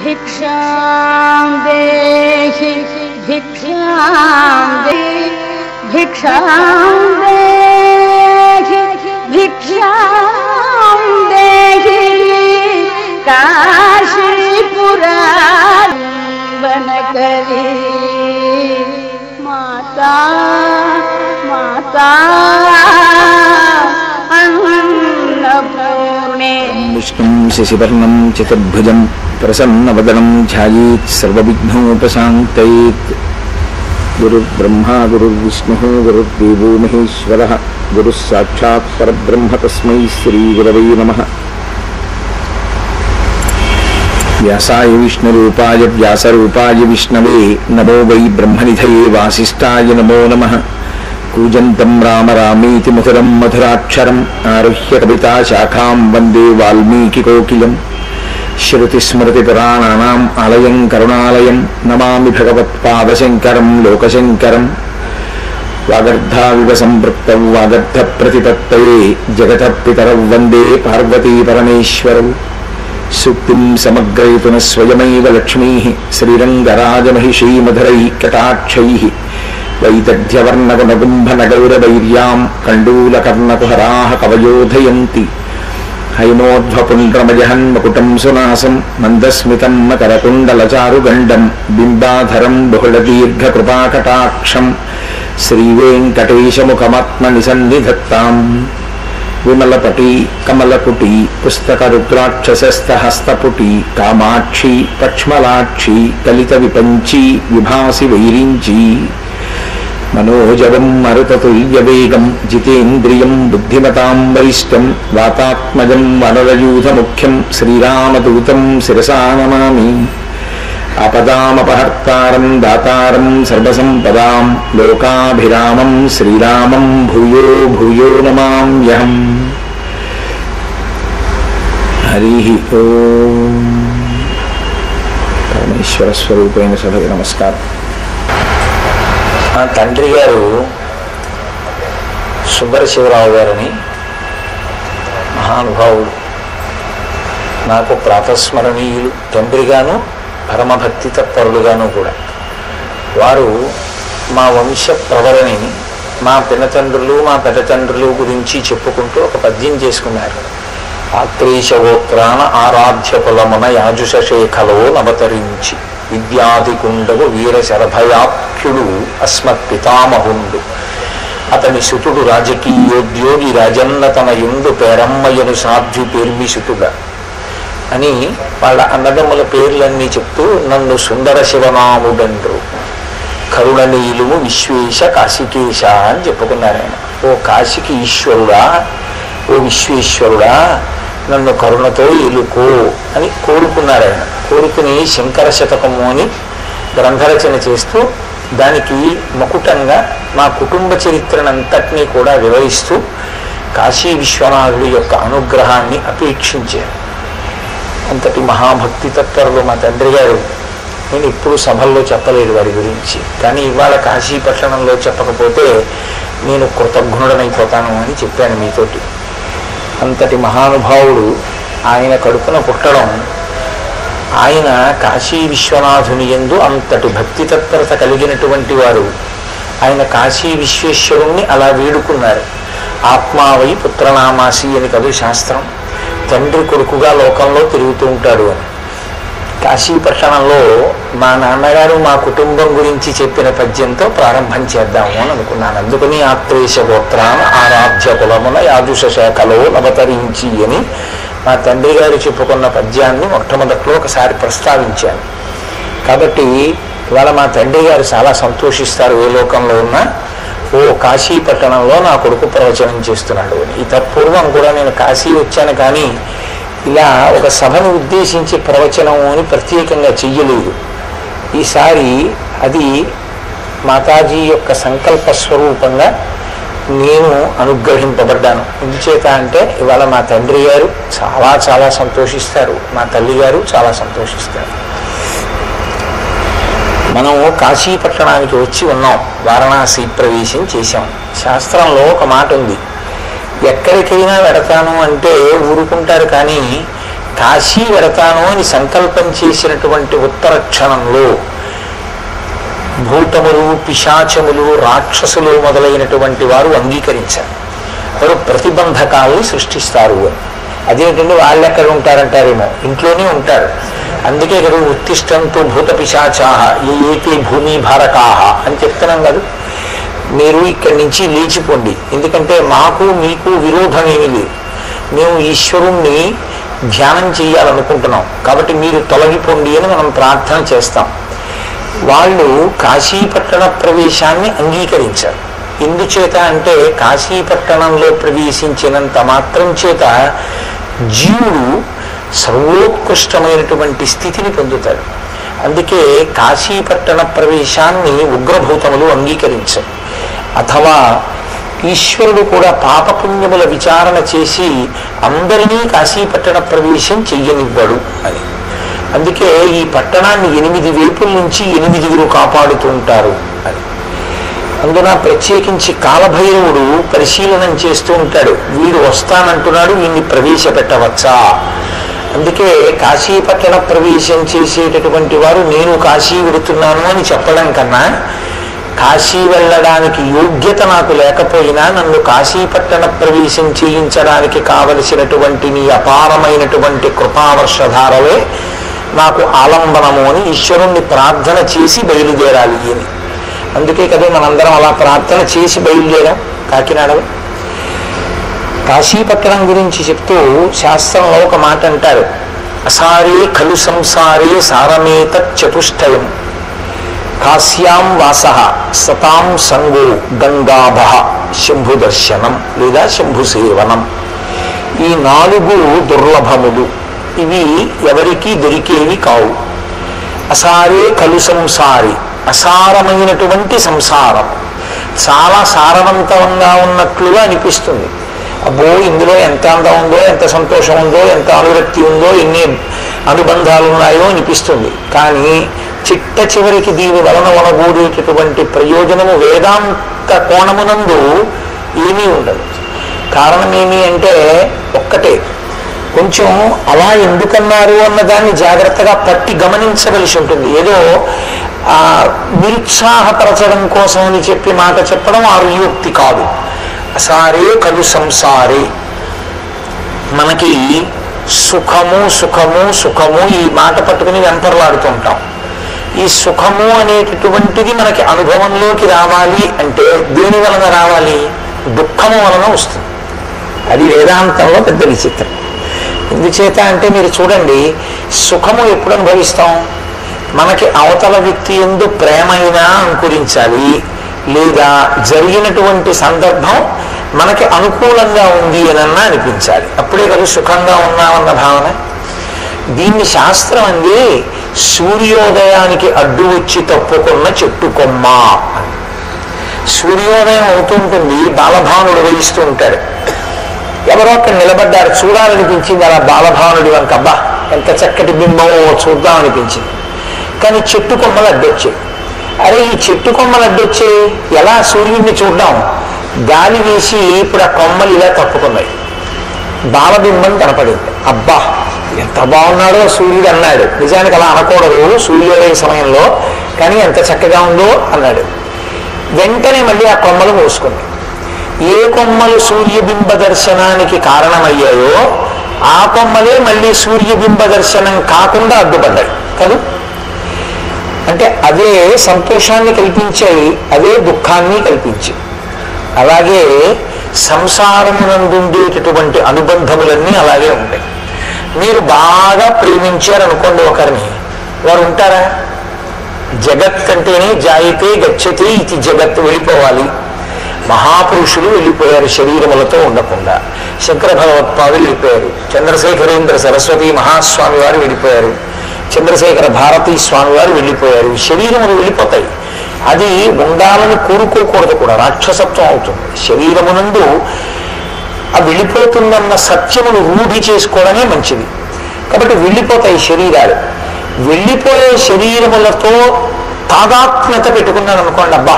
भिक्षां देहि भिक्षां देहि भिक्षां देहि भिक्षां देहि काशीपुरावनकरी माता माता अन्नपूर्णे विष्णुं शशिवर्णं चतुर्भुजं प्रसन्नवदनं ध्यायेत् सर्वविघ्नोपशान्तयेत् गुरुर्ब्रह्मा गुरुर्विष्णुः गुरुर्देवो महेश्वरः गुरुः साक्षात् परब्रह्म तस्मै श्रीगुरवे नमः। व्यासाय विष्णुरूपाय व्यासरूपाय विष्णवे नमो वै ब्रह्मनिधये वासिष्ठाय नमो नमः। कूजन्तं राम रामेति मधुरं मधुराक्षरम् आरुह्य कविताशाखां वन्दे वाल्मीकिकोकिलं श्रुतिस्मृतिपुराणानाम् आलयं करुणालयं नमामि भगवत्पादशङ्करं लोकशङ्करं। वागर्धाविव सम्पृक्तौ वागर्धप्रतिपत्तये जगतः पितरौ वन्दे पार्वती परमेश्वरौ। सूक्तिं समग्रयितुः स्वयमेव लक्ष्मीः श्रीरङ्गराजमहिषी मधुरैः कटाक्षैः वैदग्ध्यवर्णगुणगुम्भनगौरवैर्यां कण्डूलकर्णकुहराः कवयोधयन्ति। हैमोध्वपुण्ड्रमजहन्मकुटं सुनासं मन्दस्मितं मकरकुण्डलचारुगण्डं बिम्बाधरं बहुलदीर्घकृपाकटाक्षं श्रीवेङ्कटेशमुखमात्मनिसन्निधत्ताम्। विमलपटी कमलकुटी पुस्तकरुद्राक्षसस्तहस्तपुटी कामाक्षी पक्ष्मलाक्षी कलितविपञ्ची विभासि वैरिञ्ची। मनोजवं मरुततुल्यवेगं जितेन्द्रियं बुद्धिमतां वरिष्ठं वातात्मजं वनरयूथमुख्यं श्रीरामदूतं शिरसा नमामि। आपदामपहर्तारं दातारं सर्वसम्पदां लोकाभिरामं श्रीरामं भूयो भूयो नमाम्यहम्। हरिः ओम्। परमेश्वर स्वरूपेण सभకి నమస్కారం। తండ్రి గారు సుబ్బరశివరావు గారని మహానుభావుడు, నాకు ప్రాతస్మరణీయులు, తండ్రిగాను పరమభక్తి తత్పరులుగాను కూడా. వారు మా వంశ ప్రవరణి, మా పినతండ్రులు మా పెద్దతండ్రులు గురించి చెప్పుకుంటూ ఒక పద్యం చేసుకున్నారు. ఆత్రేశగోత్రాన ఆరాధ్య కులమున యాజుషేఖలో నవతరించి విద్యాధికుండవు వీర శరభయాఖ్యుడు అస్మత్ పితామహుండు. అతని సుతుడు రాజకీయోద్యోగి రాజన్న తన యుండు పేరమ్మయ్యను సాధ్వి పేర్మి సుతుగా అని వాళ్ళ అన్నదమ్ముల పేర్లన్నీ చెప్తూ నన్ను సుందర శివనాముడండ్రు, కరుణనీలుము విశ్వేశ కాశికేశ అని చెప్పుకున్నారు ఆయన. ఓ కాశికి ఈశ్వరుడా, ఓ విశ్వేశ్వరుడా, నన్ను కరుణతో ఎలుకో అని కోరుకున్నారు ఆయన. కోరుకుని శంకర శతకము అని గ్రంథరచన చేస్తూ దానికి మకుటంగా మా కుటుంబ చరిత్రనంతటినీ కూడా వివరిస్తూ కాశీ విశ్వనాథుడి యొక్క అనుగ్రహాన్ని అపేక్షించారు. అంతటి మహాభక్తి తత్పరులు మా తండ్రి గారు. నేను ఇప్పుడు సభల్లో చెప్పలేదు వారి గురించి, కానీ ఇవాళ కాశీ పట్టణంలో చెప్పకపోతే నేను కృతజ్ఞుడనైపోతాను అని చెప్పాను మీతోటి. అంతటి మహానుభావుడు ఆయన కడుపున పుట్టడం, ఆయన కాశీ విశ్వనాథుని యందు అంతటి భక్తి తత్పరత కలిగినటువంటి వారు. ఆయన కాశీ విశ్వేశ్వరుణ్ణి అలా వేడుకున్నారు. ఆత్మావై పుత్రనామాసి అని కదు శాస్త్రం. తండ్రి కొడుకుగా లోకంలో తిరుగుతూ ఉంటాడు అని. కాశీ పట్టణంలో మా నాన్నగారు మా కుటుంబం గురించి చెప్పిన పద్యంతో ప్రారంభం చేద్దాము అని అనుకున్నాను. అందుకని ఆత్రేశ గోత్రాన ఆరాధ్య కులమున యాజుషేఖలో నవతరించి అని మా తండ్రి గారు చెప్పుకున్న పద్యాన్ని మొట్టమొదట్లో ఒకసారి ప్రస్తావించాను. కాబట్టి ఇవాళ మా తండ్రి గారు చాలా సంతోషిస్తారు. ఏ లోకంలో ఉన్నా ఓ కాశీ పట్టణంలో నా కొడుకు ప్రవచనం చేస్తున్నాడు అని. ఈ తత్పూర్వం కూడా నేను కాశీ వచ్చాను, కానీ ఇలా ఒక సభను ఉద్దేశించి ప్రవచనం అని ప్రత్యేకంగా చెయ్యలేదు. ఈసారి అది మాతాజీ యొక్క సంకల్ప స్వరూపంగా నేను అనుగ్రహింపబడ్డాను. ఎందుచేత అంటే ఇవాళ మా తండ్రి గారు చాలా చాలా సంతోషిస్తారు, మా తల్లి గారు చాలా సంతోషిస్తారు. మనం కాశీ పట్టణానికి వచ్చి ఉన్నాం, వారణాసి ప్రవేశం చేశాం. శాస్త్రంలో ఒక మాట ఉంది, ఎక్కడికైనా వెడతాను అంటే ఊరుకుంటారు, కానీ కాశీ వెడతాను అని సంకల్పం చేసినటువంటి ఉత్తర క్షణంలో భూతములు, పిశాచములు, రాక్షసులు మొదలైనటువంటి వారు అంగీకరించారు. వారు ప్రతిబంధకాలని సృష్టిస్తారు అని. అదేంటంటే వాళ్ళు ఎక్కడ ఉంటారంటారేమో, ఇంట్లోనే ఉంటారు. అందుకే కదా ఉత్తిష్టంతో భూత పిశాచాహ ఏతే భూమి భారకాహ అని చెప్తున్నాం కదా. మీరు ఇక్కడి నుంచి లేచిపోండి, ఎందుకంటే మాకు మీకు విరోధం ఏమీ లేదు. మేము ఈశ్వరుణ్ణి ధ్యానం చేయాలనుకుంటున్నాం, కాబట్టి మీరు తొలగిపోండి అని మనం ప్రార్థన చేస్తాం. వాళ్ళు కాశీపట్టణ ప్రవేశాన్ని అంగీకరించారు. ఎందుచేత అంటే కాశీపట్టణంలో ప్రవేశించినంత మాత్రం చేత జీవుడు సర్వోత్కృష్టమైనటువంటి స్థితిని పొందుతాడు. అందుకే కాశీపట్టణ ప్రవేశాన్ని ఉగ్రభూతములు అంగీకరించారు. అథవా ఈశ్వరుడు కూడా పాపపుణ్యముల విచారణ చేసి అందరినీ కాశీపట్టణ ప్రవేశం చెయ్యనివ్వడు అని. అందుకే ఈ పట్టణాన్ని 8 వైపుల నుంచి 8 కాపాడుతూ ఉంటారు అని. అందున ప్రత్యేకించి కాలభైరవుడు పరిశీలనం చేస్తూ ఉంటాడు. వీడు వస్తానంటున్నాడు, వీడిని ప్రవేశపెట్టవచ్చా? అందుకే కాశీపట్టణ ప్రవేశం చేసేటటువంటి వారు నేను కాశీ వెడుతున్నాను అని చెప్పడం కన్నా, కాశీ వెళ్ళడానికి యోగ్యత నాకు లేకపోయినా నన్ను కాశీపట్టణ ప్రవేశం చేయించడానికి కావలసినటువంటి నీ అపారమైనటువంటి కృపావర్షధారలే నాకు ఆలంబనము అని ఈశ్వరుణ్ణి ప్రార్థన చేసి బయలుదేరాలి అని. అందుకే కదా మనందరం అలా ప్రార్థన చేసి బయలుదేరాం కాకినాడలో. కాశీపట్టణం గురించి చెప్తూ శాస్త్రంలో ఒక మాట అంటారు, అసారే ఖలు సంసారే సారమేత చతుష్టయం కాశ్యాం వాస సతాం సంగో గంగాభ శంభు దర్శనం లేదా శంభు సేవనం. ఈ 4 దుర్లభములు, ఇవి ఎవరికీ దొరికేవి కావు. అసారే ఖలు సంసారి, అసారమైనటువంటి సంసారం చాలా సారవంతంగా ఉన్నట్లుగా అనిపిస్తుంది. అబ్బో ఇందులో ఎంత అందం ఉందో, ఎంత సంతోషం ఉందో, ఎంత అనురక్తి ఉందో, ఎన్ని అనుబంధాలు ఉన్నాయో అనిపిస్తుంది. కానీ చిట్ట చివరికి దీని వలన వనగూడేటటువంటి ప్రయోజనము వేదాంత కోణమునందు ఏమీ ఉండదు. కారణం ఏమి అంటే ఒక్కటే, కొంచెం అలా ఎందుకన్నారు అన్నదాన్ని జాగ్రత్తగా పట్టి గమనించవలసి ఉంటుంది. ఏదో నిరుత్సాహపరచడం కోసం అని చెప్పి మాట చెప్పడం ఆర్యోక్తి కాదు. అసారే కలు సంసారే, మనకి సుఖము సుఖము సుఖము ఈ మాట పట్టుకుని వెంపర్లాడుతుంటాం. ఈ సుఖము అనేటటువంటిది మనకి అనుభవంలోకి రావాలి అంటే దేని వలన రావాలి? దుఃఖము వలన వస్తుంది. అది వేదాంతంలో పెద్ద విచిత్రం. ఎందుచేత అంటే మీరు చూడండి, సుఖము ఎప్పుడు అనుభవిస్తాం? మనకి అవతల వ్యక్తి యందు ప్రేమైనా అంకురించాలి, లేదా జరిగినటువంటి సందర్భం మనకి అనుకూలంగా ఉంది అనన్నా అనిపించాలి. అప్పుడే కదా సుఖంగా ఉన్నామన్న భావన. దీన్ని శాస్త్రం అంది సూర్యోదయానికి అడ్డు వచ్చి తప్పుకున్న చెట్టు కొమ్మ. సూర్యోదయం అవుతుంటుంది, బాలభానుడు వహిస్తూ ఉంటాడు. ఎవరో అక్కడ నిలబడ్డారు, చూడాలనిపించింది అలా బాలభానుడి వంక. అబ్బా ఎంత చక్కటి బింబం చూద్దాం అనిపించింది. కానీ చెట్టు కొమ్మలు అడ్డొచ్చాయి. అరే ఈ చెట్టు కొమ్మలు అడ్డొచ్చాయి, ఎలా సూర్యుడిని చూద్దాం? గాలి వేసి ఇప్పుడు ఆ కొమ్మలు ఇలా తప్పుకున్నాయి, బాలబింబం కనపడింది. అబ్బా ఎంత బాగున్నాడో సూర్యుడు అన్నాడు. నిజానికి అలా అనకూడదు సూర్యోదయ సమయంలో, కానీ ఎంత చక్కగా ఉందో అన్నాడు. వెంటనే మళ్ళీ ఆ కొమ్మలు మూసుకుంది. ఏ కొమ్మలు సూర్యబింబ దర్శనానికి కారణమయ్యాయో ఆ కొమ్మలే మళ్ళీ సూర్యబింబ దర్శనం కాకుండా అడ్డుపడ్డాయి కదా. అంటే అదే సంతోషాన్ని కల్పించాయి, అదే దుఃఖాన్ని కల్పించాయి. అలాగే సంసారమునందుండేటటువంటి అనుబంధములన్నీ అలాగే ఉంటాయి. మీరు బాగా ప్రేమించారనుకోండి ఒకరిని, వారు ఉంటారా? జగత్ అంటేనే జాయితే గచ్చతే ఇది జగత్, వెళ్ళిపోవాలి. మహాపురుషులు వెళ్ళిపోయారు శరీరములతో ఉండకుండా. శంకర భగవత్పాదులు వెళ్ళిపోయారు, చంద్రశేఖరేంద్ర సరస్వతి మహాస్వామి వారు వెళ్ళిపోయారు, చంద్రశేఖర భారతీ స్వామి వారు వెళ్ళిపోయారు. శరీరములు వెళ్ళిపోతాయి. అది ఉండాలని కోరుకోకూడదు కూడా, రాక్షసత్వం అవుతుంది. శరీరమునందు ఆ వెళ్ళిపోతుందన్న సత్యమును రూఢి చేసుకోవడమే మంచిది. కాబట్టి వెళ్ళిపోతాయి శరీరాలు. వెళ్ళిపోయే శరీరములతో తాదాత్మ్యత పెట్టుకున్నాను అనుకోండి, అబ్బా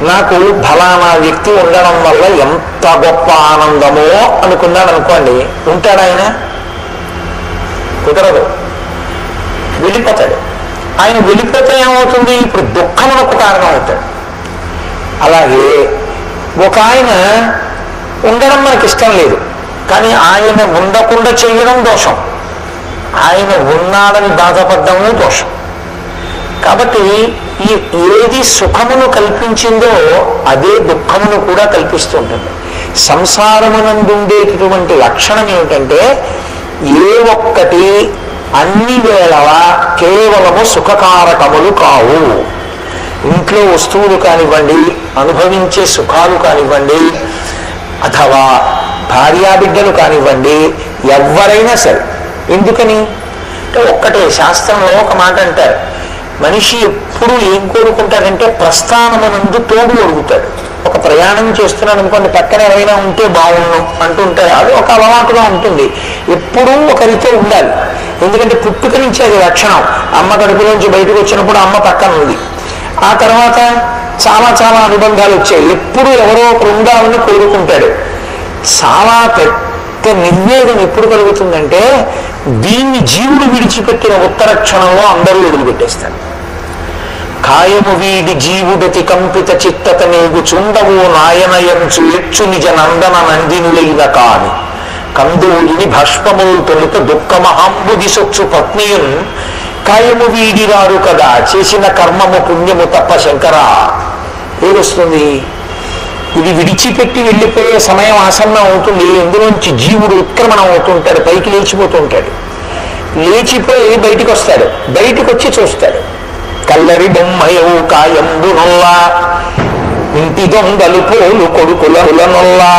నాకు ఫలానా వ్యక్తి ఉండడం వల్ల ఎంత గొప్ప ఆనందమో అనుకున్నాడు అనుకోండి, ఉంటాడు ఆయన? కుదరదు, వెళ్ళిపోతాడు. ఆయన వెళ్ళిపోతే ఏమవుతుంది? ఇప్పుడు దుఃఖమునకు కారణం అవుతాడు. అలాగే ఒక ఆయన ఉండడం మనకి ఇష్టం లేదు, కానీ ఆయన ఉండకుండా చేయడం దోషం, ఆయన ఉన్నాడని బాధపడ్డము దోషం. కాబట్టి ఏది సుఖమును కల్పించిందో అదే దుఃఖమును కూడా కల్పిస్తూ ఉంటుంది. సంసారమునందుండేటటువంటి లక్షణం ఏమిటంటే ఏ ఒక్కటి అన్ని వేళలా కేవలము సుఖకారకములు కావు. ఇంట్లో వస్తువులు కానివ్వండి, అనుభవించే సుఖాలు కానివ్వండి, అథవా భార్యాబిడ్డలు కానివ్వండి, ఎవరైనా సరే. ఎందుకని అంటే ఒక్కటే, శాస్త్రంలో ఒక మాట అంటారు, మనిషి ఎప్పుడు ఏం కోరుకుంటాడంటే ప్రస్థానమునందు తోడు అడుగుతాడు. ఒక ప్రయాణం చేస్తున్నాడు అనుకోండి, పక్కన ఎవరైనా ఉంటే బాగుండు అంటుంటారు. అది ఒక అలవాటుగా ఉంటుంది. ఎప్పుడూ ఒకరితో ఉండాలి. ఎందుకంటే పుట్టుక నుంచి అది లక్షణం. అమ్మ కడుపులోంచి బయటకు వచ్చినప్పుడు అమ్మ పక్కన ఉంది. ఆ తర్వాత చాలా చాలా అనుబంధాలు వచ్చాయి. ఎప్పుడు ఎవరో ఒకరు ఉండాలని కోరుకుంటాడు. చాలా పెద్ద నిర్వేదం ఎప్పుడు కలుగుతుందంటే దీన్ని జీవుడు విడిచిపెట్టిన ఉత్తర క్షణంలో అందరూ వదిలిపెట్టేస్తారు. కాయము వీడి జీవుడతి కంపిత చిత్తత నీగు చుండవు నాయనయంచు ఎచ్చు నిజ నందన నందినులైన కాని కందూరిని భస్మములు తొలుత దుఃఖమహాంబుది సొచ్చు పత్నియున్ కాయము వీడిరారు కదా చేసిన కర్మము పుణ్యము తప్ప శంకరా. ఏదొస్తుంది? ఇది విడిచిపెట్టి వెళ్ళిపోయే సమయం ఆసన్నం అవుతుంది. ఎందులోంచి జీవుడు ఉత్క్రమణం అవుతుంటాడు, పైకి లేచిపోతుంటాడు. లేచిపోయి బయటికి వస్తాడు. బయటికి వచ్చి చూస్తాడు, కల్లరి బొమ్మయవు కాయంబు నొల్లా ఇంటి దొంగలు పోలు కొడుకుల నొల్లా.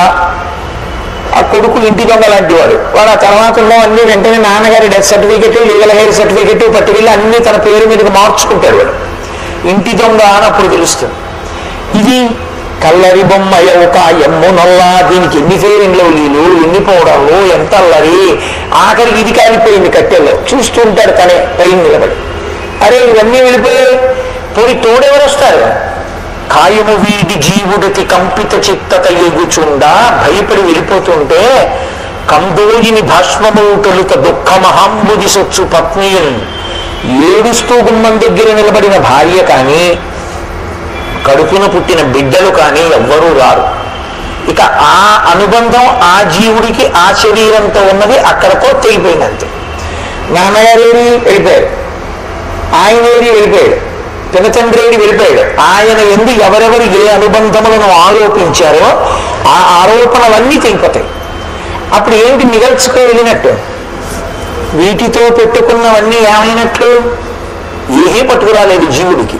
ఆ కొడుకు ఇంటి దొంగ లాంటి వాడు. వాడు ఆ తర్వాత అన్ని వెంటనే నాన్నగారి death certificate, legal heir certificate పట్టుకెళ్ళి అన్ని తన పేరు మీదకి మార్చుకుంటాడు. వాడు ఇంటి దొంగ అని అప్పుడు తెలుస్తుంది. ఇది కల్లరి బొమ్మయవు కాయమ్ము నొల్లా. దీనికి ఎన్ని ఫెయిరింగ్లో నీళ్ళు, ఎన్ని పౌడర్లు, ఎంత అల్లరి. ఆఖరికి ఇది కాలిపోయింది కట్టెల్లో. చూస్తూ ఉంటాడు తనే పైన నిలబడి. అరే ఇవన్నీ వెళ్ళిపోయాయి, పోయి తోడెవరు వస్తారు? కాయము వీడి జీవుడికి కంపిత చిత్తత ఎగుచుండా భయపడి వెళ్ళిపోతుంటే కందోయిని భస్మము తొలుత దుఃఖమహాంబుది సొచ్చు పత్నియున్. ఏడుస్తూ గుమ్మం దగ్గర నిలబడిన భార్య కానీ, కడుపున పుట్టిన బిడ్డలు కానీ ఎవ్వరూ రారు. ఇక ఆ అనుబంధం ఆ జీవుడికి ఆ శరీరంతో ఉన్నది అక్కడతో తెగిపోయినంతే. నాన్నగారేరి వెళ్ళిపోయాడు, ఆయన ఏరి వెళ్ళిపోయాడు, పినతండ్రి ఏరి వెళ్ళిపోయాడు. ఆయన ఎందు ఎవరెవరు ఏ అనుబంధములను ఆరోపించారో ఆ ఆరోపణలన్నీ తెగిపోతాయి. అప్పుడు ఏమిటి మిగల్చుకో వెళ్ళినట్టు? వీటితో పెట్టుకున్నవన్నీ ఏమైనట్లు? ఏమీ పట్టుకురాలేదు జీవుడికి.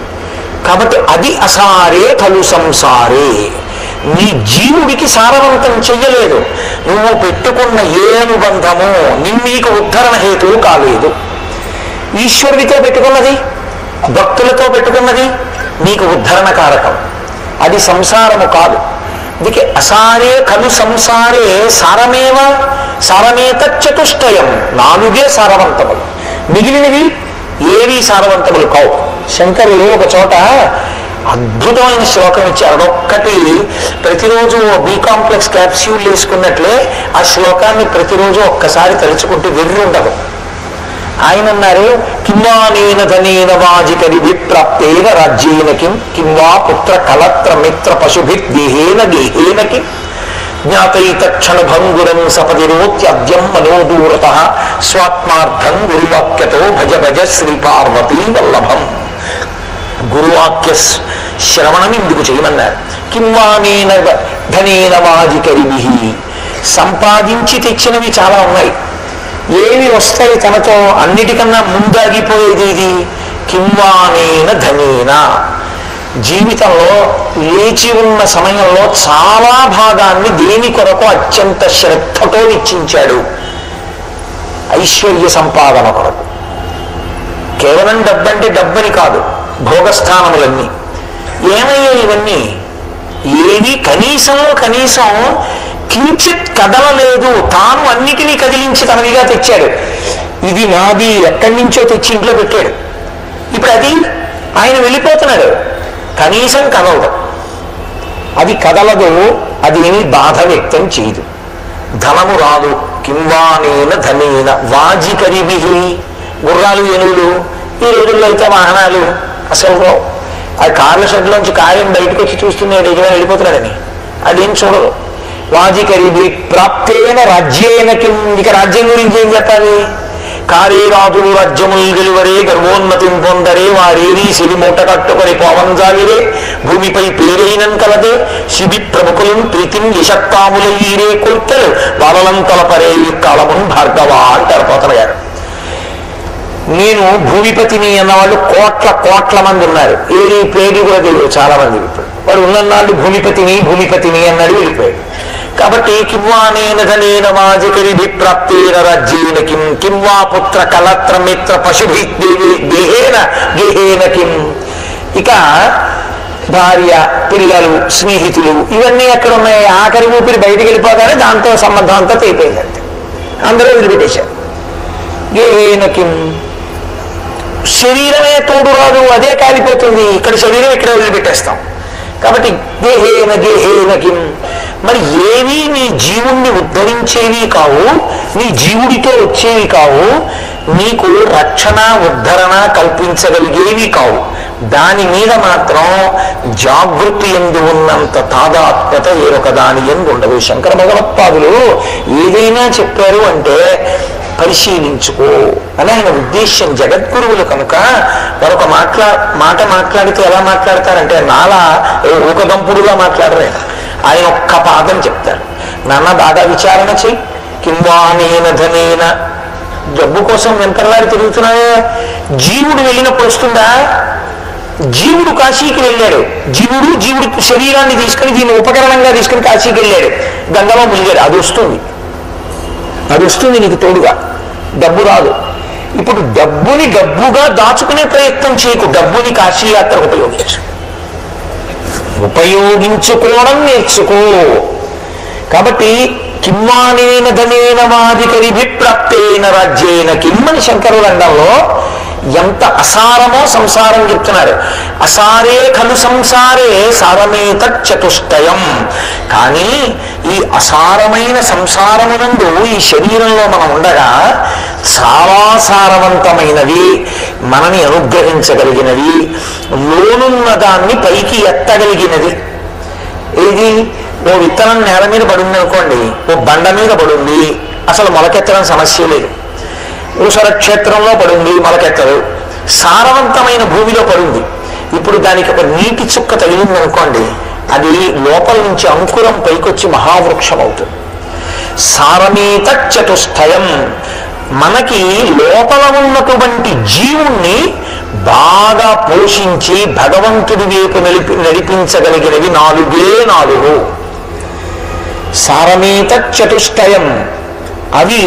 కాబట్టి అది అసారే కలు సంసారే. నీ జీవుడికి సారవంతం చెయ్యలేదు. నువ్వు పెట్టుకున్న ఏ అనుబంధము నీకు ఉద్ధరణ హేతువు కాలేదు. ఈశ్వరుడితో పెట్టుకున్నది, భక్తులతో పెట్టుకున్నది నీకు ఉద్ధరణ కారకం. అది సంసారము కాదు. అందుకే అసారే కలు సంసారే సారమేత చతుష్టయం. 4 సారవంతములు, మిగిలినవి ఏవి సారవంతములు కావు. శంకరులు ఒక చోట అద్భుతమైన శ్లోకం ఇచ్చారు. అదొక్కటి ప్రతిరోజు బి కాంప్లెక్స్ క్యాప్స్యూల్ వేసుకున్నట్లే ఆ శ్లోకాన్ని ప్రతిరోజు ఒక్కసారి తలుచుకుంటే వెర్రి ఉండదు. ఆయన అన్నారు, కింవానేన ధనేన వాజికరి విప్రాప్తేన రాజ్యేన కింవా పుత్ర కలత్ర మిత్ర పశుభిర్దేహేన గేహేన కిం జ్ఞాతైతక్షణ భంగురం సపదిరోత్యద్యం మనోదూరత స్వాత్మార్థం గురువాక్యతో భజ భజ శ్రీ పార్వతీ వల్లభం. గురువాక్య శ్రవణం ఇందుకు చేయమన్నారు. కింవానేన ధనేన వాజికరిభి. సంపాదించి తెచ్చినవి చాలా ఉన్నాయి. ఏవి వస్తాయి తనతో? అన్నిటికన్నా ముందాగిపోయేది ఇది కింవానేన ధనేన. జీవితంలో లేచి ఉన్న సమయంలో చాలా భాగాన్ని దేని కొరకు అత్యంత శ్రద్ధతో వెచ్చించాడు? ఐశ్వర్య సంపాదన కొరకు. కేవలం డబ్బంటే డబ్బని కాదు, భోగస్థానములన్నీ. ఏమయ్యాయి ఇవన్నీ? ఏది కనీసంలో కనీసం కించిత్ కదలలేదు. తాను అన్నిటినీ కదిలించి తనదిగా తెచ్చాడు. ఇది నాది, ఎక్కడి నుంచో తెచ్చి ఇంట్లో పెట్టాడు. ఇప్పుడు అది ఆయన వెళ్ళిపోతున్నాడు, కనీసం కదలదు. అది కదలదు, అది ఏమీ బాధ వ్యక్తం చేయదు. ధనము రాదు, కింవానేన ధనేన వాజికరిభి, గుర్రాలు ఏనుగులు, ఈ రోజుల్లో అయితే వాహనాలు అసలు ఆ కార్ల షెడ్లోంచి కార్యం బయటకు వచ్చి చూస్తున్నాడు యజమాని వెళ్ళిపోతున్నాడని, అదేం చూడదు. వాజికరిభి ప్రాప్తేన రాజ్యేన కిం, ఇక రాజ్యం గురించి ఏం చెప్పాలి? కారే రాజులు రాజ్యములు గెలువరే గర్వోన్నతిం పొందరే వారేరి సిరి మూట కట్టుకొని పోవంజాగిరే భూమిపై పేరైనం కలదే శిబి ప్రముఖులను ప్రీతిం యశక్కాములయ్యే కొల్తలు వాళ్ళంతల పరే కాలమున్ భార్గవ అంటారు పోతన గారు. నేను భూమిపతిని అన్నవాళ్ళు కోట్ల కోట్ల మంది ఉన్నారు. ఏది పేరు కూడా తెలియదు చాలా మంది. ఇప్పుడు వాడు ఉన్నన్నాళ్ళు భూమిపతిని అన్నాడు, వెళ్ళిపోయాడు. కాబట్టి కింవానేన ధనేన వాజికరిభి ప్రాప్తేన రాజ్యేన కిం కింవా పుత్ర కలత్ర మిత్ర పశుభి గేహేన గేహేన కిం. ఇక భార్య, పిల్లలు, స్నేహితులు ఇవన్నీ ఎక్కడ ఉన్నాయి? ఆఖరి ఊపిరి బయటికి వెళ్ళిపోగానే దాంతో సంబంధం అంతా తెగిపోయిందంటే అందరూ వదిలిపెట్టేశారు. గేహేన కిం, శరీరమే తోడు రాదు, అదే కాలిపోతుంది. ఇక్కడ శరీరం ఇక్కడ వదిలిపెట్టేస్తాం. కాబట్టి గేహేన గేహేన కిం. మరి ఏవి నీ జీవుణ్ణి ఉద్ధరించేవి కావు, నీ జీవుడితో వచ్చేవి కావు, నీకు రక్షణ ఉద్ధరణ కల్పించగలిగేవి కావు. దాని మీద మాత్రం జాగృతి ఎందు ఉన్నంత తాదాత్మ్యత వేరొక దాని ఎందు ఉండదు. శంకర భగవత్పాదులు ఏదైనా చెప్పారు అంటే పరిశీలించుకో అని ఆయన ఉద్దేశ్యం. జగద్గురువులు కనుక మరొక మాట మాట్లాడితే ఎలా మాట్లాడతారంటే నాలా ఊకదంపుడుగా మాట్లాడరే. ఆయన ఒక్క పాదం చెప్తారు, నాన్న బాగా విచారణ చెయ్యి. కింవానేన ధనేన, జబ్బు కోసం వెంటలాడి తిరుగుతున్నాయా? జీవుడు వెళ్ళినప్పుడు వస్తుందా? జీవుడు కాశీకి వెళ్ళాడు. జీవుడు శరీరాన్ని తీసుకుని దీన్ని ఉపకరణంగా తీసుకుని కాశీకి వెళ్ళాడు, గంగలో మునిగాడు. అది వస్తుంది నీకు తోడుగా, డబ్బు రాదు. ఇప్పుడు డబ్బుని గబ్బుగా దాచుకునే ప్రయత్నం చేయకు, డబ్బుని కాశీయాత్రకు ఉపయోగించుకోవడం నేర్చుకో. కాబట్టి కిమ్మానేన ధనేన వాదికరిభి ప్రాప్తేన రాజ్యేన కిమ్మని శంకరుల అండంలో ఎంత అసారమో సంసారం చెప్తున్నారు. అసారే ఖలు సంసారే సారమేత చతుష్టయం. కానీ ఈ అసారమైన సంసారమునందు ఈ శరీరంలో మనం ఉండగా చాలా సారవంతమైనవి, మనని అనుగ్రహించగలిగినవి, లోనున్న దాన్ని పైకి ఎత్తగలిగినది. ఏది? ఓ విత్తనం నేల మీద పడింది అనుకోండి, ఓ బండ మీద పడింది, అసలు మొలకెత్తడం సమస్య లేదు. ఊసర క్షేత్రంలో పడింది, మొలకెత్తదు. సారవంతమైన భూమిలో పడింది. ఇప్పుడు దానికి ఒక నీటి చుక్క తగిలింది అనుకోండి, అది లోపల నుంచి అంకురం పైకొచ్చి మహావృక్షం అవుతుంది. సారమేత చతుష్టయం. మనకి లోపల ఉన్నటువంటి జీవుణ్ణి బాగా పోషించి భగవంతుడి వైపు నడిపించగలిగినవి 4. సారమేత చతుష్టయం. అవి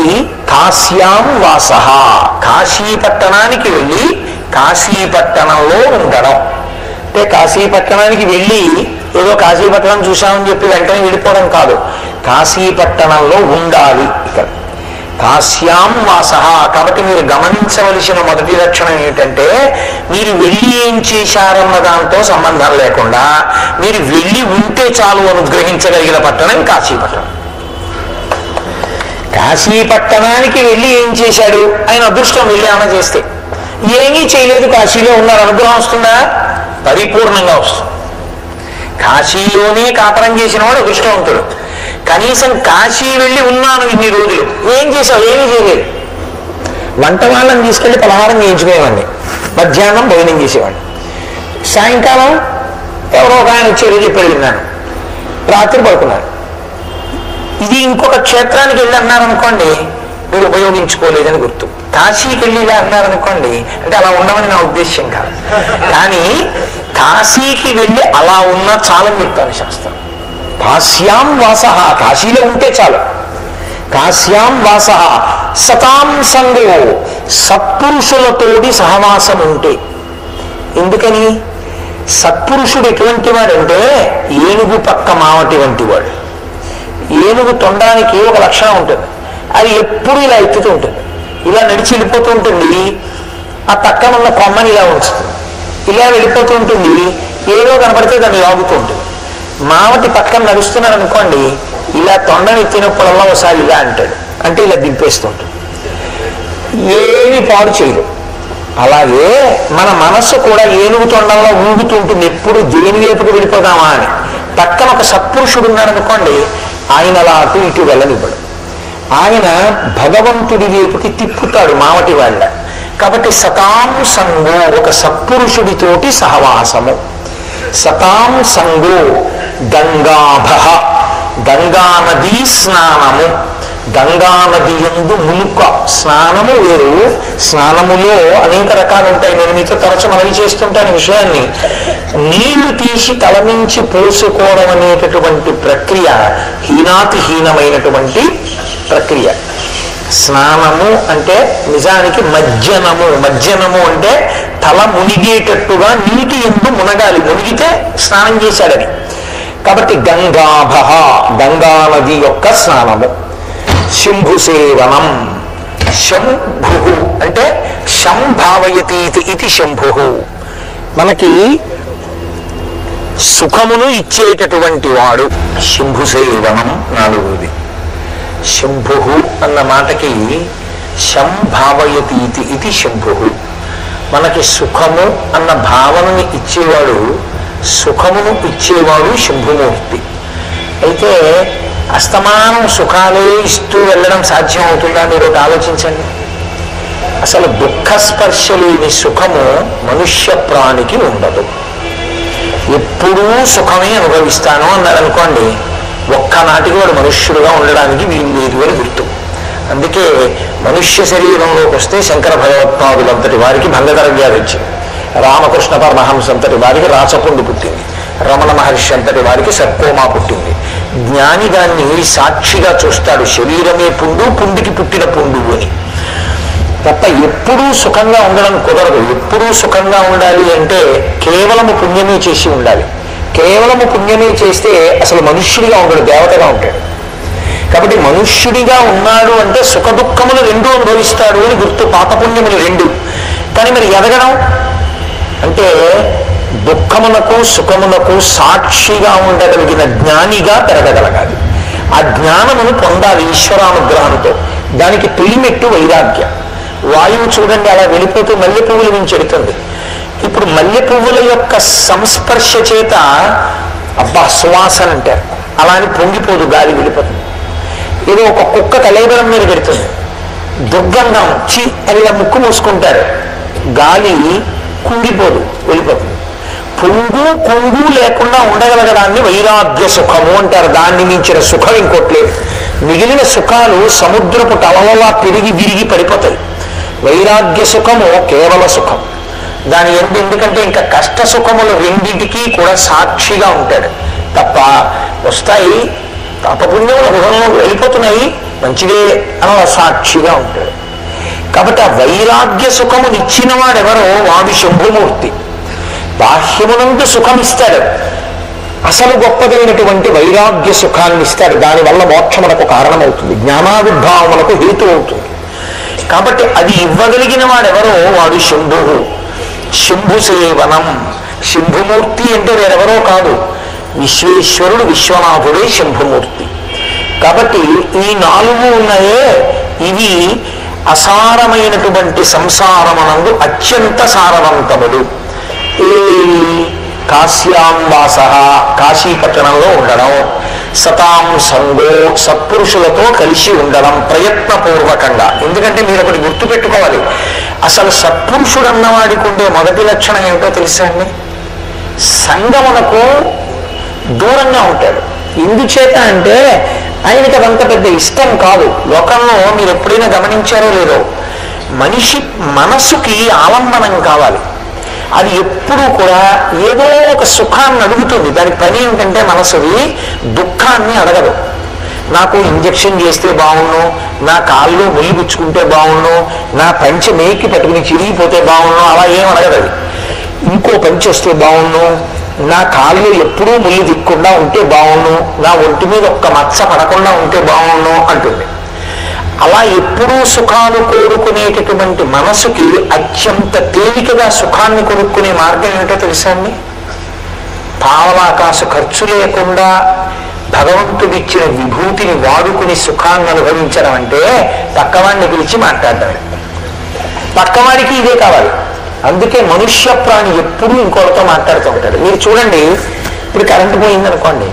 కాశ్యాం వాస. కాశీపట్టణానికి వెళ్ళి కాశీపట్టణంలో ఉండడం. అంటే కాశీపట్టణానికి వెళ్ళి ఏదో కాశీపట్టణం చూసామని చెప్పి వెంటనే వెళ్ళిపోవడం కాదు, కాశీపట్టణంలో ఉండాలి. ఇక్కడ కాశ్యాం వాస. కాబట్టి మీరు గమనించవలసిన మొదటి లక్షణం ఏమిటంటే, మీరు వెళ్ళి ఏం చేశారన్న దాంతో సంబంధం లేకుండా మీరు వెళ్ళి ఉంటే చాలు అనుగ్రహించగలిగిన పట్టణం కాశీపట్టణం. కాశీపట్టణానికి వెళ్ళి ఏం చేశాడు? ఆయన అదృష్టం. వెళ్ళి ఏమైనా చేస్తే ఏమీ చేయలేదు, కాశీలో ఉన్నారు, అనుగ్రహం వస్తుందా? పరిపూర్ణంగా వస్తుంది. కాశీలోనే కాపురం చేసిన వాడు అదృష్టవంతుడు. కనీసం కాశీ వెళ్ళి ఉన్నాను ఇన్ని రోజులు, ఏం చేశావు? ఏమీ చేయలేదు. వంట వాళ్ళని తీసుకెళ్ళి పలహారం చేయించుకునేవాడిని, మధ్యాహ్నం భోజనం చేసేవాడిని, సాయంకాలం ఎవరో ఒక ఆయన వచ్చి చెప్పి విన్నాను, రాత్రి పడుకున్నాను. ఇది ఇంకొక క్షేత్రానికి వెళ్ళి అన్నారనుకోండి, మీరు ఉపయోగించుకోలేదని గుర్తు. కాశీకి వెళ్ళి ఇలా అన్నారనుకోండి, అంటే అలా ఉండమని నా ఉద్దేశ్యం కాదు, కానీ కాశీకి వెళ్ళి అలా ఉన్నా చాలని చెప్తాను శాస్త్రం. కాశ్యాం వాస. కాశీలో ఉంటే చాలు. కాశ్యాం వాస సతాం సంగో. సత్పురుషులతోటి సహవాసం ఉంటే. ఎందుకని? సత్పురుషుడు ఎటువంటి వాడంటే ఏనుగు పక్క మావటి వంటి వాడు. ఏనుగు తొండానికి ఒక లక్షణం ఉంటుంది, అది ఎప్పుడు ఇలా ఎత్తుతూ ఉంటుంది, ఇలా నడిచి వెళ్ళిపోతూ ఉంటుంది. ఆ పక్కన ఉన్న కొమ్మని ఇలా ఉంచుతుంది, ఇలా వెళ్ళిపోతూ ఉంటుంది, ఏదో కనపడితే దాన్ని లాగుతూ ఉంటుంది. మావటి పక్కన నడుస్తున్నాడు అనుకోండి, ఇలా తొండని ఎత్తినప్పుడల్లా ఒకసారి ఇలా అంటాడు, అంటే ఇలా దింపేస్తుంటుంది, ఏమి పాడు చేయదు. అలాగే మన మనస్సు కూడా ఏనుగు తొండంలో ఊగుతుంటుంది, ఎప్పుడు దేని వైపుకు వెళ్ళిపోదామా అని. పక్కన ఒక సత్పురుషుడు ఉన్నారనుకోండి, ఆయన అలా అటు ఇటు వెళ్ళనివ్వడు, ఆయన భగవంతుడి వైపుకి తిప్పుతాడు మావటి వాళ్ళ. కాబట్టి సతాం సంగో, ఒక సత్పురుషుడితోటి సహవాసము. సతాం సంగో గంగాభ, గంగా నదీ స్నానము. గంగా నది యందు మునుక, స్నానము వేరు, స్నానములో అనేక రకాలు ఉంటాయి. నేను మీతో తరచు మనవి చేస్తుంటాను విషయాన్ని. నీళ్లు తీసి తల నుంచి పోసుకోవడం అనేటటువంటి ప్రక్రియ హీనాతిహీనమైనటువంటి ప్రక్రియ. స్నానము అంటే నిజానికి మజ్జనము. మజ్జనము అంటే తల మునిగేటట్టుగా నీటి యందు మునగాలి, మునిగితే స్నానం చేశాడని. కాబట్టి గంగాభ, గంగా నది యొక్క స్నానము. శంభు సేవనం, శంభు అంటే శంభావయతీతి ఇది శంభు, మనకి సుఖమును ఇచ్చేటటువంటి వాడు. శంభు సేవనం నాలుగోది. శంభు అన్న మాటకి శంభావయతీతి ఇది శంభు, మనకి సుఖము అన్న భావనని ఇచ్చేవాడు, సుఖమును ఇచ్చేవాడు శంభుమూర్తి. అయితే అస్తమానం సుఖాలే ఇస్తూ వెళ్ళడం సాధ్యం అవుతుందా? మీరు ఒకటి ఆలోచించండి. అసలు దుఃఖస్పర్శ లేని సుఖము మనుష్య ప్రాణికి ఉండదు. ఎప్పుడూ సుఖమే అనుభవిస్తాను అన్నాడు అనుకోండి, ఒక్కనాటికి వాడు మనుష్యుడుగా ఉండడానికి వీలు లేదు అని గుర్తు. అందుకే మనుష్య శరీరంలోకి వస్తే శంకర భగవత్పాదులంతటి వారికి భంగధర వ్యాధి వచ్చింది, రామకృష్ణ పరమహంస అంతటి వారికి రాచపుండు పుట్టింది, రమణ మహర్షి అంతటి వారికి సర్కోమా పుట్టింది. జ్ఞాని దాన్ని సాక్షిగా చూస్తాడు, శరీరమే పుండు, పుండికి పుట్టిన పుండు అని. తప్ప ఎప్పుడూ సుఖంగా ఉండడం కుదరదు. ఎప్పుడూ సుఖంగా ఉండాలి అంటే కేవలము పుణ్యమే చేసి ఉండాలి. కేవలము పుణ్యమే చేస్తే అసలు మనుష్యుడిగా ఉండడు, దేవతగా ఉంటాడు. కాబట్టి మనుష్యుడిగా ఉన్నాడు అంటే సుఖ దుఃఖములు రెండూ అనుభవిస్తాడు అని గుర్తు, పాపపుణ్యములు రెండు. కానీ మరి ఎదగడం అంటే దుఃఖమునకు సుఖమునకు సాక్షిగా ఉండగలిగిన జ్ఞానిగా పెరగగలగాలి. ఆ జ్ఞానమును పొందాలి ఈశ్వరానుగ్రహంతో. దానికి తొలిమెట్టు వైరాగ్యం. వాయువు చూడండి అలా వెళ్ళిపోతూ మల్లె పువ్వులు మించెడుతుంది. ఇప్పుడు మల్లె పువ్వుల యొక్క సంస్పర్శ చేత అబ్బా సువాసన అంటారు, అలా అని పొంగిపోదు, గాలి వెళ్ళిపోతుంది. ఏదో ఒక కుక్క కలేబరం మీద పెడుతుంది, దుర్గంధం చి అని ఇలా ముక్కు మూసుకుంటారు, గాలి కుంగిపోదు, వెళ్ళిపోతుంది. పొంగు కొంగు లేకుండా ఉండగలగడాన్ని వైరాగ్య సుఖము అంటారు. దాన్ని మించిన సుఖం ఇంకోట్లేదు. మిగిలిన సుఖాలు సముద్రపు టలవలా పెరిగి విరిగి పడిపోతాయి. వైరాగ్య సుఖము కేవల సుఖం. దాని ఎందుకంటే ఇంకా కష్ట సుఖములు రెండింటికి కూడా సాక్షిగా ఉంటాడు తప్ప వస్తాయి పాపపుణ్యముల గృహంలో వెళ్ళిపోతున్నాయి, మంచిదే అలా సాక్షిగా ఉంటాడు. కాబట్టి ఆ వైరాగ్య సుఖము ఇచ్చిన వాడెవరో వాడు శంభుమూర్తి. బాహ్యమునందు సుఖం ఇస్తాడు, అసలు గొప్పదైనటువంటి వైరాగ్య సుఖాన్ని ఇస్తాడు. దానివల్ల మోక్షమునకు కారణమవుతుంది, జ్ఞానావిర్భావమునకు హేతు అవుతుంది. కాబట్టి అది ఇవ్వగలిగిన వాడెవరో వాడు శంభువు. శంభు సేవనం, శంభుమూర్తి అంటే వేరెవరో కాదు, విశ్వేశ్వరుడు విశ్వనాథుడే శంభుమూర్తి. కాబట్టి ఈ నాలుగు ఉన్నాయే, ఇవి అసారమైనటువంటి సంసారమునందు అత్యంత సారవంతములు. ఈ కాశ్యాంవాస, కాశీపట్టణంలో ఉండడం, సతాం సంగో, సత్పురుషులతో కలిసి ఉండడం ప్రయత్నపూర్వకంగా. ఎందుకంటే మీరు ఒకటి గుర్తుపెట్టుకోవాలి, అసలు సత్పురుషుడు అన్నవాడికి ఉండే మొదటి లక్షణం ఏమిటో తెలుసా అండి? సంగమునకు దూరంగా ఉంటాడు. ఎందుచేత అంటే ఆయనకి అదంత పెద్ద ఇష్టం కాదు. లోకంలో మీరు ఎప్పుడైనా గమనించారో లేదో, మనిషి మనస్సుకి ఆలంబనం కావాలి. అది ఎప్పుడూ కూడా ఏదో ఒక సుఖాన్ని అడుగుతుంది. దానికి పని ఏంటంటే మనసుది దుఃఖాన్ని అడగదు. నాకు ఇంజక్షన్ చేస్తే బాగుండు, నా కాళ్ళు ముళ్ళు గుచ్చుకుంటే బాగుండు, నా పంచె మేకి పట్టుకుని చిరిగిపోతే బాగుండు, అలా ఏం అడగదు. అది ఇంకో పంచె వస్తే బాగుండు, నా కాళ్ళు ఎప్పుడూ ముళ్ళు దిక్కుండా ఉంటే బాగుండు, నా ఒంటి మీద ఒక్క మచ్చ పడకుండా ఉంటే బాగుండు అంటుంది. అలా ఎప్పుడూ సుఖాలు కోరుకునేటటువంటి మనసుకి అత్యంత తేలికగా సుఖాన్ని కొనుక్కునే మార్గం ఏమిటో తెలుసా అండి? పావలాకాసు ఖర్చు లేకుండా భగవంతుడిచ్చిన విభూతిని వాడుకుని సుఖాన్ని అనుభవించడం అంటే పక్కవాడిని పిలిచి మాట్లాడడం. పక్కవాడికి ఇదే కావాలి. అందుకే మనుష్య ప్రాణి ఎప్పుడూ ఇంకోటితో మాట్లాడుతూ ఉంటాడు. మీరు చూడండి, ఇప్పుడు కరెంటు పోయిందనుకోండి,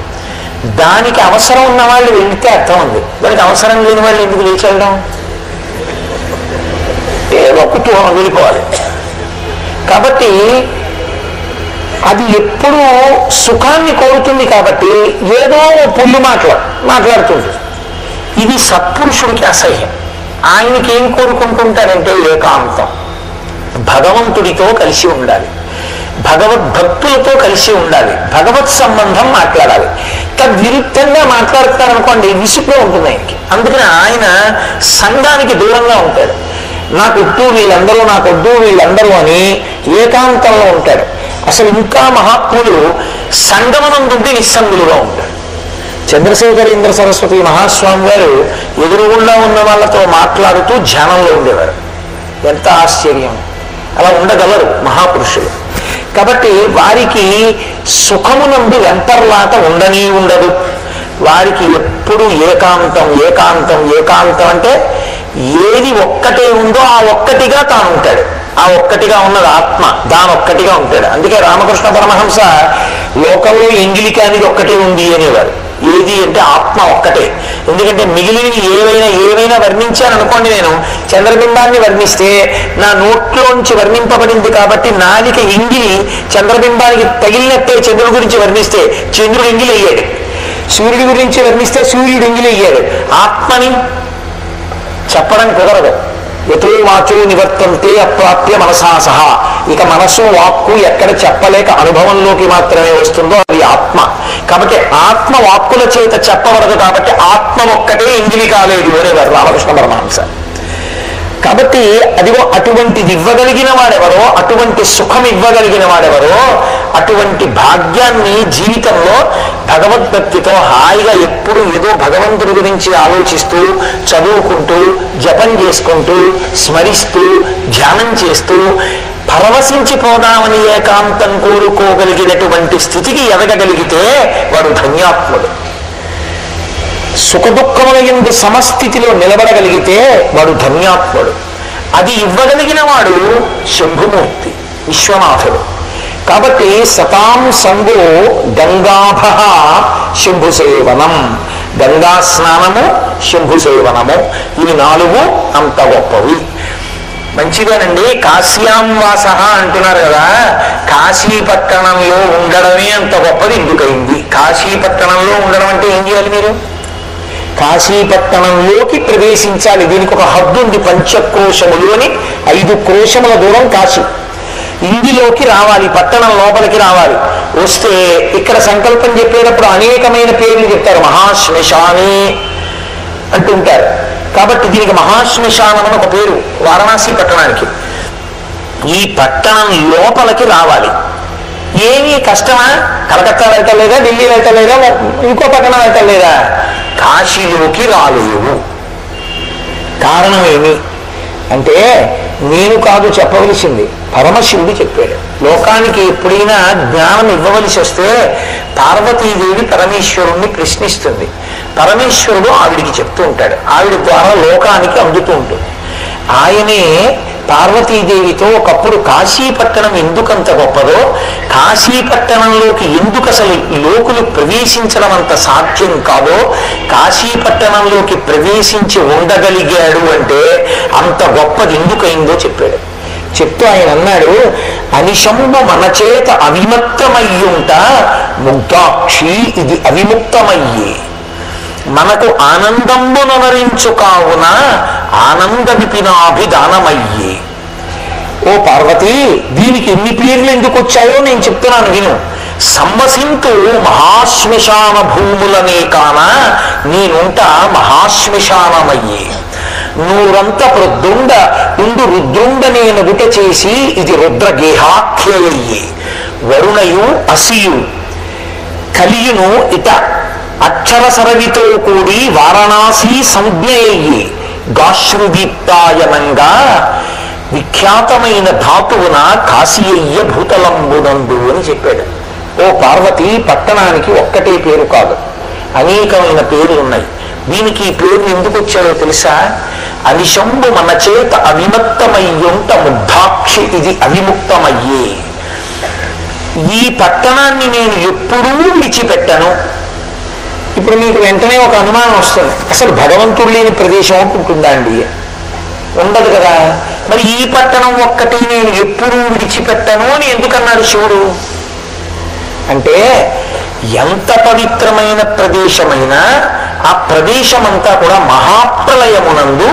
దానికి అవసరం ఉన్న వాళ్ళు వెళ్తే అర్థం ఉంది, దానికి అవసరం లేని వాళ్ళు ఎందుకు లేచి వెళ్ళడం? ఏదో కుతూహలం వెళ్ళిపోవాలి. కాబట్టి అది ఎప్పుడూ సుఖాన్ని కోరుతుంది. కాబట్టి ఏదో పుల్లు మాట్లాడుతుంది. ఇది సత్పురుషుడికి అసహ్యం. ఆయనకి ఏం కోరుకుంటుంటారంటే ఏకాంతం, భగవంతుడితో కలిసి ఉండాలి, భగవద్భక్తులతో కలిసి ఉండాలి, భగవత్ సంబంధం మాట్లాడాలి. తద్విరుద్ధంగా మాట్లాడతారనుకోండి, విసుగ్గా ఉంటుంది ఆయనకి. అందుకని ఆయన సంఘానికి దూరంగా ఉంటాడు. నాకొద్దు వీళ్ళందరూ, నాకొద్దు వీళ్ళందరూ అని ఏకాంతంలో ఉంటాడు. అసలు ఇంకా మహాత్ములు సంగమనందుండి నిస్సంగులుగా ఉంటాడు. చంద్రశేఖరేంద్ర సరస్వతి మహాస్వామి గారు ఎదురుగుండా ఉన్న వాళ్ళతో మాట్లాడుతూ ధ్యానంలో ఉండేవారు. ఎంత ఆశ్చర్యం! అలా ఉండగలరు మహాపురుషులు. కాబట్టి వారికి సుఖమునందు వెంపర్లాట ఉండనే ఉండదు. వారికి ఎప్పుడు ఏకాంతం ఏకాంతం ఏకాంతం. అంటే ఏది ఒక్కటే ఉందో ఆ ఒక్కటిగా తాను ఉంటాడు. ఆ ఒక్కటిగా ఉన్నది ఆత్మ, దానొక్కటిగా ఉంటాడు. అందుకే రామకృష్ణ పరమహంస లోకంలో ఎంగిలిక అనేది ఒక్కటే ఉంది అనేవారు. ఏది అంటే ఆత్మ ఒక్కటే. ఎందుకంటే మిగిలినవి ఏవైనా వర్ణించాననుకోండి, నేను చంద్రబింబాన్ని వర్ణిస్తే నా నోట్లోంచి వర్ణింపబడింది కాబట్టి నాలిక ఎంగిలి చంద్రబింబానికి తగిలినట్టే చంద్రుడి గురించి వర్ణిస్తే చంద్రుడు ఎంగిలి అయ్యాడు, సూర్యుడి గురించి వర్ణిస్తే సూర్యుడు ఎంగిలి అయ్యాడు. ఆత్మని చెప్పడం కుదరదు. ఎతో వాక్యు నివర్తంతే అప్రాప్య మనసా సహా. ఇక మనసు వాక్కు ఎక్కడ చెప్పలేక అనుభవంలోకి మాత్రమే వస్తుందో అది ఆత్మ. కాబట్టి ఆత్మ వాక్కుల చేత చెప్పబడదు. కాబట్టి ఆత్మ ఒక్కటే ఎంగిలి కాలేదు అనేవారు రామకృష్ణ పరమహంస. కాబట్టి అదిగో అటువంటిది ఇవ్వగలిగిన వాడెవరో, అటువంటి సుఖం ఇవ్వగలిగిన వాడెవరో, అటువంటి భాగ్యాన్ని జీవితంలో భగవద్భక్తితో హాయిగా ఎప్పుడు ఏదో భగవంతుడి గురించి ఆలోచిస్తూ, చదువుకుంటూ, జపం చేసుకుంటూ, స్మరిస్తూ, ధ్యానం చేస్తూ పరవశించిపోదామని ఏకాంతం కోరుకోగలిగినటువంటి స్థితికి ఎదగగలిగితే వాడు ధన్యాత్ముడు. సుఖదుఖముల యందు సమస్థితిలో నిలబడగలిగితే వాడు ధన్యాత్ముడు. అది ఇవ్వగలిగిన వాడు శంభుమూర్తి, విశ్వనాథుడు. కాబట్టి సతాం సంగో గంగాభ శంభు సేవనం, గంగా స్నానము, శంభు సేవనము, ఇవి 4 అంత గొప్పవి. మంచిదేనండి. కాశ్యాం వాస అంటున్నారు కదా, కాశీపట్టణంలో ఉండడమే అంత గొప్పది ఎందుకయింది? కాశీపట్టణంలో ఉండడం అంటే ఏం చేయాలి? మీరు కాశీపట్టణంలోకి ప్రవేశించాలి. దీనికి ఒక హద్దు ఉంది. పంచక్రోశములు అని 5 క్రోశముల దూరం కాశీ. ఇందులోకి రావాలి, పట్టణం లోపలికి రావాలి. వస్తే ఇక్కడ సంకల్పం చెప్పేటప్పుడు అనేకమైన పేర్లు చెప్తారు. మహాశ్మశాని అంటుంటారు. కాబట్టి దీనికి మహాశ్మశానం అని ఒక పేరు వారణాసి పట్టణానికి. ఈ పట్టణం లోపలికి రావాలి. ఏమీ కష్టమా? కలకత్తా వెళ్ళటలేదా, ఢిల్లీ వెళ్ళటలేదా, ఇంకో పట్టణం వెళ్ళటలేదా? కాశీలోకి రాలేవు. కారణం ఏమి అంటే నేను కాదు చెప్పవలసింది, పరమశివుడు చెప్పాడు. లోకానికి ఎప్పుడైనా జ్ఞానం ఇవ్వవలసి వస్తే పార్వతీదేవి పరమేశ్వరుణ్ణి ప్రశ్నిస్తుంది. పరమేశ్వరుడు ఆవిడికి చెప్తూ ఉంటాడు. ఆవిడ ద్వారా లోకానికి అందుతూ ఉంటుంది. ఆయనే పార్వతీదేవితో ఒకప్పుడు కాశీపట్టణం ఎందుకంత గొప్పదో, కాశీపట్టణంలోకి ఎందుకు అసలు లోకులు ప్రవేశించడం అంత సాధ్యం కాదో, కాశీపట్టణంలోకి ప్రవేశించి ఉండగలిగాడు అంటే అంత గొప్పది ఎందుకైందో చెప్పాడు. చెప్తూ ఆయన అన్నాడు, అనిశంబు మన చేత అవిముక్తమయ్యుంట ముగ్ధాక్షి ఇది అవిముక్తమయ్యి, మనకు ఆనందంబునరించు కావున ఆనంద విపినాభిదానమయ్యి. ఓ పార్వతి, దీనికి ఎన్ని పేర్లు ఎందుకు వచ్చాయో నేను చెప్తున్నాను విను. సంవసింతు మహాశ్మశాన భూములనే కాన నేనుంట మహాశ్మశానమయ్యి, నూరంత ప్రొద్దుండ ఉండు రుద్రుండనే నగుట చేసి ఇది రుద్రగేహాఖ్యయ్యి, వరుణయు అసియు కలియును ఇట అక్షర సరవితో కూడి వారణాసి సంజ్ఞయ్యి, గాశ్రుదీప్తాయనంగా విఖ్యాతమైన ధాతువున కాశీయ్య భూతలంబునందు అని చెప్పాడు. ఓ పార్వతి, పట్టణానికి ఒక్కటే పేరు కాదు, అనేకమైన పేర్లు ఉన్నాయి. దీనికి ఈ పేర్లు ఎందుకు వచ్చాయో తెలుసా? అనిశంబు మన చేత అవిముక్తమయ్యుంట ముగ్ధాక్షి ఇది అవిముక్తమయ్యే. ఈ పట్టణాన్ని నేను ఎప్పుడూ విడిచిపెట్టను. ఇప్పుడు మీకు వెంటనే ఒక అనుమానం వస్తుంది, అసలు భగవంతుడు లేని ప్రదేశం ఉంటుందా అండి? ఉండదు కదా. మరి ఈ పట్టణం ఒక్కటి నేను ఎప్పుడూ విడిచిపెట్టను అని ఎందుకన్నాడు శివుడు? అంటే ఎంత పవిత్రమైన ప్రదేశమైనా ఆ ప్రదేశమంతా కూడా మహాప్రలయమునందు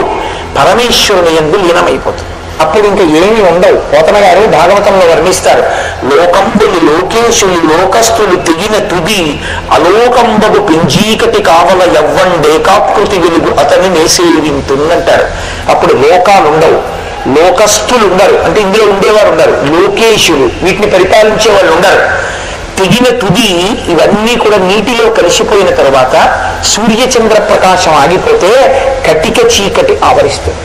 పరమేశ్వరుని యందు లీనమైపోతుంది. అప్పుడు ఇంకా ఏమి ఉండవు. పోతన గారు భాగవతంలో వర్ణిస్తారు, లోకంబులు లోకేశులు లోకస్తులు తెగిన తుది అలోకంబు పింజీకటి కావల యవ్వండేకాకృతి వెలుగు అతని నేసేవింటుందంటారు. అప్పుడు లోకాలు ఉండవు, లోకస్తులు ఉండరు, అంటే ఇందులో ఉండేవారు ఉండరు, లోకేశులు వీటిని పరిపాలించే వాళ్ళు ఉండరు. తెగిన తుది ఇవన్నీ కూడా నీటిలో కలిసిపోయిన తర్వాత సూర్యచంద్ర ప్రకాశం ఆగిపోతే కటిక చీకటి ఆవరిస్తుంది.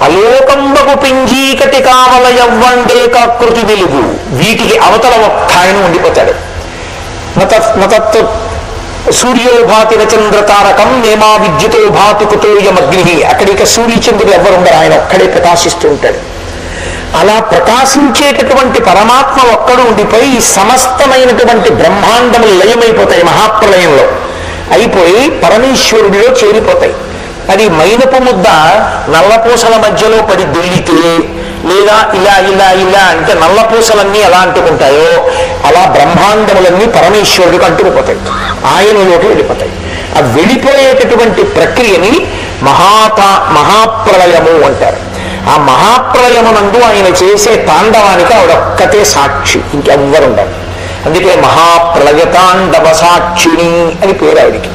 అలోకంబకు పింజీకటి కావల యవ్వండేకాకృతి వెలుగు, వీటికి అవతల ఒక్క ఆయన ఉండిపోతాడు. నతత్ సూర్యో భాతి చంద్ర తారకం నేమా విద్యుతో భాతి కుతోయమగ్ని, అక్కడిక సూర్యచంద్రుడు ఎవరుండరు, ఆయన ఒక్కడే ప్రకాశిస్తూ ఉంటాడు. అలా ప్రకాశించేటటువంటి పరమాత్మ ఒక్కడు ఉండిపోయి ఈ సమస్తమైనటువంటి బ్రహ్మాండములు లయమైపోతాయి, మహాప్రలయంలో అయిపోయి పరమేశ్వరుడిలో చేరిపోతాయి. అది మైనపు ముద్ద నల్లపూసల మధ్యలో పడి దొల్లితే, లేదా ఇలా ఇలా ఇలా అంటే నల్లపూసలన్నీ ఎలా అంటుకుంటాయో అలా బ్రహ్మాండములన్నీ పరమేశ్వరుడికి అంటుకుపోతాయి, ఆయనలోకి వెళ్ళిపోతాయి. ఆ వెళ్ళిపోయేటటువంటి ప్రక్రియని మహాప్రలయము అంటారు. ఆ మహాప్రలయమునందు ఆయన చేసే తాండవానికి ఆవిడొక్కతే సాక్షి, ఇంకెవ్వరు ఉండరు. అందుకే మహాప్రలయ తాండవ సాక్షిని అని పేరు ఆవిడికి.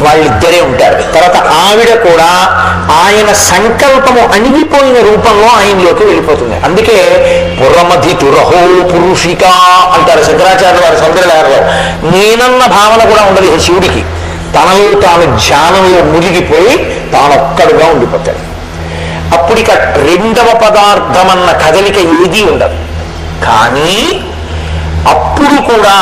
వాళ్ళిద్దరే ఉంటారు. తర్వాత ఆవిడ కూడా ఆయన సంకల్పము అణిగిపోయిన రూపంలో ఆయనలోకి వెళ్ళిపోతుంది. అందుకే పురమధి తురహో పురుషిక అంటారు శంకరాచార్య వారి సౌందర్యలహరిలో. నేనన్న భావన కూడా ఉండదు శివుడికి. తనలో తాను ధ్యానంలో మునిగిపోయి తానొక్కడుగా ఉండిపోతాడు. అప్పుడిక రెండవ పదార్థం అన్న కదలిక ఏదీ ఉండదు. కానీ అప్పుడు కూడా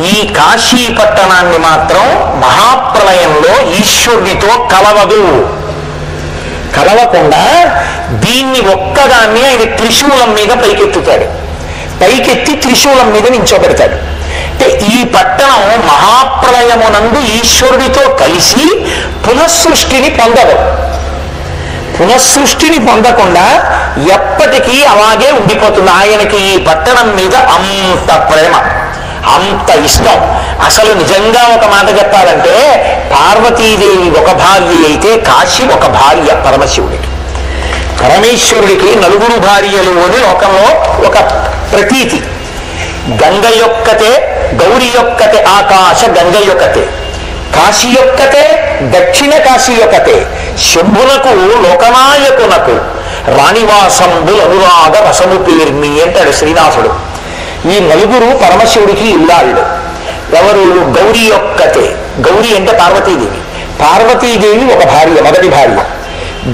ఈ కాశీ పట్టణాన్ని మాత్రం మహాప్రలయంలో ఈశ్వరుడితో కలవదు. కలవకుండా దీన్ని ఒక్కదాన్ని ఆయన త్రిశూలం మీద పైకెత్తుతాడు. పైకెత్తి త్రిశూలం మీద నించోబెడతాడు. అంటే ఈ పట్టణం మహాప్రలయమునందు ఈశ్వరుడితో కలిసి పునఃసృష్టిని పొందదు. పునఃసృష్టిని పొందకుండా ఎప్పటికీ అలాగే ఉండిపోతుంది. ఆయనకి ఈ పట్టణం మీద అంత ప్రేమ, అంత ఇష్టం. అసలు నిజంగా ఒక మాట చెప్పాలంటే పార్వతీదేవి ఒక భార్య అయితే కాశీ ఒక భార్య పరమశివుడికి. పరమేశ్వరుడికి నలుగురు భార్యలు అని లోకంలో ఒక ప్రతీతి. గంగ యొక్కతే, గౌరి యొక్కతే, ఆకాశ గంగ యొక్కతే, కాశీ యొక్కతే, దక్షిణ కాశీ యొక్కతే, శంభునకు లోకనాయకునకు రాణివాసంబుల్ అనురాగ రసము పేర్మి అంటాడు శ్రీనాథుడు. ఈ నలుగురు పరమశివుడికి ఇల్లాళ్ళు. ఎవరు? గౌరీ యొక్కతే. గౌరీ అంటే పార్వతీదేవి. పార్వతీదేవి ఒక భార్య, మొదటి భార్య.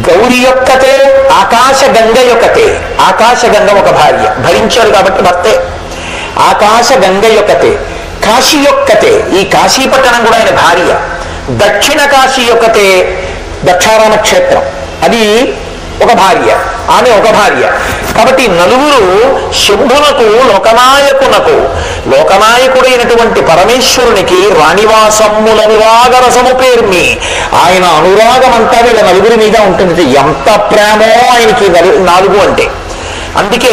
గౌరీ యొక్కతే, ఆకాశ గంగ యొక్కతే. ఆకాశ గంగ ఒక భార్య, భరించాడు కాబట్టి భర్తే. ఆకాశ గంగ యొక్కతే. కాశీ యొక్కతే, ఈ కాశీపట్టణం కూడా ఆయన భార్య. దక్షిణ కాశీ యొక్కతే, దక్షారామ క్షేత్రం, అది ఒక భార్య, ఆమె ఒక భార్య. కాబట్టి నలుగురు శంభునకు లోకనాయకునకు, లోకనాయకుడైనటువంటి పరమేశ్వరునికి రాణివాసమ్ములనురాగ రసము పేర్మి, ఆయన అనురాగం అంతా వీళ్ళ నలుగురి మీద ఉంటుంది. ఎంత ప్రేమో ఆయనకి నాలుగు అంటే. అందుకే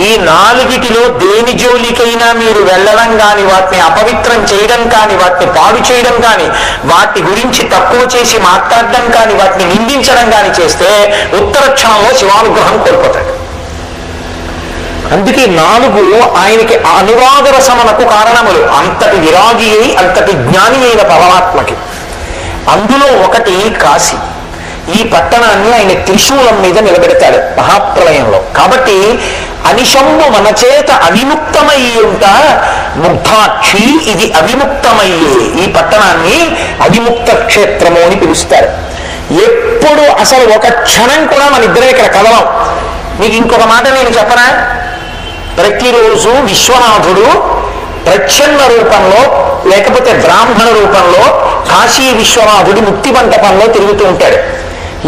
ఈ నాలుగిటిలో దేని జోలికైనా మీరు వెళ్ళడం కానీ, వాటిని అపవిత్రం చేయడం కానీ, వాటిని పాడు చేయడం కానీ, వాటి గురించి తక్కువ చేసి మాట్లాడడం కానీ, వాటిని నిందించడం కానీ చేస్తే ఉత్తర క్షణంలో శివానుగ్రహం కోల్పోతాడు. అందుకే నాలుగు ఆయనకి అనురాగ రసమునకు కారణములు. అంతటి విరాగి అయి అంతటి జ్ఞాని అయిన పరమాత్మకి. అందులో ఒకటి కాశీ. ఈ పట్టణాన్ని ఆయన త్రిశూలం మీద నిలబెడతాడు మహాప్రలయంలో. కాబట్టి అనిశంబు మన చేత అవిముక్తమయ్యి ఉంట ముగ్ధాక్షి ఇది అవిముక్తమయ్యే. ఈ పట్టణాన్ని అవిముక్త క్షేత్రము అని పిలుస్తారు. ఎప్పుడు అసలు ఒక క్షణం కూడా మన ఇద్దరం ఇక్కడ కలవం. మీకు ఇంకొక మాట నేను చెప్పనా? ప్రతిరోజు విశ్వనాథుడు ప్రచ్ఛన్న రూపంలో లేకపోతే బ్రాహ్మణ రూపంలో కాశీ విశ్వనాథుడి ముక్తి మంటపంలో తిరుగుతూ ఉంటాడు.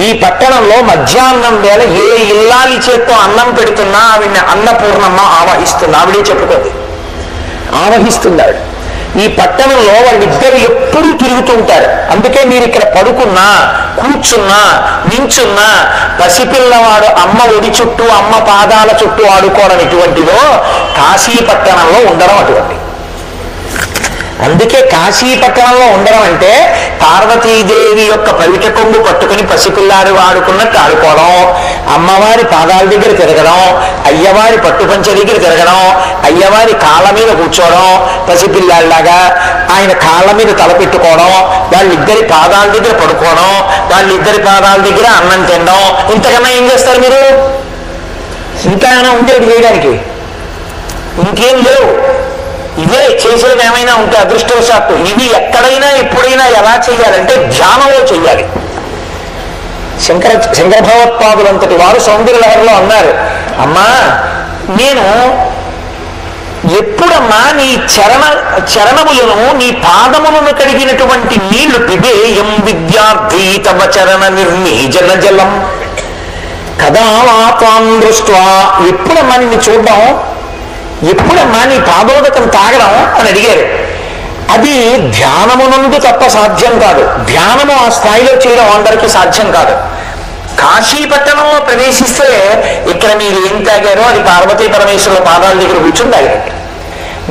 ఈ పట్టణంలో మధ్యాహ్నం వేళ ఏ ఇల్లాలి చేత్తో అన్నం పెడుతున్నా ఆవిడ్ని అన్నపూర్ణమ్మ ఆవహిస్తుంది. ఆవిడే చెప్పుకుంది, ఆవహిస్తుంది ఆవిడ. ఈ పట్టణంలో వాళ్ళిద్దరు ఎప్పుడూ తిరుగుతూ ఉంటారు. అందుకే మీరు ఇక్కడ పడుకున్నా, కూర్చున్నా, నించున్నా పసిపిల్లవాడు అమ్మ ఒడి చుట్టూ, అమ్మ పాదాల చుట్టూ ఆడుకోవడం ఎటువంటిదో కాశీ పట్టణంలో ఉండడం అటువంటి. అందుకే కాశీ పట్టణంలో ఉండడం అంటే పార్వతీదేవి యొక్క పవిట కొంగు పట్టుకుని పసిపిల్లాడు ఆడుకున్నట్టు ఆడుకోవడం, అమ్మవారి పాదాల దగ్గర తిరగడం, అయ్యవారి పట్టుపంచ దగ్గర తిరగడం, అయ్యవారి కాళ్ళ మీద కూర్చోవడం, పసిపిల్లాడిలాగా ఆయన కాళ్ళ మీద తలపెట్టుకోవడం, వాళ్ళిద్దరి పాదాల దగ్గర పడుకోవడం, వాళ్ళిద్దరి పాదాల దగ్గర అన్నం తినడం. ఇంతకన్నా ఏం చేస్తారు మీరు? ఇంకా ఏమైనా ఉండేది చేయడానికి? ఇంకేం లేవు. ఇవే చేసేది ఏమైనా ఉంటే అదృష్టవశాత్తు ఇవి ఎక్కడైనా ఎప్పుడైనా ఎలా చేయాలంటే ధ్యానంలో చెయ్యాలి. శంకర భగవత్పాదులంతటి వారు సౌందర్యలహరిలో అన్నారు, అమ్మా నేను ఎప్పుడమ్మా నీ చరణములను, నీ పాదములను కడిగినటువంటి నీళ్లు పిబేయం విద్యార్థి తవ చరణ నిర్మీజన జలం కదా వాతాం దృష్ట్వా. ఎప్పుడమ్మా నిన్ను చూడడం, ఎప్పుడమ్మా నీ పాదోదకం తాగడం అని అడిగారు. అది ధ్యానమునందు తప్ప సాధ్యం కాదు. ధ్యానము ఆ స్థాయిలో చేయడం అందరికీ సాధ్యం కాదు. కాశీ పట్టణంలో ప్రవేశిస్తే ఇక్కడ మీరు ఏం తాగారో అది పార్వతీ పరమేశ్వరుల పాదాల దగ్గర కూర్చుని తాగినట్టు,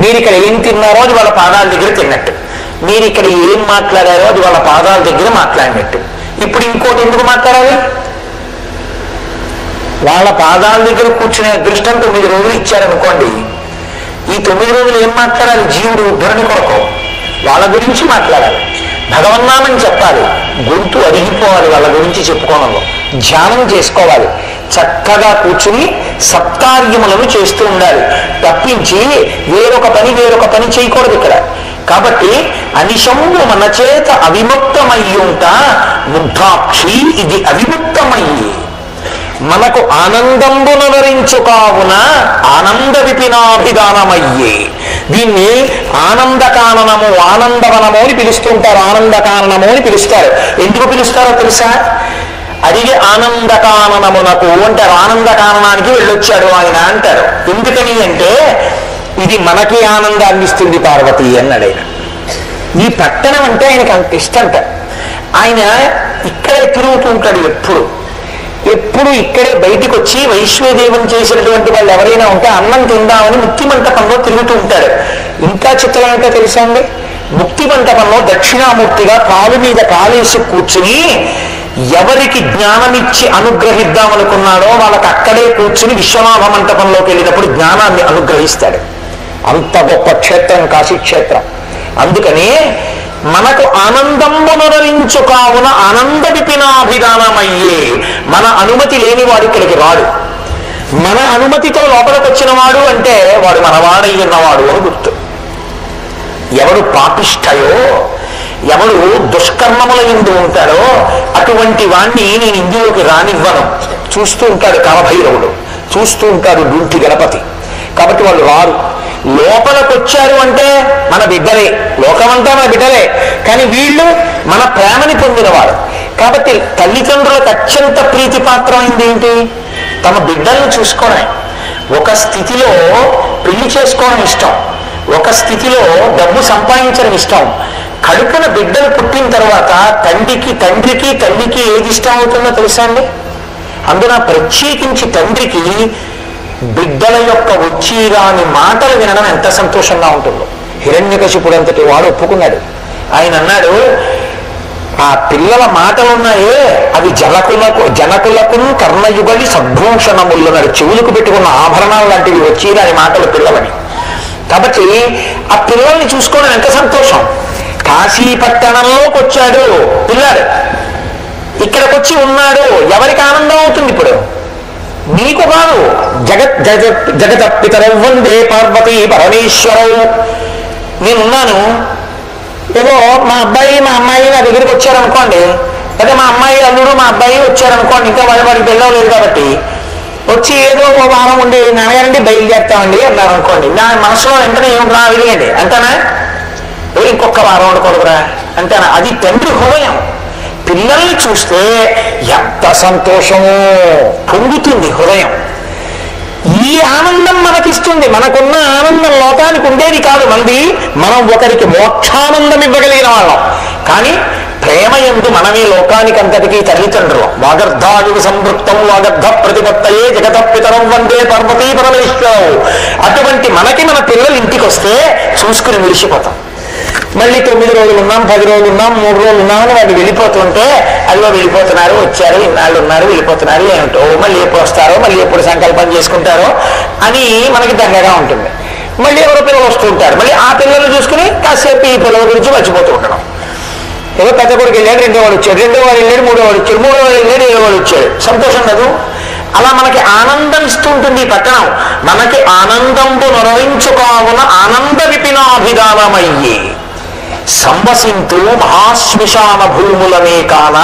మీరు ఇక్కడ ఏం తిన్నారో అది వాళ్ళ పాదాల దగ్గర తిన్నట్టు, మీరు ఇక్కడ ఏం మాట్లాడారో అది వాళ్ళ పాదాల దగ్గర మాట్లాడినట్టు. ఇప్పుడు ఇంకోటి ఎందుకు మాట్లాడాలి? వాళ్ళ పాదాల దగ్గర కూర్చునే అదృష్టం 9 రోజులు ఇచ్చారనుకోండి. ఈ 9 రోజులు ఏం మాట్లాడాలి? జీవుడు ఉద్ధరణ కొరకు వాళ్ళ గురించి మాట్లాడాలి, భగవన్నామని చెప్పాలి, గొంతు అరిగిపోవాలి వాళ్ళ గురించి చెప్పుకోవడంలో, ధ్యానం చేసుకోవాలి, చక్కగా కూర్చుని సత్కార్యములను చేస్తూ ఉండాలి. తప్పించి వేరొక పని చేయకూడదు ఇక్కడ. కాబట్టి అనిశంభు మన చేత అవిముక్తమయ్యుంట ముగ్ధాక్షి ఇది అవిముక్తమయ్యి మనకు ఆనందంబునరించు కావున ఆనంద విపినాభిధానమయ్యే. దీన్ని ఆనందకాననము, ఆనందవనము అని పిలుస్తుంటారు, ఆనందకాననము అని పిలుస్తారు. ఎందుకు పిలుస్తారో తెలుసా? అడిగి ఆనందకాననమునకు అంటారు, ఆనందకాననానికి వెళ్ళొచ్చాడు ఆయన అంటారు. ఎందుకని అంటే ఇది మనకి ఆనందాన్ని ఇస్తుంది పార్వతి అన్నాడు ఆయన. ఈ పట్టణం అంటే ఆయనకు అంత ఇష్టంట. ఆయన ఇక్కడే తిరుగుతూ ఉంటాడు, ఎప్పుడు ఇక్కడే బయటికి వచ్చి వైశ్వదేవం చేసినటువంటి వాళ్ళు ఎవరైనా ఉంటే అన్నం తిందామని ముక్తి మంటపంలో తిరుగుతూ ఉంటాడు. ఇంకా చిత్రం ఏంటో తెలుసా అండి? ముక్తి మంటపంలో దక్షిణామూర్తిగా కాలు మీద కాలేసి కూర్చుని ఎవరికి జ్ఞానమిచ్చి అనుగ్రహిద్దామనుకున్నాడో వాళ్ళకి అక్కడే కూర్చుని విశ్వనాథ మంటపంలోకి వెళ్ళినప్పుడు జ్ఞానాన్ని అనుగ్రహిస్తాడు. అంత గొప్ప క్షేత్రం కాశీ క్షేత్రం. అందుకని మనకు ఆనందంబునరించు కావున ఆనంద విపినాభిధానమయ్యే. మన అనుమతి లేని వాడు ఇక్కడికి రాడు. మన అనుమతితో లోపలికి వచ్చిన వాడు అంటే వాడు మనవాడయ్యున్నవాడు అని గుర్తు. ఎవడు పాపిష్టయో, ఎవడు దుష్కర్మముల యందు ఉంటాడో అటువంటి వాణ్ణి నేను ఇందులోకి రానివ్వను. చూస్తూ ఉంటాడు కాలభైరవుడు, చూస్తూ ఉంటాడు డుంటి గణపతి. కాబట్టి వాళ్ళు రారు. లోపలికి వచ్చారు అంటే మన బిడ్డలే, లోకమంతా మన బిడ్డలే, కానీ వీళ్ళు మన ప్రేమని పొందినవాడు. కాబట్టి తల్లిదండ్రులకు అత్యంత ప్రీతిపాత్రమైంది ఏంటి? తమ బిడ్డలను చూసుకోవడం. ఒక స్థితిలో పెళ్లి చేసుకోవడం ఇష్టం, ఒక స్థితిలో డబ్బు సంపాదించడం ఇష్టం. కడుపున బిడ్డలు పుట్టిన తర్వాత తండ్రికి తల్లికి ఏది ఇష్టం అవుతుందో తెలుసా అండి? అందున ప్రత్యేకించి తండ్రికి బిడ్డల యొక్క వచ్చిరాని మాటలు వినడం ఎంత సంతోషంగా ఉంటుందో. హిరణ్యకశిపుడు అంతటి వాడు ఒప్పుకున్నాడు. ఆయన అన్నాడు, ఆ పిల్లల మాటలున్నాయే అవి జనకులకు కర్ణయుగలి సద్భూషణములున్నాడు. చెవులకు పెట్టుకున్న ఆభరణాలు లాంటివి వచ్చిరాని మాటలు పిల్లలని. కాబట్టి ఆ పిల్లల్ని చూసుకోవడం ఎంత సంతోషం. కాశీ పట్టణంలోకి వచ్చాడు పిల్లాడు, ఇక్కడికి వచ్చి ఉన్నాడు. ఎవరికి ఆనందం అవుతుంది? ఇప్పుడు నీకు కాదు, జగతపితరౌ వందే పార్వతీ పరమేశ్వరవు. నేనున్నాను, ఏదో మా అబ్బాయి మా అమ్మాయి నా దగ్గరికి వచ్చారనుకోండి, అదే మా అమ్మాయి అల్లుడు మా అబ్బాయి వచ్చారనుకోండి, ఇంకా వాడికి పెళ్ళం లేదు కాబట్టి వచ్చి ఏదో ఓ వారం ఉండి నాన్నగారండి బయలుదేరుతామండి అన్నారు అనుకోండి, నా మనసులో వెంటనే ఏమిట్రా వెలిగండి అంటానా, ఇంకొక వారం ఉండకూడదురా అంటానా. అది తండ్రి హృదయం. పిల్లల్ని చూస్తే ఎంత సంతోషమో పొంగుతుంది హృదయం. ఈ ఆనందం మనకిస్తుంది. మనకున్న ఆనందం లోకానికి ఉండేది కాదు. మనం ఒకరికి మోక్షానందం ఇవ్వగలిగిన వాళ్ళం. కానీ ప్రేమ యందు మనమే లోకానికి అంతటికీ తల్లిదండ్రులు. వాగర్ధాయుగు సంవృక్తం వాగర్ధ ప్రతిపత్తయే జగత పితరం వందే పార్వతీ పరమేశ్వరవు. అటువంటి మనకి మన పిల్లలు ఇంటికి వస్తే చూసుకుని విడిచిపోతాం. మళ్ళీ 9 రోజులు ఉన్నాం, 10 రోజులు ఉన్నాం, 3 రోజులు ఉన్నామని వాళ్ళు వెళ్ళిపోతుంటే, అదిగో వెళ్ళిపోతున్నారు, వచ్చారు, ఇన్నాళ్ళు ఉన్నారు, వెళ్ళిపోతున్నారు, ఏమిటో మళ్ళీ ఎప్పుడు వస్తారో, మళ్ళీ ఎప్పుడు సంకల్పం చేసుకుంటారో అని మనకి దండగా ఉంటుంది. మళ్ళీ ఎవరో పిల్లలు వస్తూ ఉంటారు, మళ్ళీ ఆ పిల్లలు చూసుకుని కాసేపు ఈ పిల్లల గురించి మర్చిపోతూ ఉండడం. ఏదో పెద్ద కొడుకు వెళ్ళాడు, 2వ వాడు వచ్చాడు, 2వ వాడు వెళ్ళాడు, 3వ వాడు వచ్చాడు, 3వ వాడు వెళ్ళాడు, 7వ వాడు వచ్చాడు. సంతోషం లేదు. అలా మనకి ఆనందం ఇస్తుంటుంది ఈ పట్టణం. మనకి ఆనందంబు నొరవించుకావున ఆనంద విపినాభిధానమయ్యి సంవసింతు మహాశ్మశాన భూములనే కాన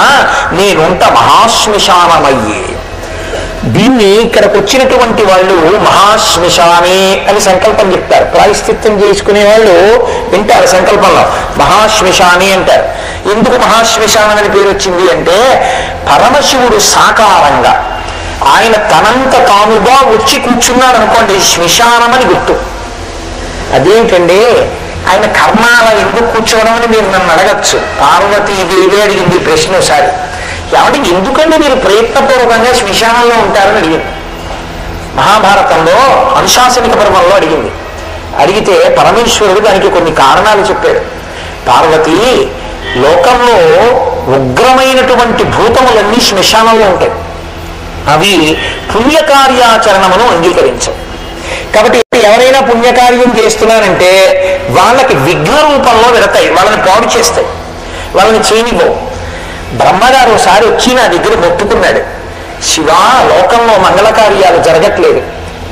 నేనుంట మహాశ్మశానమయ్యే. దీన్ని ఇక్కడికి వచ్చినటువంటి వాళ్ళు మహాశ్మశానే అని సంకల్పం చెప్తారు. ప్రాయశ్చిత్తం చేసుకునే వాళ్ళు వింటారు సంకల్పంలో మహాశ్మశానే అంటారు. ఎందుకు మహాశ్మశానం అని పేరు వచ్చింది అంటే, పరమశివుడు సాకారంగా ఆయన తనంత తానుగా వచ్చి కూర్చున్నాడు అనుకోండి, శ్మశానం అని గుర్తు. అదేంటండి ఆయన కర్మాల ఎందుకు కూర్చోవడం అని మీరు నన్ను అడగచ్చు. పార్వతీదేవి అడిగింది ప్రశ్న ఒకసారి, కాబట్టి ఎందుకంటే మీరు ప్రయత్నపూర్వకంగా శ్మశానంలో ఉంటారని అడిగింది. మహాభారతంలో అనుశాసనిక పర్వంలో అడిగింది. అడిగితే పరమేశ్వరుడు దానికి కొన్ని కారణాలు చెప్పాడు. పార్వతి, లోకంలో ఉగ్రమైనటువంటి భూతములన్నీ శ్మశానంలో ఉంటాయి. అవి పుణ్యకార్యాచరణమును అంగీకరించవు. కాబట్టి ఎవరైనా పుణ్యకార్యం చేస్తున్నారంటే వాళ్ళకి విఘ్న రూపంలో పెడతాయి, వాళ్ళని పాడు చేస్తాయి, వాళ్ళని చేయనివ్వవు. బ్రహ్మగారు ఒకసారి వచ్చి నా దగ్గర మొత్తుకున్నాడు, శివ, లోకంలో మంగళకార్యాలు జరగట్లేదు,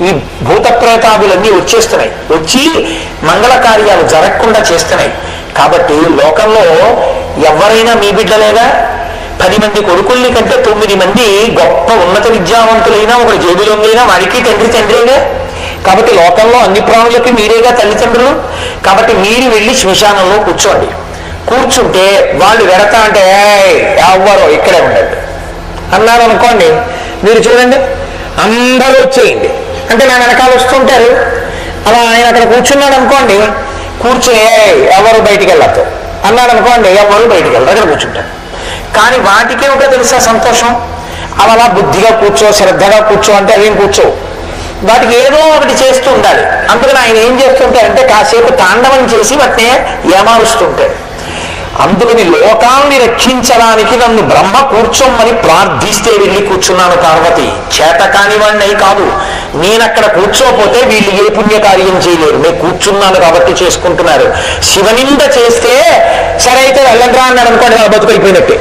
ఈ భూత ప్రేతాదులన్నీ వచ్చేస్తున్నాయి, వచ్చి మంగళ కార్యాలు జరగకుండా చేస్తున్నాయి. కాబట్టి లోకంలో ఎవరైనా మీ బిడ్డలేదా? 10 మంది కొడుకుల్ని కంటే 9 మంది గొప్ప ఉన్నత విద్యావంతులైనా ఒకటి జేబులైనా వారికి తండ్రిగా. కాబట్టి లోకంలో అన్ని ప్రాణులకి మీరేగా తల్లిదండ్రులు. కాబట్టి మీరు వెళ్ళి శ్మశానంలో కూర్చోండి. కూర్చుంటే వాళ్ళు వెడతా అంటే ఎవ్వరో ఇక్కడే ఉండండి అన్నారు అనుకోండి, మీరు చూడండి అందరూ వచ్చేయండి అంటే నా వెనకాల వస్తుంటారు. అలా ఆయన అక్కడ కూర్చున్నాడు అనుకోండి, కూర్చుని ఎవరు బయటికి వెళ్ళద్దు అన్నాడు అనుకోండి, ఎవరు బయటికి వెళ్ళరు, అక్కడ కూర్చుంటారు. కానీ వాటికే ఒక తెలుసా సంతోషం, అలా బుద్ధిగా కూర్చో, శ్రద్ధగా కూర్చో అంటే అవేం కూర్చోవు, వాటికి ఏదో ఒకటి చేస్తూ ఉండాలి. అందుకని ఆయన ఏం చేస్తుంటారంటే కాసేపు తాండవం చేసి వాటిని ఏమారుస్తుంటాడు. అందుకని లోకాన్ని రక్షించడానికి నన్ను బ్రహ్మ కూర్చోమని ప్రార్థిస్తే వెళ్ళి కూర్చున్నాను. పార్వతి, చేత కానివాడిని కాదు, నేనక్కడ కూర్చోపోతే వీళ్ళు ఏ పుణ్యకార్యం చేయలేరు, నేను కూర్చున్నాను కాబట్టి చేసుకుంటున్నారు. శివనింద చేస్తే సరే అయితే వెళ్ళండ్రా అన్నాడు అనుకోండి, నా బతుకైపోయినట్టే.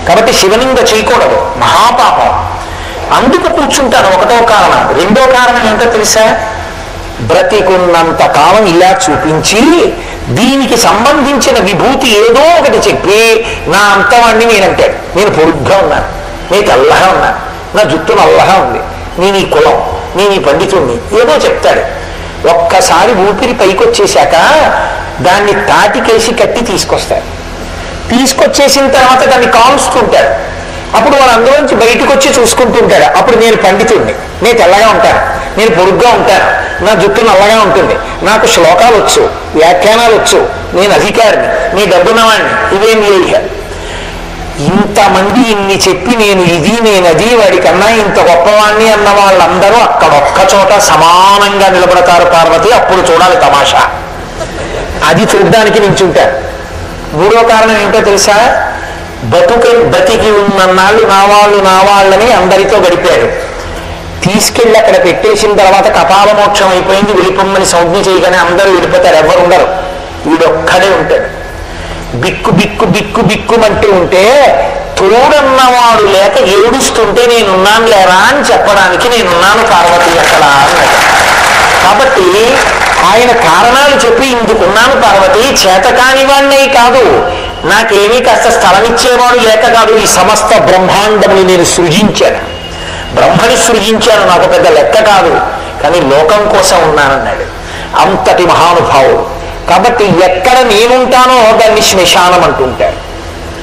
కాబట్టి శివనింద చేయకూడదు, మహాపాపం. అందుకు కూర్చుంటాను, ఒకటో కారణం. రెండో కారణం ఏంటో తెలుసా, బ్రతికున్నంత కాలం ఇలా చూపించి దీనికి సంబంధించిన విభూతి ఏదో ఒకటి చెప్పి నా అంతవాణ్ణి నేనంటాడు. నేను పొడుగ్గా ఉన్నాను, నేను తెల్లగా ఉన్నాను, నా జుట్టు నల్లగా ఉంది, నేను ఈ కులం, నేను ఈ పండితుడిని, ఏదో చెప్తాడు. ఒక్కసారి ఊపిరి పైకొచ్చేశాక దాన్ని తాటికేసి కట్టి తీసుకొస్తాడు. తీసుకొచ్చేసిన తర్వాత దాన్ని కాల్చుకుంటాడు. అప్పుడు వాడు అందులోంచి బయటకు వచ్చి చూసుకుంటుంటాడు. అప్పుడు నేను పండితుడిని, నేను తెల్లగా ఉంటాను, నేను పొడుగ్గా ఉంటాను, నా జుట్టు నల్లగా ఉంటుంది, నాకు శ్లోకాలు వచ్చు, వ్యాఖ్యానాలు వచ్చు, నేను అధికారిని, నీ డబ్బున్నవాడిని, ఇవేం లేదు. ఇంతమంది ఇన్ని చెప్పి నేను ఇది నేను అది వాడికన్నా ఇంత గొప్పవాణ్ణి అన్న వాళ్ళందరూ అక్కడొక్క చోట సమానంగా నిలబడతారు. పార్వతి, అప్పుడు చూడాలి తమాషా. అది చూడ్డానికి నించుంటారు. మూడో కారణం ఏంటో తెలుసా, బతికి ఉన్నన్నాళ్ళు నా వాళ్ళని అందరితో గడిపాడు. తీసుకెళ్ళి అక్కడ పెట్టేసిన తర్వాత కపాల మోక్షం అయిపోయింది, వెళ్ళిపోమ్మని సంజ్ఞ చేయగానే అందరూ వెళ్ళిపోతారు, ఎవరు ఉండరు, వీడొక్కడే ఉంటాడు. బిక్కు బిక్కు బిక్కు బిక్కుమంటూ ఉంటే తోడన్నవాడు లేక ఏడుస్తుంటే నేనున్నాను లేరా అని చెప్పడానికి నేనున్నాను పార్వతి అక్కడ అన్నాడు. కాబట్టి ఆయన కారణాలు చెప్పి ఇందుకున్నాను పార్వతి, చేతకాని వాడిని కాదు, నాకేమీ కాస్త స్థలం ఇచ్చేవాడు లేక కాదు, ఈ సమస్త బ్రహ్మాండముని నేను సృజించాను. బ్రహ్మని సృజించాను, నాకు పెద్ద లెక్క కాదు, కానీ లోకం కోసం ఉన్నానన్నాడు. అంతటి మహానుభావుడు. కాబట్టి ఎక్కడ నేనుంటానో దాన్ని శ్మశానం అంటుంటాడు.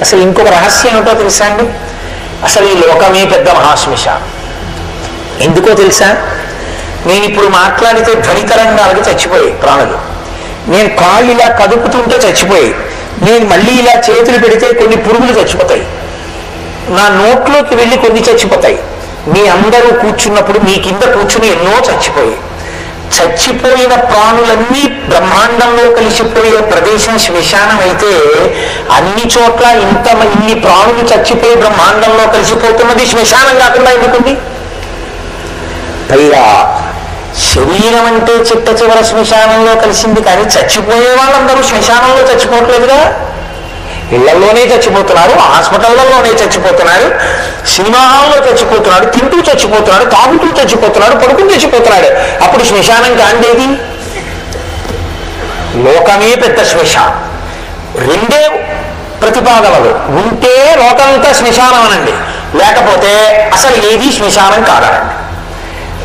అసలు ఇంకొక రహస్యం ఏమిటో తెలుసా అండి? అసలు ఈ లోకమే పెద్ద మహాశ్మశానం. ఎందుకో తెలుసా? నేను ఇప్పుడు మాట్లాడితే ధ్వనితరంగాలకు చచ్చిపోయాయి ప్రాణులు. నేను కాళ్ళు ఇలా కదుపుతుంటే చచ్చిపోయాయి. నేను మళ్ళీ ఇలా చేతులు పెడితే కొన్ని పురుగులు చచ్చిపోతాయి. నా నోట్లోకి వెళ్ళి కొన్ని చచ్చిపోతాయి. మీ అందరూ కూర్చున్నప్పుడు మీ కింద కూర్చుని ఎన్నో చచ్చిపోయాయి. చచ్చిపోయిన ప్రాణులన్నీ బ్రహ్మాండంలో కలిసిపోయే ప్రదేశం శ్మశానం అయితే అన్ని చోట్ల ఇన్ని ప్రాణులు చచ్చిపోయి బ్రహ్మాండంలో కలిసిపోతున్నది శ్మశానం కాకుండా ఎందుకుంది? పైగా శరీరం అంటే చిట్ట చివర శ్మశానంలో కలిసింది, కానీ చచ్చిపోయే వాళ్ళందరూ శ్మశానంలో చచ్చిపోవట్లేదుగా. ఇళ్లలోనే చచ్చిపోతున్నారు, హాస్పిటళ్లలోనే చచ్చిపోతున్నారు, సినిమా హాల్లో చచ్చిపోతున్నాడు, తింటూ చచ్చిపోతున్నాడు, తాగుతూ చచ్చిపోతున్నాడు, పడుకుంటూ చచ్చిపోతున్నాడు. అప్పుడు శ్మశానం కాండేది? లోకమే పెద్ద శ్మశానం. రెండే ప్రతిపాదనలు. ఉంటే లోకమంతా శ్మశానం అనండి, లేకపోతే అసలు ఏది శ్మశానం కాదనండి.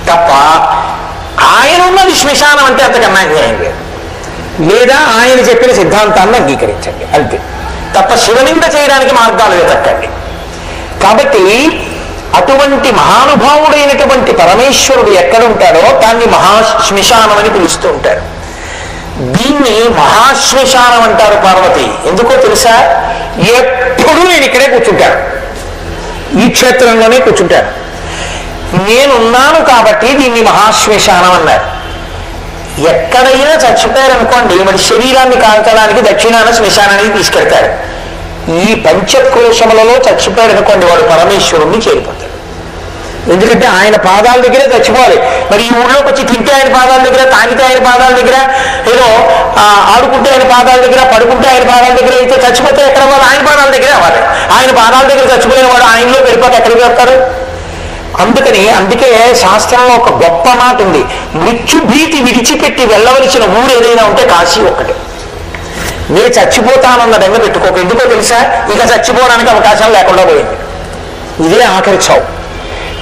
తప్ప ఆయన ఉన్నది శ్మశానం అంటే అంతకన్నా న్యాయం లేదు. లేదా ఆయన చెప్పిన సిద్ధాంతాన్ని అంగీకరించండి అంతే. తప్ప శివనింద చేయడానికి మార్గాలు వెతకండి. కాబట్టి అటువంటి మహానుభావుడైనటువంటి పరమేశ్వరుడు ఎక్కడుంటాడో దాన్ని మహాశ్మశానం అని పిలుస్తూ ఉంటారు. దీన్ని మహాశ్మశానం అంటారు పార్వతి. ఎందుకో తెలుసా? ఎప్పుడూ నేను ఇక్కడే కూర్చుంటాను, ఈ క్షేత్రంలోనే కూర్చుంటాను. నేనున్నాను కాబట్టి దీన్ని మహాశ్మశానం అన్నారు. ఎక్కడైనా చచ్చిపోయారనుకోండి, మరి శరీరాన్ని కాల్చడానికి దక్షిణాన శ్మశానానికి తీసుకెళ్తారు. ఈ పంచక్రోశములలో చచ్చిపోయారనుకోండి, వాడు పరమేశ్వరుణ్ణి చేరిపోతాడు. ఎందుకంటే ఆయన పాదాల దగ్గరే చచ్చిపోవాలి. మరి ఈ ఊళ్ళోకి వచ్చి తింటే ఆయన పాదాల దగ్గర, తాగితే ఆయన పాదాల దగ్గర, ఏదో ఆడుకుంటే ఆయన పాదాల దగ్గర, పడుకుంటే ఆయన పాదాల దగ్గర అయితే చచ్చిపోతే ఎక్కడ వాళ్ళు? ఆయన పాదాల దగ్గరే అవ్వాలి. ఆయన పాదాల దగ్గర చచ్చిపోయిన వాడు ఆయనలో వెళ్ళిపోతే ఎక్కడికి వెళ్తారు? అందుకే శాస్త్రంలో ఒక గొప్ప మాట ఉంది. మృత్యు భీతి విడిచిపెట్టి వెళ్ళవలసిన ఊరు ఏదైనా ఉంటే కాశీ ఒక్కటే. నేను చచ్చిపోతానన్న బెంగ పెట్టుకోక. ఎందుకో తెలుసా? ఇక చచ్చిపోవడానికి అవకాశం లేకుండా పోయింది. ఇదే ఆఖరి చావు.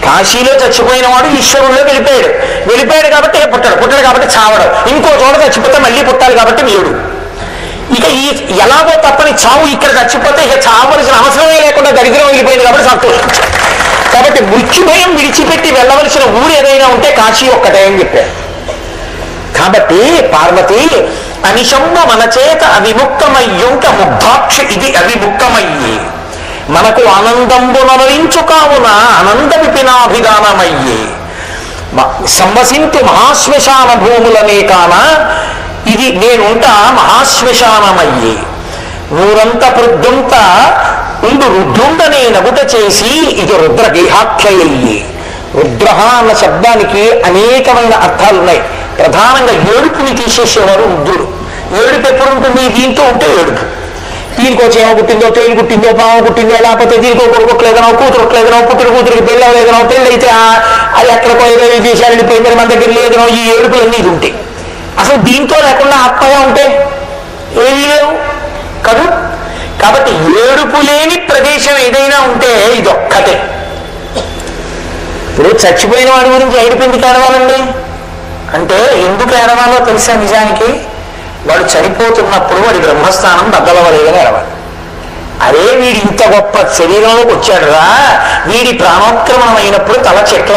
కాశీలో చచ్చిపోయిన వాడు ఈశ్వరుల్లో వెళ్ళిపోయాడు కాబట్టి పుట్టాడు కాబట్టి చావడం. ఇంకో చోట చచ్చిపోతే మళ్ళీ పుట్టాలి కాబట్టి లేడు. ఇక ఎలాగో తప్పని చావు. ఇక్కడ చచ్చిపోతే ఇక చావలసిన అవసరమే లేకుండా దరిద్రం వెళ్ళిపోయింది కాబట్టి సంతోషించాడు. కాబట్టి మృత్యుభయం విడిచిపెట్టి వెళ్ళవలసిన ఊరు ఏదైనా ఉంటే కాశీ ఒక్కటే అని చెప్పారు. కాబట్టి పార్వతి అనిశంబ మన చేత అవిముక్తమయ్యుంక ముగ్ధాక్ష ఇది అవిముక్తమయ్యి మనకు ఆనందంబునరించు కావున ఆనంద విపినాభిధానమయ్యి సంవసింతు మహాశ్మశాన భూములనే కాన ఇది నేనుంటా మహాశ్మశానమయ్యి ఊరంత పృద్ధుంత ఉండు రుద్రుండనే నగుట చేసి ఇది రుద్రగేహాఖ్యయ్యి. రుద్ర అన్న శబ్దానికి అనేకమైన అర్థాలున్నాయి. ప్రధానంగా ఏడుపుని తీసేసేవారు రుద్రుడు. ఏడుపు ఎప్పుడు ఉంటుంది? దీంతో ఉంటే ఏడుపు. దీనికో చేమ పుట్టిందో, తేలు పుట్టిందో, పాము పుట్టిందో, లేకపోతే దీనికో కొడుకుట్లేదనో, కూతురుట్లేదనో, పుట్టిన కూతురికి పెళ్ళలేదనో, పెళ్ళైతే అది ఎక్కడికో ఏదో దేశాలు వెళ్ళిపోయిందని మన దగ్గర లేదనో, ఈ ఏడుపులన్నీ ఇది ఉంటాయి. అసలు దీంతో లేకుండా ఆత్మగా ఉంటే ఏమీ లేవు కదూ. కాబట్టి ఏడుపు లేని ప్రదేశం ఏదైనా ఉంటే ఇదొక్కటే. ఇప్పుడు చచ్చిపోయిన వాడి గురించి ఏడుపు ఎందుకు ఏడవాలండి అంటే, ఎందుకు ఏడవాలో తెలుసా? నిజానికి వాడు చనిపోతున్నప్పుడు వాడి బ్రహ్మస్థానం బద్దలవలేదని ఏడవాలి. అరే వీడి ఇంత గొప్ప శరీరంలోకి వచ్చాడురా, వీడి ప్రాణోత్క్రమణం అయినప్పుడు తల చెట్ల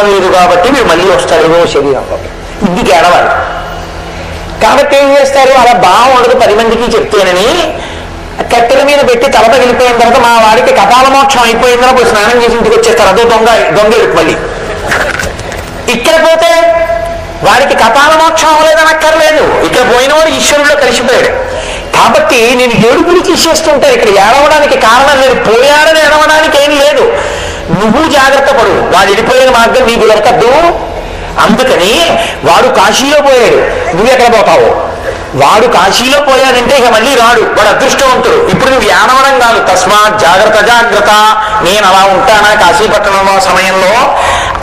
లేదు కాబట్టి వీడు మళ్ళీ వస్తాడు శరీరంలో. ఇందుకు ఏడవాలి. కాబట్టి ఏం చేస్తారు? అలా బాగా ఉండదు 10 మందికి చెప్తేనని కట్టెల మీద పెట్టి తల పగిలిపోయిన తర్వాత మా వాడికి కపాల మోక్షం అయిపోయిందని పోయి స్నానం చేసి ఇంటికి వచ్చేస్తారు. అదో దొంగ మళ్ళీ. ఇక్కడ పోతే వాడికి కపాల మోక్షం అవ్వలేదని అక్కర్లేదు. ఇక్కడ పోయినవాడు ఈశ్వరుల్లో కలిసిపోయాడు. కాబట్టి నేను ఏడుపులు తీసేస్తుంటాను. ఇక్కడ ఏడవడానికి కారణం లేదు. పోయాడని ఏడవడానికి ఏం లేదు. నువ్వు జాగ్రత్త పడు, వాడు వెళ్ళిపోయిన మార్గం నీకు దొరకద్దు. అందుకని వాడు కాశీలో పోయాడు, నువ్వు ఎక్కడ పోతావు? వాడు కాశీలో పోయాడంటే ఇక మళ్ళీ రాడు, వాడు అదృష్టవంతుడు. ఇప్పుడు నువ్వు ఏడవడం కాదు, తస్మాత్ జాగ్రత్త, నేను అలా ఉంటానా కాశీపట్టణంలో సమయంలో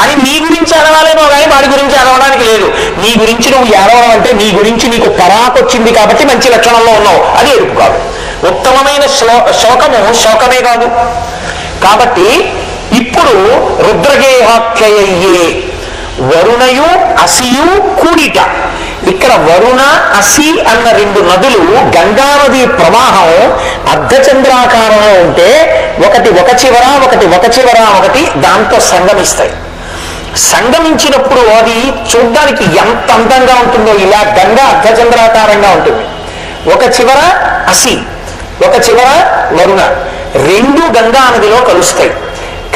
అని నీ గురించి ఏడవాలేమో కానీ వాడి గురించి ఏడవడానికి లేదు. నీ గురించి నువ్వు ఏడవడం అంటే నీ గురించి నీకు పరాకొచ్చింది కాబట్టి మంచి లక్షణంలో ఉన్నావు, అది ఏడుపు కాదు. ఉత్తమమైన శోకమే కాదు. కాబట్టి ఇప్పుడు రుద్రగేహాఖ్యయ్యే వరుణయు అసియు కూడిట. ఇక్కడ వరుణ అసి అన్న రెండు నదులు గంగానది ప్రవాహం అర్ధచంద్రాకారంలో ఉంటే ఒకటి ఒక చివర ఒకటి దాంతో సంగమిస్తాయి. సంగమించినప్పుడు అది చూడ్డానికి ఎంత అందంగా ఉంటుందో, ఇలా గంగా అర్ధచంద్రాకారంగా ఉంటుంది. ఒక చివర అసి, ఒక చివర వరుణ, రెండు గంగా నదిలో కలుస్తాయి.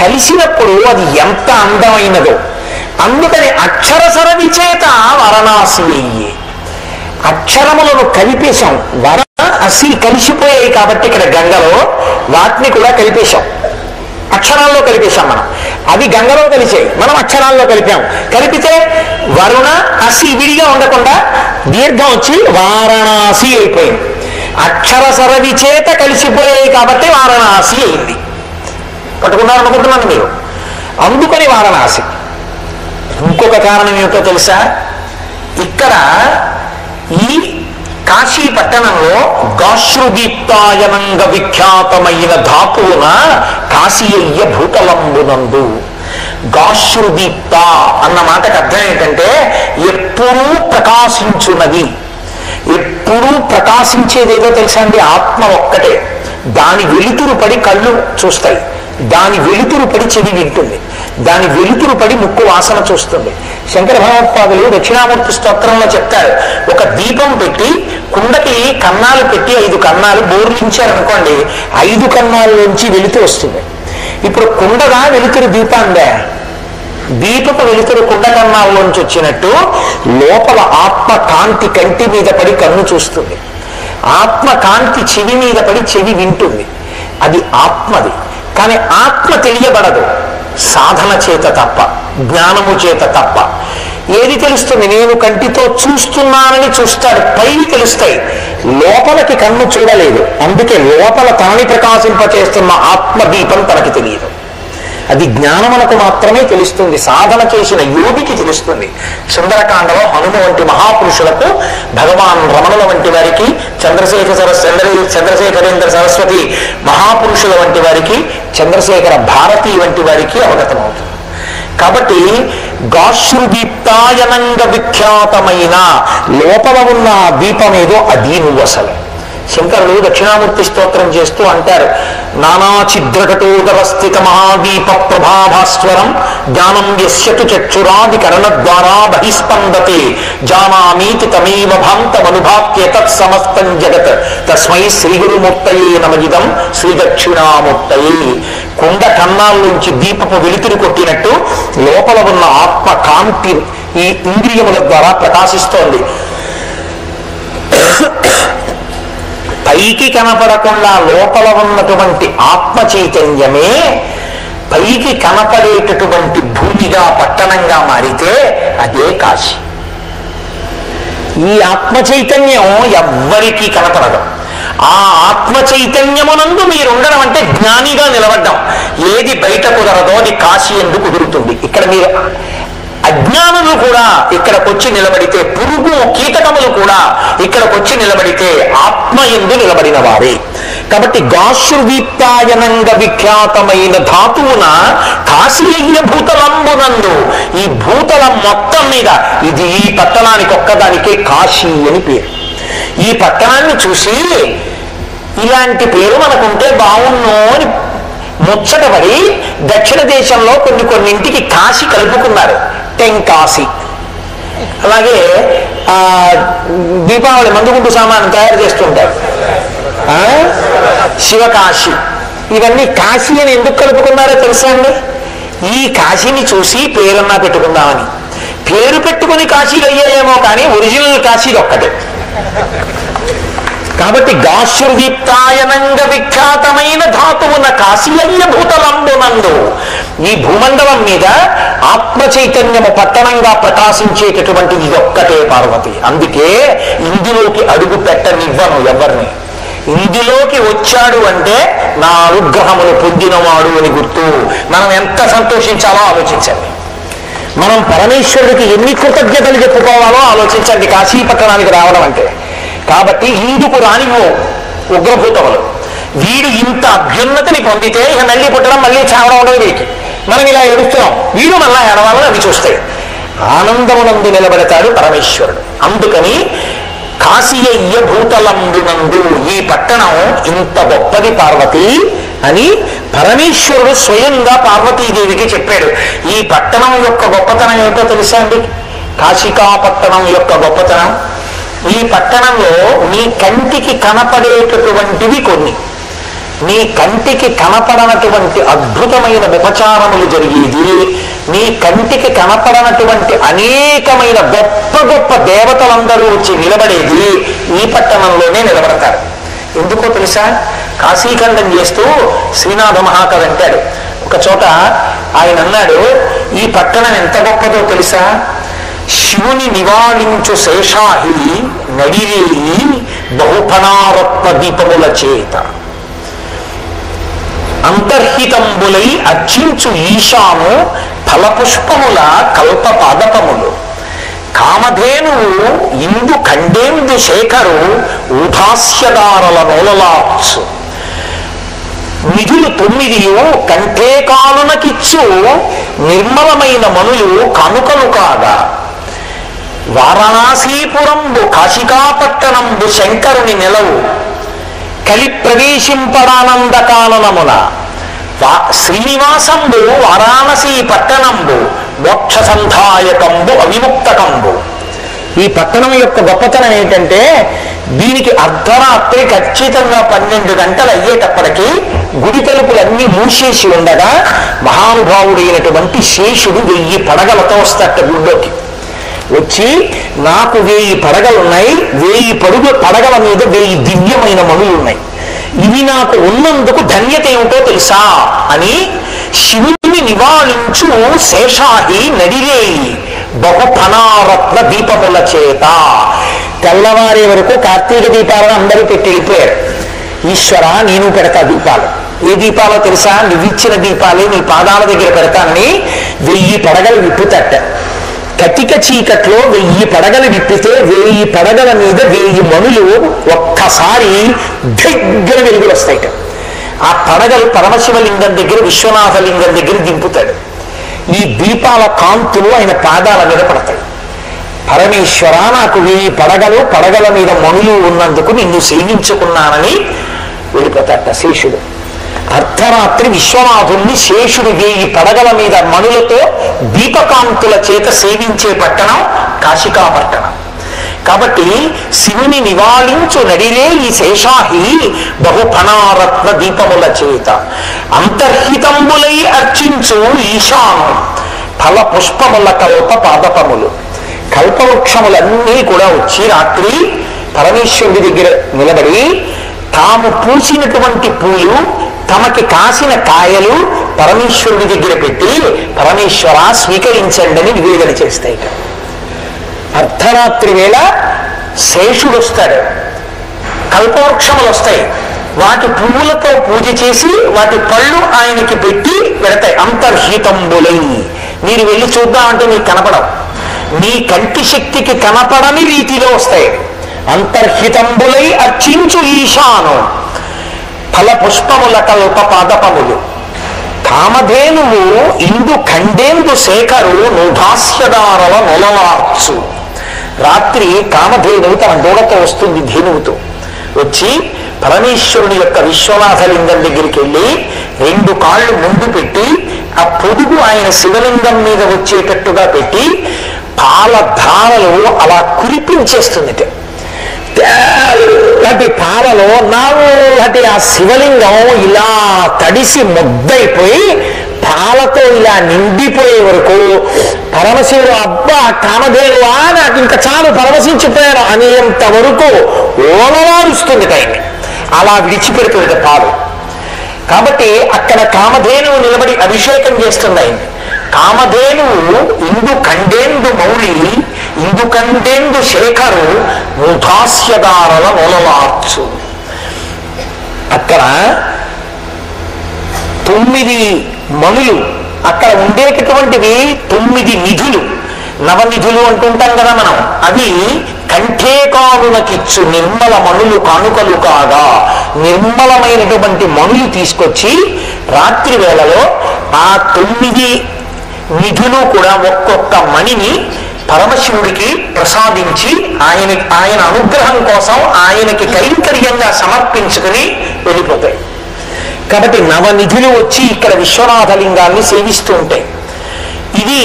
కలిసినప్పుడు అది ఎంత అందమైనదో. అందుకని అక్షరసరవి చేత వారణాసి అయ్యి అక్షరములను కలిపేశాం. వర అసి కలిసిపోయాయి కాబట్టి ఇక్కడ గంగలో వాటిని కూడా కలిపేశాం, అక్షరాల్లో కలిపేశాం మనం. అవి గంగలో కలిసాయి, మనం అక్షరాల్లో కలిపాం. కలిపితే వరుణ అసి విడిగా ఉండకుండా దీర్ఘం వచ్చి వారణాసి అయిపోయింది. అక్షర సరవి చేత కలిసిపోయాయి కాబట్టి వారణాసి అయింది. పట్టుకున్నారనుకుంటున్నాను మీరు. అందుకని వారణాసి. ఇంకొక కారణం ఏమిటో తెలుసా? ఇక్కడ ఈ కాశీ పట్టణంలో గాశ్రుదీప్తాయనంగా విఖ్యాతమైన ధాతువున కాశీయ్య భూతలంబునందు. గాశ్రుదీప్త అన్న మాటకు అర్థం ఏంటంటే ఎప్పుడూ ప్రకాశించున్నది. ఎప్పుడూ ప్రకాశించేదేదో తెలుసా అండి? ఆత్మ ఒక్కటే. దాని వెలుతురు పడి కళ్ళు చూస్తాయి, దాని వెలుతురు పడి చెవి వింటుంది, దాని వెలుతురు పడి ముక్కు వాసన చూస్తుంది. శంకర భగవత్పాదులు దక్షిణామూర్తి స్తోత్రంలో చెప్తారు, ఒక దీపం పెట్టి కుండకి కన్నాలు పెట్టి 5 కన్నాలు బోర్లించారనుకోండి, 5 కన్నాల నుంచి వెలుతురు వస్తుంది. ఇప్పుడు కుండగా వెలుతురు దీపాందే, దీపపు వెలుతురు కుండ కన్నాల్లోంచి వచ్చినట్టు లోపల ఆత్మ కాంతి కంటి మీద పడి కన్ను చూస్తుంది, ఆత్మ కాంతి చెవి మీద పడి చెవి వింటుంది. అది ఆత్మది. కానీ ఆత్మ తెలియబడదు సాధన చేత తప్ప, జ్ఞానము చేత తప్ప. ఏది తెలుస్తుంది? నేను కంటితో చూస్తున్నానని చూస్తాడు, పైకి తెలుస్తాయి, లోపలికి కన్ను చూడలేదు. అందుకే లోపల తాని ప్రకాశింపచేస్తున్న ఆత్మదీపం తనకి తెలియదు. అది జ్ఞానమునకు మాత్రమే తెలుస్తుంది, సాధన చేసిన యోగికి తెలుస్తుంది. సుందరకాండలో హనుమ వంటి మహాపురుషులకు, భగవాన్ రమణుల వంటి వారికి, చంద్రశేఖరేంద్ర సరస్వతి మహాపురుషుల వంటి వారికి, చంద్రశేఖర భారతి వంటి వారికి అవగతమవుతుంది. కాబట్టి గాశ్రుదీప్తాయనంగా విఖ్యాతమైన లోపల ఉన్న దీపం ఏదో అది నువ్వు అసలు. శంకరులు దక్షిణామూర్తి స్తోత్రం చేస్తూ అంటారు, నానాఛిద్రకటోదరస్థిత మహాదీప ప్రభాభాస్వరం జ్ఞానం యస్యతు చక్షురాది కరణ ద్వారా బహిస్పందతే జానామీతి తమేవ భాంతమనుభాప్య తత్సమస్తం జగత్ తస్మై శ్రీగురుమూర్తయే నమజిదం శ్రీ దక్షిణామూర్తయే. కుండ కన్నాల్లోంచి దీపపు వెలుతురు కొట్టినట్టు లోపల ఉన్న ఆత్మ కాంతి ఈ ఇంద్రియముల ద్వారా ప్రకాశిస్తోంది. పైకి కనపడకుండా లోపల ఉన్నటువంటి ఆత్మ చైతన్యమే పైకి కనపడేటటువంటి భూమిగా, పట్టణంగా మారితే అదే కాశీ. ఈ ఆత్మ చైతన్యం ఎవ్వరికీ కనపడదు. ఆ ఆత్మ చైతన్యమునందు మీరుండడం అంటే జ్ఞానిగా నిలబడ్డం. ఏది బయట కుదరదో అది కాశీ ఎందుకు కుదురుతుంది. ఇక్కడ మీరు అజ్ఞానులు కూడా ఇక్కడికొచ్చి నిలబడితే, పురుగు కీటకములు కూడా ఇక్కడికొచ్చి నిలబడితే ఆత్మ యందు నిలబడిన వారే. కాబట్టి గాశ్రుదీప్తాయనంగా విఖ్యాతమైన ధాతువున కాశీయ్య భూతలంబునందు, ఈ భూతలం మొత్తం మీద ఇది ఈ పట్టణానికి ఒక్కదానికే కాశీ అని పేరు. ఈ పట్టణాన్ని చూసి ఇలాంటి పేరు మనకుంటే బాగున్నో అని ముచ్చటపడి దక్షిణ దేశంలో కొన్నింటికి కాశీ కలుపుకున్నారు, టెంకాశీ. అలాగే దీపావళి మందుగుంటు సామాను తయారు చేస్తుంటారు, శివకాశి. ఇవన్నీ కాశీ అని ఎందుకు కలుపుకున్నారో తెలుసా అండి? ఈ కాశీని చూసి పేరన్నా పెట్టుకుందామని. పేరు పెట్టుకుని కాశీలు అయ్యాయేమో కానీ ఒరిజినల్ కాశీలు ఒక్కటే. కాబట్టి గాశ్రుదీప్తాయనంగా విఖ్యాతమైన ధాతువున కాశీయ్య భూతలంబునందు, ఈ భూమండలం మీద ఆత్మ చైతన్యము పట్టణంగా ప్రకాశించేటటువంటిది ఇదొక్కటే పార్వతి. అందుకే ఇందులోకి అడుగు పెట్టనివ్వను ఎవరిని. ఇందులోకి వచ్చాడు అంటే నా అనుగ్రహమును పొందినవాడు అని గుర్తు. మనం ఎంత సంతోషించాలో ఆలోచించండి. మనం పరమేశ్వరుడికి ఎన్ని కృతజ్ఞతలు చెప్పుకోవాలో ఆలోచించండి కాశీ పట్టణానికి రావడం అంటే. కాబట్టి ఇందుకు రానివో ఉగ్రభూతములు. వీడు ఇంత అభ్యున్నతిని పొందితే ఇక మళ్ళీ పుట్టడం, మళ్ళీ చావడం ఉండదు వీడికి. మనం ఇలా ఏడుస్తున్నాం, వీడు మళ్ళా ఏడవాలని అవి చూస్తాయి. ఆనందమునందు నిలబెడతాడు పరమేశ్వరుడు. అందుకని కాశీయ్య భూతలందునందు, ఈ పట్టణం ఇంత గొప్పది పార్వతి అని పరమేశ్వరుడు స్వయంగా పార్వతీదేవికి చెప్పాడు. ఈ పట్టణం యొక్క గొప్పతనం ఏమిటో తెలుసా అండి? కాశికాపట్టణం యొక్క గొప్పతనం, ఈ పట్టణంలో నీ కంటికి కనపడేటటువంటివి కొన్ని, నీ కంటికి కనపడనటువంటి అద్భుతమైన ఉపచారములు జరిగేది, నీ కంటికి కనపడనటువంటి అనేకమైన గొప్ప గొప్ప దేవతలందరూ వచ్చి నిలబడేది ఈ పట్టణంలోనే నిలబడతారు. ఎందుకో తెలుసా? కాశీఖండం చేస్తూ శ్రీనాథ మహాకవి అంటాడు ఒక చోట, ఆయన అన్నాడు, ఈ పట్టణం ఎంత గొప్పదో తెలుసా? శివుని నివాళించు శేషాహి నడిరేయి బహుఫణారత్న దీపముల చేత, అంతర్హితంబులై అర్చించు ఈశాను ఫలపుష్పముల కల్ప పాదపములు, కామధేనువు ఇందు ఖండేందు శేఖరు ఊధాస్యదారల నోలలాప్సు, నిధులు 9 కంఠే కాలునకిచ్చు నిర్మలమైన మనులు కానుకలు కాగా, వారణాసీపురంబు కాశికాపట్టణంబు శంకరుని నెలవు కలి ప్రవేశింపడానంద కాననమున, శ్రీనివాసంబు వారాణసీ పట్టణంబు మోక్ష సంధాయకంబు అవిముక్తకంబు. ఈ పట్టణం యొక్క గొప్పతనం ఏంటంటే, దీనికి అర్ధరాత్రి ఖచ్చితంగా 12 గంటలు అయ్యేటప్పటికీ గుడి తలుపులన్నీ మూసేసి ఉండగా మహానుభావుడైనటువంటి శేషుడు 1000 పడగలతో వస్తాట గుడిలోకి. వచ్చి, నాకు 1000 పడగలున్నాయి, 1000 పడగల మీద 1000 దివ్యమైన మనులు ఉన్నాయి, ఇవి నాకు ఉన్నందుకు ధన్యత ఏమిటో తెలుసా అని శివుని నివాళించు శేషాహి నడిరేయి బహుఫణారత్న దీపముల చేత. తెల్లవారే వరకు కార్తీక దీపాలను అందరూ పెట్టి వెళ్ళిపోయారు. ఈశ్వర, నేను పెడతా దీపాలు. ఏ దీపాలో తెలుసా? నువ్విచ్చిన దీపాలే నీ పాదాల దగ్గర పెడతానని 1000 పడగలు విప్పుతట్ట. కటిక చీకట్లో 1000 పడగలు విప్పితే 1000 పడగల మీద 1000 మనులు ఒక్కసారి దగ్గర వెలుగులు వస్తాయిట. ఆ పడగలు పరమశివలింగం దగ్గర, విశ్వనాథలింగం దగ్గర దింపుతాడు. ఈ దీపాల కాంతులు ఆయన పాదాల మీద పడతాయి. పరమేశ్వర, నాకు 1000 పడగలు, పడగల మీద మనులు ఉన్నందుకు నిన్ను సేవించుకున్నానని వెళ్ళిపోతాట శేషుడు. అర్ధరాత్రి విశ్వనాథుణ్ణి శేషుడు 1000 పడగల మీద మనులతో దీపకాంతుల చేత సేవించే పట్టణం కాశికాపట్టణం. కాబట్టి శివుని నివాళించు నడిరే ఈ శేషాహి బహుఫణారత్న దీపముల చేత, అంతర్హితంబులై అర్చించు ఈశాను ఫల పుష్పముల కల్ప పాదపములు. కల్పవృక్షములన్నీ కూడా వచ్చి రాత్రి పరమేశ్వరుడి దగ్గర నిలబడి తాము పూసినటువంటి పూలు, తమకి కాసిన కాయలు పరమేశ్వరుడి దగ్గర పెట్టి, పరమేశ్వర స్వీకరించండి అని నివేదన చేస్తాయి. అర్ధరాత్రి వేళ శేషుడు వస్తాడు, కల్పవృక్షములు వస్తాయి, వాటి పువ్వులతో పూజ చేసి వాటి పళ్ళు ఆయనకి పెట్టి పెడతాయి. అంతర్హితంబులై, మీరు వెళ్ళి చూద్దామంటే మీకు కనపడవు, నీ కంటి శక్తికి కనపడని రీతిలో వస్తాయి. అంతర్హితంబులై అర్చించు ఈశాను ఫల పుష్పముల కల్ప పాదపములు, కామధేనువు ఇందు ఖండేందు శేఖరు నూధాస్యదారల నొలలార్చు. రాత్రి కామధేనువు తన దూడతో వస్తుంది, ధేనువుతో వచ్చి పరమేశ్వరుని యొక్క విశ్వనాథలింగం దగ్గరికి వెళ్ళి 2 కాళ్ళు ముందు పెట్టి ఆ పొదుగు ఆయన శివలింగం మీద వచ్చేటట్టుగా పెట్టి పాల ధారలు అలా కురిపించేస్తుంది. తెల్లటి పాలలో నల్లటి ఆ శివలింగం ఇలా తడిసి ముద్దయిపోయి పాలతో ఇలా నిండిపోయే వరకు పరమశివుడు అబ్బా కామధేనువా నాకు ఇంకా చాలు పరమశించిపోయాను అనేంత వరకు ఓలలారుస్తుంది టైంని, అలా విడిచిపెడుతుంది పాలు. కాబట్టి అక్కడ కామధేనువు నిలబడి అభిషేకం చేస్తుంది ఆయన. కామధేనువు ఇందు ఖండేందు మౌళి ఇందు ఖండేందు శేఖరు నూధాస్యదారల నొలలార్చు. అక్కడ 9 మనులు, అక్కడ ఉండేటటువంటివి 9 నిధులు, నవనిధులు అంటుంటాం కదా మనం, అవి కంఠే కాలునకిచ్చు నిర్మల మనులు కానుకలు కాగా నిర్మలమైనటువంటి మనులు తీసుకొచ్చి రాత్రి వేళలో ఆ 9 నిధులు కూడా ఒక్కొక్క మణిని పరమశివుడికి ప్రసాదించి ఆయన అనుగ్రహం కోసం ఆయనకి కైంకర్యంగా సమర్పించుకుని వెళ్ళిపోతాయి. కాబట్టి నవనిధులు వచ్చి ఇక్కడ విశ్వనాథలింగాన్ని సేవిస్తూ ఉంటాయి. ఇది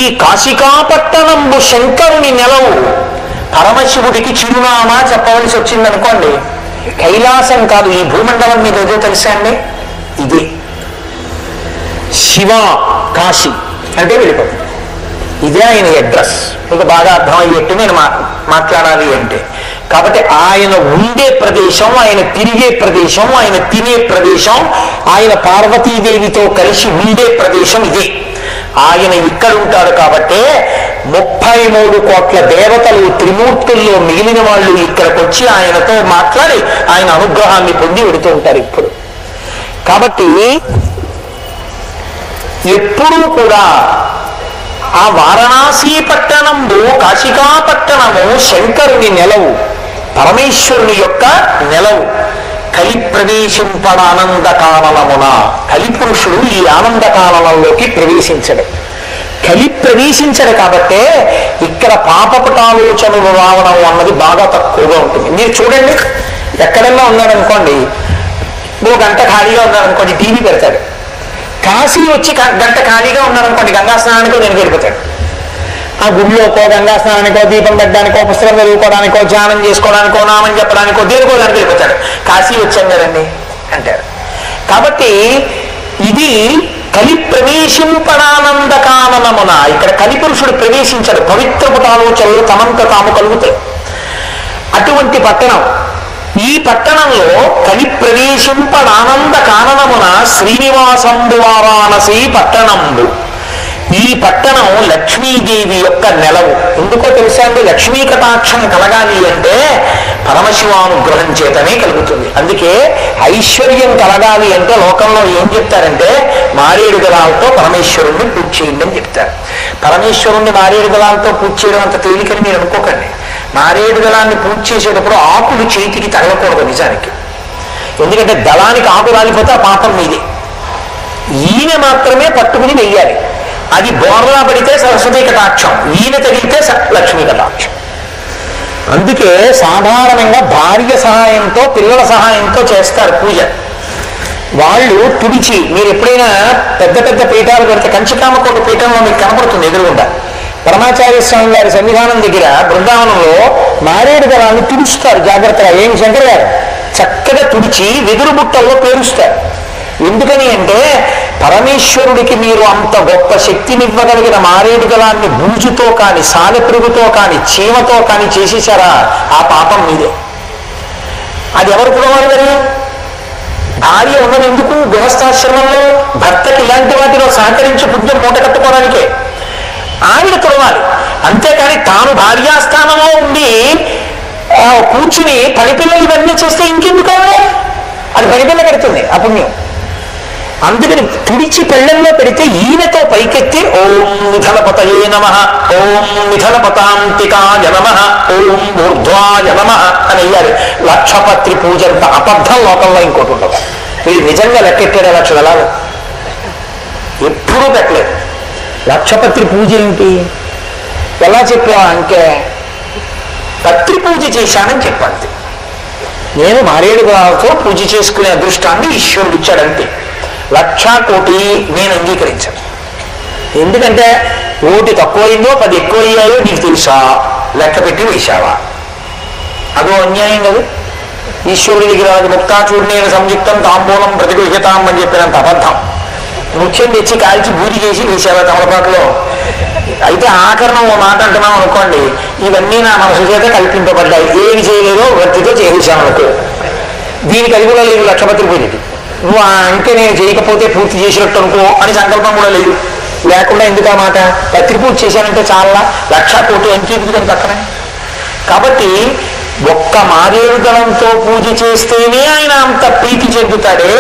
ఈ కాశికాపట్టణంబు శంకరుని నెలవు. పరమశివుడికి చిరునామా చెప్పవలసి వచ్చిందనుకోండి, కైలాసం కాదు, ఈ భూమండలం మీద ఏదో తెలుసా అండి, ఇదే శివ కాశీ అంటే వెళ్ళిపోతుంది. ఇదే ఆయన అడ్రస్. మీకు బాగా అర్థమయ్యేట్టు నేను మాట్లాడాలి అంటే, కాబట్టి ఆయన ఉండే ప్రదేశం, ఆయన తిరిగే ప్రదేశం, ఆయన తినే ప్రదేశం, ఆయన పార్వతీదేవితో కలిసి ఉండే ప్రదేశం ఇదే. ఆయన ఇక్కడ ఉంటాడు కాబట్టి 33 కోట్ల దేవతలు త్రిమూర్తుల్లో మిగిలిన వాళ్ళు ఇక్కడికి వచ్చి ఆయనతో మాట్లాడి ఆయన అనుగ్రహాన్ని పొంది వెడుతూ ఉంటారు ఇప్పుడు. కాబట్టి ఎప్పుడూ కూడా ఆ వారణాసి పట్టణము, కాశికాపట్టణము శంకరుని నెలవు, పరమేశ్వరుని యొక్క నెలవు. కలి ప్రవేశింపడ ఆనందకాలమున, కలిపురుషుడు ఈ ఆనందకాలంలోకి ప్రవేశించడు. కలి ప్రవేశించడు కాబట్టే ఇక్కడ పాపపుటాలోచనలు రావడం అన్నది బాగా తక్కువగా ఉంటుంది. మీరు చూడండి, ఎక్కడన్నా ఉన్నారనుకోండి, ఓ గంట ఖాళీగా ఉన్నారనుకోండి, టీవీ పెడతాడు. కాశీ వచ్చి గంట ఖాళీగా ఉన్నారనుకోండి, గంగా స్నానానికో నేను వెళ్ళిపోతాడు. ఆ గుడిలోకో, గంగా స్నానానికో, దీపం పెట్టడానికో, పుస్తకం చదువుకోవడానికో, ధ్యానం చేసుకోవడానికో, నామం చెప్పడానికో, దేనికో దానికి వెళ్ళిపోతాడు. కాశీ వచ్చాం కదండి అంటారు. కాబట్టి ఇది కలి ప్రవేశింపడానందకాననమున, ఇక్కడ కలిపురుషుడు ప్రవేశించాడు. పవిత్రపు ఆలోచనలు తమంత తాము కలుగుతాయి. అటువంటి పట్టణం. ఈ పట్టణంలో కలి ప్రవేశింపడానంద కాననమున శ్రీనివాసంబు వారాణసి పట్టణంబు. ఈ పట్టణం లక్ష్మీదేవి యొక్క నెలవు. ఎందుకో తెలుసా అండి, లక్ష్మీ కటాక్షం కలగాలి అంటే పరమశివానుగ్రహం చేతనే కలుగుతుంది. అందుకే ఐశ్వర్యం కలగాలి అంటే లోకంలో ఏం చెప్తారంటే, మారేడు దళాలతో పరమేశ్వరుణ్ణి పూజ చేయండి అని చెప్తారు. పరమేశ్వరుణ్ణి మారేడు దళాలతో పూజ చేయడం అంత తేలికని మీరు అనుకోకండి. మారేడు దళాన్ని పూజ చేసేటప్పుడు ఆకులు చేతికి తగలకూడదు నిజానికి. ఎందుకంటే దళానికి ఆకు రాలిపోతే ఆ పాపం మీదే. ఈయన మాత్రమే పట్టుకుని వెయ్యాలి. అది బోర్లా పడితే సరస్వతీ కటాక్షం, ఈయన తగిలితే లక్ష్మీ కటాక్షం. అందుకే సాధారణంగా భార్య సహాయంతో, పిల్లల సహాయంతో చేస్తారు పూజ. వాళ్ళు తుడిచి, మీరు ఎప్పుడైనా పెద్ద పెద్ద పీఠాలు పెడితే, కంచికామకోట పీఠంలో మీకు కనపడుతుంది ఎదురుగుండా, పరమాచార్య స్వామి వారి సన్నిధానం దగ్గర బృందావనంలో మారేడు దళాన్ని తుడుస్తారు జాగ్రత్తగా. ఏం శంకర్ గారు చక్కగా తుడిచి వెదురు బుట్టల్లో పేరుస్తారు. ఎందుకని అంటే, పరమేశ్వరుడికి మీరు అంత గొప్ప శక్తినివ్వగలిగిన మారేడు దళాన్ని బూజుతో కానీ, సాలెపురుగుతో కానీ, చీమతో కానీ చేసేసారా, ఆ పాపం మీదే. అది ఎవరు కులవాలి? మరి భార్య ఉన్నది ఎందుకు? గృహస్థాశ్రమంలో భర్తకి ఇలాంటి వాటిలో సహకరించి పుణ్యం మూట కట్టుకోవడానికే. ఆవిడ తుడవాలి. అంతేకాని తాను భార్యాస్థానంలో ఉండి కూర్చుని పనిపిల్లలు ఇవన్నీ చేస్తే ఇంకెందుకు? అది పనిపిల్ల కడుతుంది ఆ పుణ్యం. అందుకని తుడిచి పెళ్ళల్లో పెడితే ఈయనతో పైకెత్తి ఓం మిథలపతయే నమః, ఓం మిథలపతాంతికాయ నమః, ఓం ఊర్ధ్వాయ నమః అని అయ్యారు. లక్షపత్రి పూజ అంత అబద్ధం లోకంలో ఇంకోటి ఉండదు. వీడు నిజంగా లెక్కెట్టాడు 1,00,000 దళాలు ఎప్పుడూ పెట్టలేదు. లక్షపత్రి పూజ ఏంటి? ఎలా చెప్పా అంటే, పత్రి పూజ చేశానని చెప్పండి. నేను మారేడు దళాలతో పూజ చేసుకునే అదృష్టాన్ని ఈశ్వరుడు ఇచ్చాడంతే. 1,00,000 కోటి నేను అంగీకరించాను. ఎందుకంటే 1 తక్కువైందో 10 ఎక్కువ అయ్యాయో నీకు తెలుసా? లెక్క పెట్టి వేశావా? అదో అన్యాయం కదా. ఈశ్వరుడి దగ్గర ముక్తాచూర్ణేన సంయుక్తం తాంబూలం ప్రతిగృహ్యతాం అని చెప్పినంత అబద్ధం. ముఖ్యం తెచ్చి కాల్చి బూది చేసి వేశావా తమలపాటులో? అయితే ఆఖరణ ఓ మాట అంటున్నాం అనుకోండి, ఇవన్నీ నా మనసు చేత కల్పింపబడ్డాయి, ఏమి చేయలేదో వృత్తితో చేసేసాను అనుకో. దీనికి అది కూడా లేదు లక్షపత్రి పూజకి. నువ్వు అంటే నేను చేయకపోతే పూర్తి చేసినట్టు అనుకో అని సంకల్పం కూడా లేదు. లేకుండా ఎందుకు ఆ మాట? పత్రి పూజ చేశానంటే చాలా 1,00,000 కోటి అంకెందుకు పక్కనే. కాబట్టి ఒక్క మారేడు దళంతో పూజ చేస్తేనే ఆయన అంత ప్రీతి చెందుతాడే.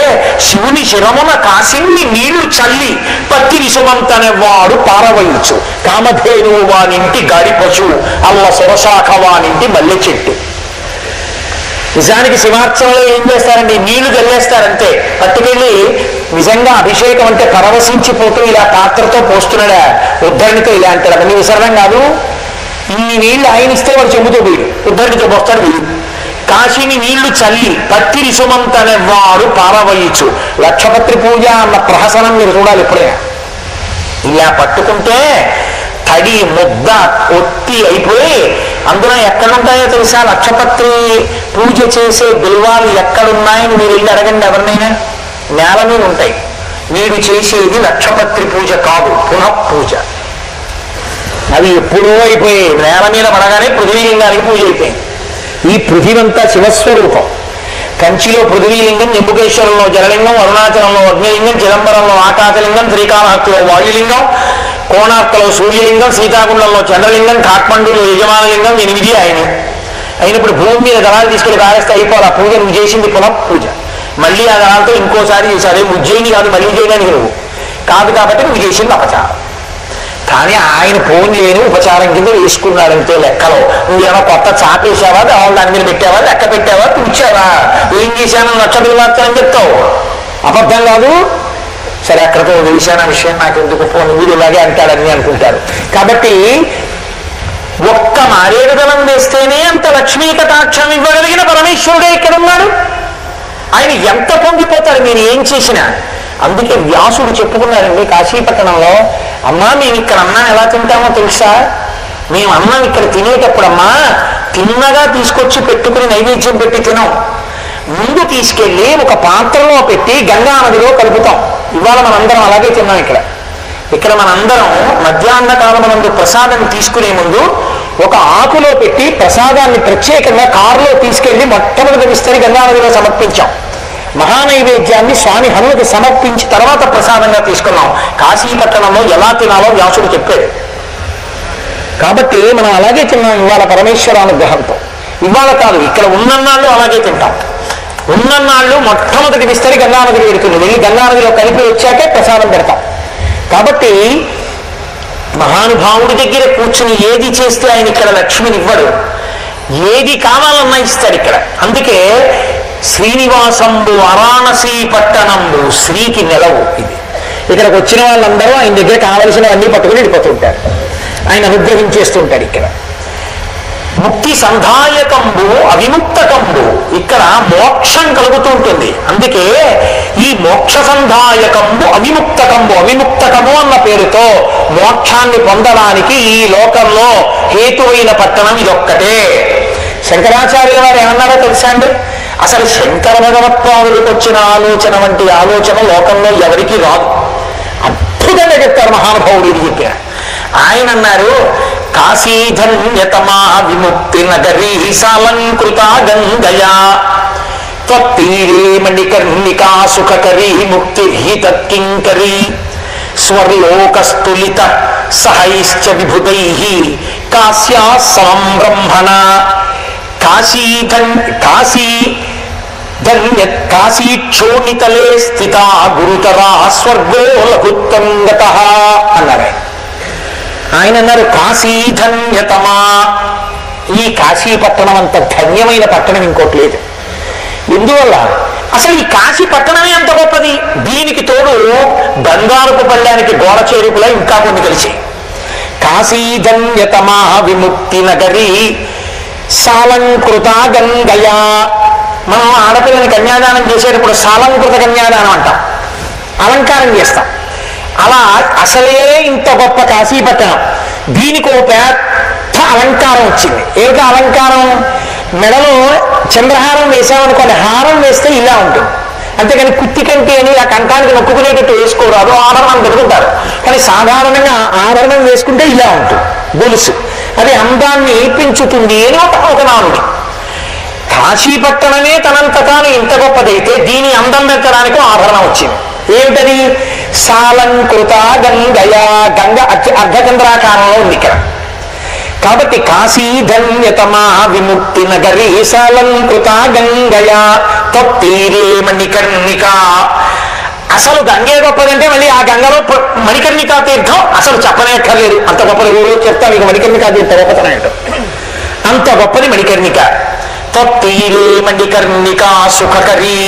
శివుని శిరమున కాసిన్ని నీళ్లు చల్లి పత్తి విషమంతనే వాడు పారవయించు, కామధేనువు వానింటి గాడి పశువు, అల్ల సురశాఖ వానింటి మల్లె చెట్టు. నిజానికి శివార్చనలో ఏం చేస్తారండి, నీళ్లు చల్లేస్తారంతే. పట్టుకెళ్ళి నిజంగా అభిషేకం అంటే పరవశించిపోతూ ఇలా పాత్రతో పోస్తున్నాడా, ఉద్ధరణితో ఇలా అంటాడు. అవన్నీ విసరడం కాదు. ఈ నీళ్లు ఆయన ఇస్తే వాడు చెబుతూ వీడు ఉద్ధరణితో పోస్తాడు వీడు. కాశీని నీళ్లు చల్లి పత్తిరి సుమంతనెవ్వాడు పారవయించు. లక్షపత్రి పూజ అన్న ప్రహసనం మీరు చూడాలి ఎప్పుడైనా. ఇలా పట్టుకుంటే తడి ముద్ద ఒత్తి అయిపోయి అందులో ఎక్కడుంటాయో తెలుసా, లక్షపత్రి పూజ చేసే బిల్వాలు ఎక్కడున్నాయని మీరు వెళ్ళి అడగండి ఎవరినైనా. నేల మీద ఉంటాయి. వీడు చేసేది లక్షపత్రి పూజ కాదు, పునఃపూజ. అవి ఎప్పుడో అయిపోయాయి. నేల మీద పడగానే పృథ్వీలింగానికి పూజ అయిపోయింది. ఈ పృథివంతా శివస్వరూపం. కంచిలో పృథ్వీలింగం, జంబుకేశ్వరంలో జలలింగం, అరుణాచలంలో అగ్నిలింగం, చిదంబరంలో ఆకాశలింగం, శ్రీకాళహస్తిలో వాయులింగం, కోణార్కలో సూర్యలింగం, సీతాకుండంలో చంద్రలింగం, కాఠ్మండూలో యజమానలింగం. 8 ఆయన అయినప్పుడు భూమి మీద దళాలు తీసుకెళ్లి కారేస్తే అయిపోవాలి. ఆ పూజ నువ్వు చేసింది పునఃపూజ. మళ్ళీ ఆ దళాలతో ఇంకోసారి చేశారు. ఉజ్జయిని కాదు మళ్ళీ చేయడానికి నువ్వు కాదు, కాబట్టి నువ్వు చేసింది అపచారం. కానీ ఆయన ఫోన్ లేని ఉపచారం కింద వేసుకున్నాడంతే లెక్కలో. నువ్వేమో కొత్త చాపేసావా, దాని మీద పెట్టావా, లెక్క పెట్టావా, కూర్చావా, ఏం చేశాను నచ్చబిల్ వార్తని చెప్తావు. అబద్ధం కాదు. సరే అక్కడితో వేశాను విషయం నాకు ఎందుకు, ఫోన్ మీరు ఇలాగే అంటాడని అనుకుంటారు. కాబట్టి ఒక్క మారేడుదనం వేస్తేనే అంత లక్ష్మీ కటాక్షం ఇవ్వగలిగిన పరమేశ్వరుడే ఇక్కడ ఉన్నాడు. ఆయన ఎంత పొంగిపోతాడు మీరు ఏం చేసినా. అందుకే వ్యాసుడు చెప్పుకున్నారండి కాశీపట్టణంలో, అమ్మా మేము ఇక్కడ అన్నం ఎలా తింటామో తెలుసా, మేము అన్నం ఇక్కడ తినేటప్పుడమ్మా తిన్నగా తీసుకొచ్చి పెట్టుకుని నైవేద్యం పెట్టి తినాం. ముందు తీసుకెళ్ళి ఒక పాత్రలో పెట్టి గంగా నదిలో కలుపుతాం. ఇవాళ మనందరం అలాగే తిన్నాం. ఇక్కడ మనందరం మధ్యాహ్న కాలమందు ప్రసాదం తీసుకునే ముందు ఒక ఆకులో పెట్టి ప్రసాదాన్ని ప్రత్యేకంగా కారులో తీసుకెళ్లి మొట్టమొదటి విస్తరి గంగా నదిలో సమర్పించాం. మహానైవేద్యాన్ని స్వామి హనుమకి సమర్పించి తర్వాత ప్రసాదంగా తీసుకున్నాం. కాశీపట్టణంలో ఎలా తినాలో వ్యాసుడు చెప్పాడు. కాబట్టి మనం అలాగే తిన్నాం ఇవాళ పరమేశ్వరానుగ్రహంతో. ఇవాళ కాదు, ఇక్కడ ఉన్నన్నాళ్ళు అలాగే తింటాం. ఉన్నన్నాళ్ళు మొట్టమొదటి విస్తరి గంగానదికి పెడుతుంది. వెళ్ళి గంగానదిలో కలిపి వచ్చాకే ప్రసాదం పెడతాం. కాబట్టి మహానుభావుడి దగ్గర కూర్చుని ఏది చేస్తే ఆయన ఇక్కడ లక్ష్మిని ఇవ్వడు, ఏది కావాలన్నా ఇస్తాడు ఇక్కడ. అందుకే శ్రీనివాసంబు వారాణసీ పట్టణంబు శ్రీకి నెలవు. ఇది ఇక్కడికి వచ్చిన వాళ్ళందరూ ఆయన దగ్గర కావలసినవన్నీ పట్టుకుని వెళ్ళిపోతుంటారు. ఆయన అనుగ్రహించేస్తుంటాడు. ఇక్కడ ముక్తి సంధాయకంబు అవిముక్తకంబు, ఇక్కడ మోక్షం కలుగుతూ ఉంటుంది. అందుకే ఈ మోక్ష సంధాయకంబు అవిముక్తకంబు, అవిముక్తకము అన్న పేరుతో మోక్షాన్ని పొందడానికి ఈ లోకంలో హేతువైన పట్టణం ఇదొక్కటే. శంకరాచార్యుల వారు ఏమన్నారో తెలుసా అండి, అసలు శంకర భగవత్పాదులకు వచ్చిన ఆలోచన వంటి ఆలోచన లోకంలో ఎవరికి రాదు. అద్భుతంగా చెప్తారు మహానుభావుడు ఇది చెప్పారు. ఆయన అన్నారు, కాశీధన్యతమా విముక్తి నగరీ సాలంకృత గంగయా త్వత్తీరే మణికర్ణికా సుఖకరీ ముక్తి హితకింకరీ స్వర్లోకస్తులిత సహైశ్చ విభుతైః కాశ్యా సంబ్రహ్మణ. కాశీక్షోణితలే స్థిత గురుతరా స్వర్గో లఘుత్వం గతః అన్నారు. ఆయన అన్నారు కాశీధన్యతమా, ఈ కాశీ పట్టణం అంత ధన్యమైన పట్టణం ఇంకోటి లేదు. ఎందువల్ల అసలు ఈ కాశీ పట్టణమే అంత గొప్పది. దీనికి తోడు బంగారపు పళ్ళానికి గోడ చేరుకులా ఇంకా కొన్ని కలిసి కాశీధన్యతమా విముక్తి నగరీ సాలంకృత గంగయా. మనం ఆడపిల్లని కన్యాదానం చేసేటప్పుడు సాలంకృత కన్యాదానం అంటాం, అలంకారం చేస్తాం. అలా అసలే ఇంత గొప్ప కాశీపట్టణం, దీనికి ఒక పెద్ద అలంకారం వచ్చింది. ఏమిటా అలంకారం? మెడలో చంద్రహారం వేసామనుకోండి, హారం వేస్తే ఇలా ఉంటుంది. అంతేకాని కుత్తి కంటి అని ఆ కంఠానికి నొక్కుకునేటట్టు వేసుకోరాదు, ఆభరణం పెట్టుకుంటారు. కానీ సాధారణంగా ఆభరణం వేసుకుంటే ఇలా ఉంటుంది గొలుసు. అది అందాన్ని పెంచుతుంది అని ఒక నానుడి. కాశీపట్టణమే తనంత తాను ఇంత గొప్పదైతే దీని అందం పెంచడానికి ఆభరణం వచ్చింది. ఏమిటది? సాలంకృత గంగయా. గంగ అర్ధచంద్రాకారంలో ఉంది ఇక్కడ. కాబట్టి కాశీధన్యతమా విముక్తి నగరీ సాలంకృత గంగయా త్వత్తీరే మణికర్ణికా. అసలు గంగే గొప్పదంటే మళ్ళీ ఆ గంగలో మణికర్ణికా తీర్థం అసలు చెప్పనేక్కర్లేదు. అంత గొప్పది. రోజు చెప్తా మీకు మణికర్ణికా తీర్థ గొప్పతనం ఏంటో. అంత గొప్పది మణికర్ణిక. త్వత్తీరే మణికర్ణికా సుఖకరీ,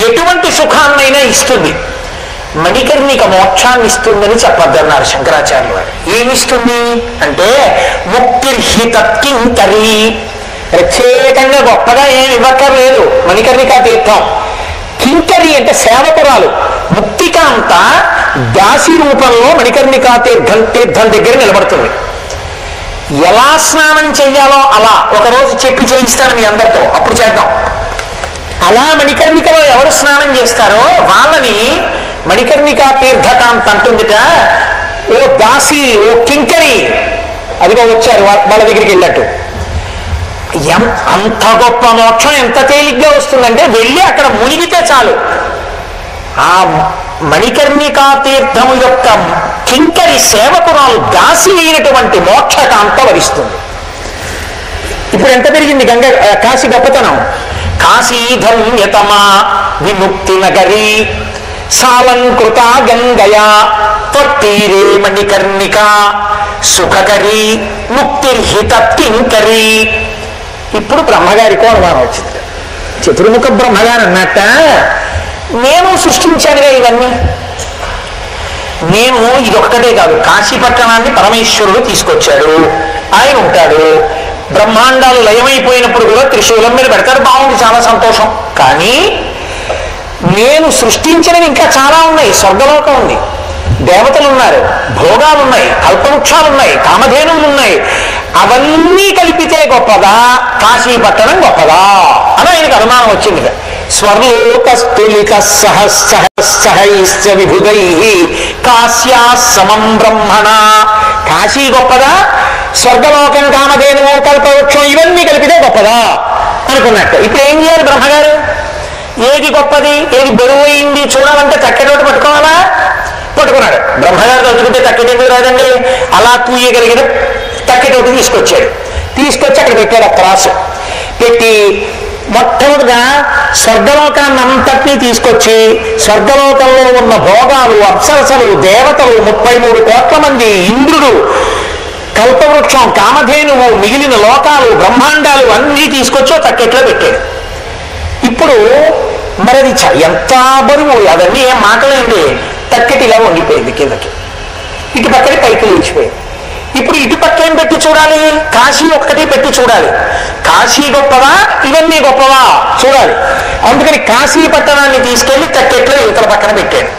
ఎటువంటి సుఖాన్నైనా ఇస్తుంది. మణికర్ణిక మోక్షాన్ని ఇస్తుందని చెప్పద్దన్నారు శంకరాచార్యులు వారు. ఏమిస్తుంది అంటే ముక్తిర్హితత్కింకరీ, ప్రత్యేకంగా గొప్పగా ఏమి ఇవ్వక్కర్లేదు మణికర్ణికా తీర్థం. కింకరి అంటే సేవకురాలు. ముక్తికాంత దాసి రూపంలో మణికర్ణికా తీర్థం దగ్గర నిలబడుతుంది. ఎలా స్నానం చెయ్యాలో అలా ఒకరోజు చెప్పి చేయిస్తాను మీ అందరితో, అప్పుడు చేద్దాం. అలా మణికర్ణికలో ఎవరు స్నానం చేస్తారో వాళ్ళని మణికర్ణికా తీర్థకాంత అంటుందిట. ఓ దాసి, ఓ కింకరి, అదిగో వచ్చారు వాళ్ళ దగ్గరికి వెళ్ళట్టు. అంత గొప్ప మోక్షం ఎంత తేలిగ్గా వస్తుందంటే వెళ్ళి అక్కడ మునిగితే చాలు. ఆ మణికర్ణికా తీర్థము యొక్క కింకరి సేవకురాలు దాసి అయినటువంటి మోక్షకాంత వరిస్తుంది. ఇప్పుడు ఎంత పెరిగింది కాశీ గొప్పతనం. కాశీధన్యతమా విముక్తి నగరీ సాలంకృత గంగయా త్వత్తీరే మణికర్ణికా సుఖకరీ ముక్తిర్హితత్కింకరీ. ఇప్పుడు బ్రహ్మగారికో అనుమానం వచ్చింది. చతుర్ముఖ బ్రహ్మగారు అన్నట్ట, నేను సృష్టించానుగా ఇవన్నీ. నేను ఇదొక్కటే కాదు, కాశీపట్టణాన్ని పరమేశ్వరుడు తీసుకొచ్చాడు, ఆయన ఉంటాడు. బ్రహ్మాండాలు లయమైపోయినప్పుడు కూడా త్రిశూలం మీద పెడతారు, బాగుంది, చాలా సంతోషం. కానీ నేను సృష్టించినవి ఇంకా చాలా ఉన్నాయి. స్వర్గలోకం ఉంది, దేవతలు ఉన్నారు, భోగాలు ఉన్నాయి, కల్పవృక్షాలు ఉన్నాయి, కామధేనువులు ఉన్నాయి. అవన్నీ కలిపితే గొప్పదా, కాశీపట్టణం గొప్పదా అని ఆయనకు అనుమానం వచ్చింది. స్వర్లోకస్తులిక సహస్సహైశ్చ విభుదై కాశ్యా సమం బ్రహ్మణ. కాశీ గొప్పదా, స్వర్గలోకం, కామధేనువు, కల్పవృక్షం ఇవన్నీ కలిపితే గొప్పదా అనుకున్నట్టు. ఇప్పుడు ఏం చేయాలి బ్రహ్మగారు? ఏది గొప్పది, ఏది బరువైంది చూడాలంటే తక్కెటోటి పట్టుకోవాలా? పట్టుకున్నాడు. బ్రహ్మగారు తలుచుకుంటే తక్కెటెందుకు రాదండి, అలా తూయగలిగిన తక్కెటోటి తీసుకొచ్చాడు. తీసుకొచ్చి అక్కడ పెట్టాడు. ఆ క్రాసు పెట్టి మొట్టమొదటిగా స్వర్గలోకాన్ని అంతటినీ తీసుకొచ్చి స్వర్గలోకంలో ఉన్న భోగాలు, అప్సరసలు, దేవతలు 33 కోట్ల మంది, ఇంద్రుడు, కల్పవృక్షం, కామధేనువు, మిగిలిన లోకాలు, బ్రహ్మాండాలు అన్నీ తీసుకొచ్చి తక్కెట్లో పెట్టాడు. ఇప్పుడు మరి అది ఎంత బరువు, అవన్నీ ఏం మాటలేండి. తక్కెటి ఇలా వండిపోయింది కిందకి, ఇటు పక్కనే పైకి లేచిపోయింది. ఇప్పుడు ఇటు పక్కన పెట్టి చూడాలి, కాశీ ఒక్కటి పెట్టి చూడాలి. కాశీ గొప్పవా, ఇవన్నీ గొప్పవా చూడాలి. అందుకని కాశీ పట్టణాన్ని తీసుకెళ్లి తక్కెట్లో ఇతర పక్కన పెట్టాడు.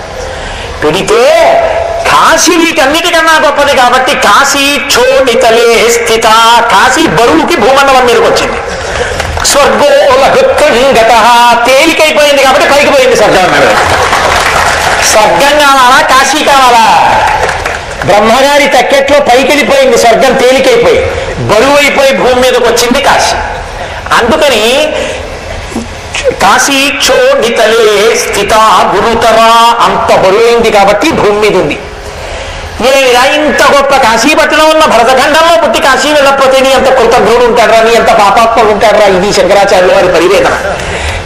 పెడితే కాశీ వీటన్నిటికన్నా గొప్పది కాబట్టి కాశీ క్షోణితలే స్థిత, కాశీ బరువుకి భూమండలం మీదకి వచ్చింది. స్వర్గోలగత, తేలికైపోయింది కాబట్టి పైకి పోయింది స్వర్గం అన్నాడు. స్వర్గం కావాలా, కాశీ కావాలా? బ్రహ్మగారి తక్కెట్లో పైకి వెళ్ళిపోయింది స్వర్గం, తేలికైపోయి బరువు అయిపోయి భూమి మీదకి వచ్చింది కాశీ. అందుకని కాశీ క్షోణితలే స్థిత గురుతర, అంత బరువైంది కాబట్టి భూమి మీద ఉంది. ఏమిరా ఇంత గొప్ప కాశీపట్నం ఉన్న భరతఖండంలో పుట్టి కాశీ వెళ్ళకపోతే నీ ఎంత కృతజ్ఞుడు ఉంటాడరా, నీ ఎంత పాపాత్ముడు ఉంటాడరా, ఇది శంకరాచార్యుల వారి పరివేదన.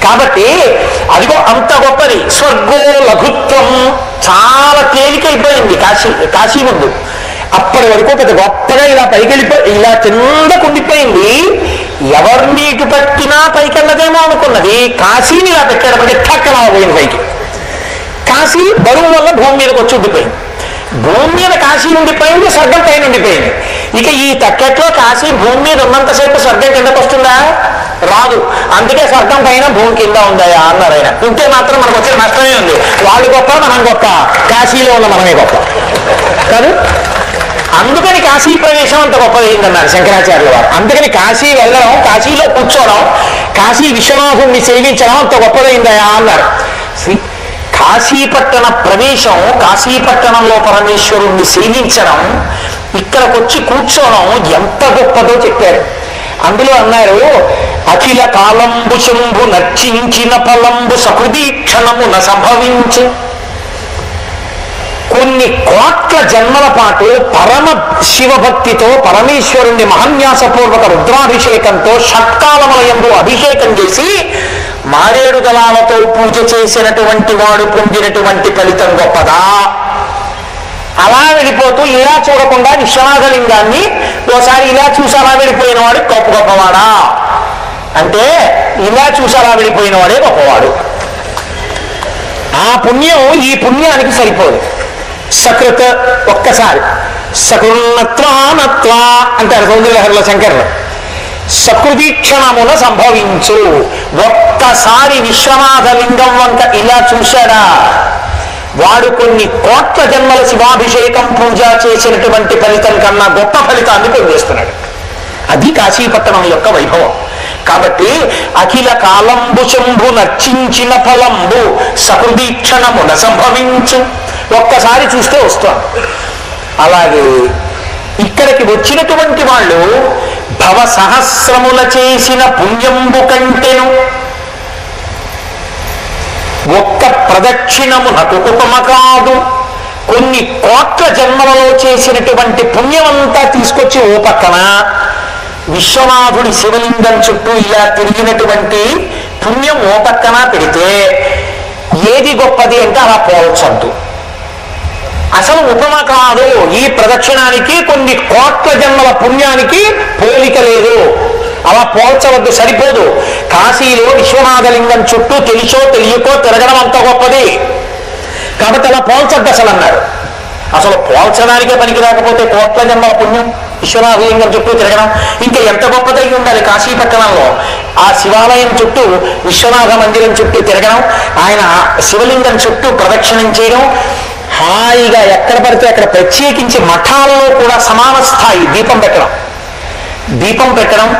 కాబట్టి అదిగో అంత గొప్పది. స్వర్గో లఘుత్వం, చాలా తేలికైపోయింది కాశీ ముందు. అప్పటి వరకు పెద్ద గొప్పగా ఇలా పైకెళ్ళిపోయి ఇలా కిందకు ఉండిపోయింది. ఎవరిని ఇటు పెట్టినా పైకెళ్ళదేమో అనుకున్నది, కాశీని ఇలా పెట్టేటప్పటికి ఠక్కలా పోయింది పైకి. కాశీ బరువు వల్ల భూమి మీదకి వచ్చి ఉండిపోయింది. భూమి మీద కాశీ ఉండిపోయింది, స్వర్గం పైన ఉండిపోయింది. ఇక ఈ తక్కెట్లో కాశీ భూమి మీద ఉన్నంతసేపు స్వర్గం కిందకు వస్తుందా? రాదు. అందుకే స్వర్గం పైన భూమి కింద ఉందాయా అన్నారు ఆయన. ఉంటే మాత్రం మనకు వచ్చే నష్టమే ఉంది. వాళ్ళు గొప్ప, మనం గొప్ప, కాశీలో ఉన్న మనమే గొప్ప కాదు. అందుకని కాశీ ప్రవేశం అంత గొప్పదైందన్నారు శంకరాచార్యుల వారు. అందుకని కాశీ వెళ్ళడం, కాశీలో కూర్చోవడం, కాశీ విశ్వనాథుణ్ణి సేవించడం అంత గొప్పదైందయా అన్నారు. కాశీపట్టణ ప్రవేశం, కాశీపట్టణంలో పరమేశ్వరుణ్ణి సేవించడం, ఇక్కడికి వచ్చి కూర్చోవడం ఎంత గొప్పదో చెప్పారు. అందులో అన్నారు, అఖిల కాలంబు శంభు నర్చించిన ఫలంబు సహృదీక్షణమున సంభవించు. కొన్ని కోట్ల జన్మల పాటు పరమ శివభక్తితో పరమేశ్వరుణ్ణి మహాన్యాసపూర్వక రుద్రాభిషేకంతో షట్కాలమయంలో అభిషేకం చేసి మారేడు దళాలతో పూజ చేసినటువంటి వాడు పొందినటువంటి ఫలితం గొప్పదా? అలా వెళ్ళిపోతూ ఇలా చూడకుండా విశ్వనాథలింగాన్ని ఓసారి ఇలా చూసి అలా వెళ్ళిపోయిన వాడు గొప్పవాడా? అంటే ఇలా చూసారా వెళ్ళిపోయిన వాడే గొప్పవాడు. ఆ పుణ్యం ఈ పుణ్యానికి సరిపోదు. సకృత్ ఒక్కసారి, సకృన్నత్వానత్వా అంటారు సౌందర్యలహరిలో శంకరులు. సకృతీక్షణమున సంభవించు. ఒక్కసారి విశ్వనాథ లింగం వంక ఇలా చూశాడా, వాడు కొన్ని కోట్ల జన్మల శివాభిషేకం పూజ చేసినటువంటి ఫలితం కన్నా గొప్ప ఫలితాన్ని పొందేస్తున్నాడు. అది కాశీపట్టణం యొక్క వైభవం. కాబట్టి అఖిల కాలంబు శంభు నర్చించిన ఫలంబు సకృదీక్షణమున సంభవించు. ఒక్కసారి చూస్తే వస్తాను. అలాగే ఇక్కడికి వచ్చినటువంటి వాళ్ళు భవ సహస్రముల చేసిన పుణ్యంబు కంటెను ఒక్క ప్రదక్షిణమునకు ఉపమ కాదు. కొన్ని కోట్ల జన్మలలో చేసినటువంటి పుణ్యమంతా తీసుకొచ్చి ఓ పక్కన విశ్వనాథుడి శివలింగం చుట్టూ ఇలా తిరిగినటువంటి పుణ్యం ఓ పక్కన పెడితే ఏది గొప్పది అంటే అలా పోల్చొద్దు. అసలు ఉపమ కాదు. ఈ ప్రదక్షిణానికి కొన్ని కోట్ల జన్మల పుణ్యానికి పోలిక లేదు. అలా పోల్చవద్దు, సరిపోదు. కాశీలో విశ్వనాథలింగం చుట్టూ తెలిసో తెలియకో తిరగడం అంత గొప్పది కాబట్టి అలా పోల్చద్దు అసలు అన్నారు. అసలు పోల్చడానికే పనికి రాకపోతే కోట్ల జన్మల పుణ్యం విశ్వనాథలింగం చుట్టూ తిరగడం ఇంకా ఎంత గొప్పదై ఉండాలి. కాశీపట్టణంలో ఆ శివాలయం చుట్టూ విశ్వనాథ మందిరం చుట్టూ తిరగడం, ఆయన శివలింగం చుట్టూ ప్రదక్షిణం చేయడం, హాయిగా ఎక్కడ పడితే అక్కడ ప్రత్యేకించి మఠాలలో కూడా సమాన స్థాయి దీపం పెట్టడం,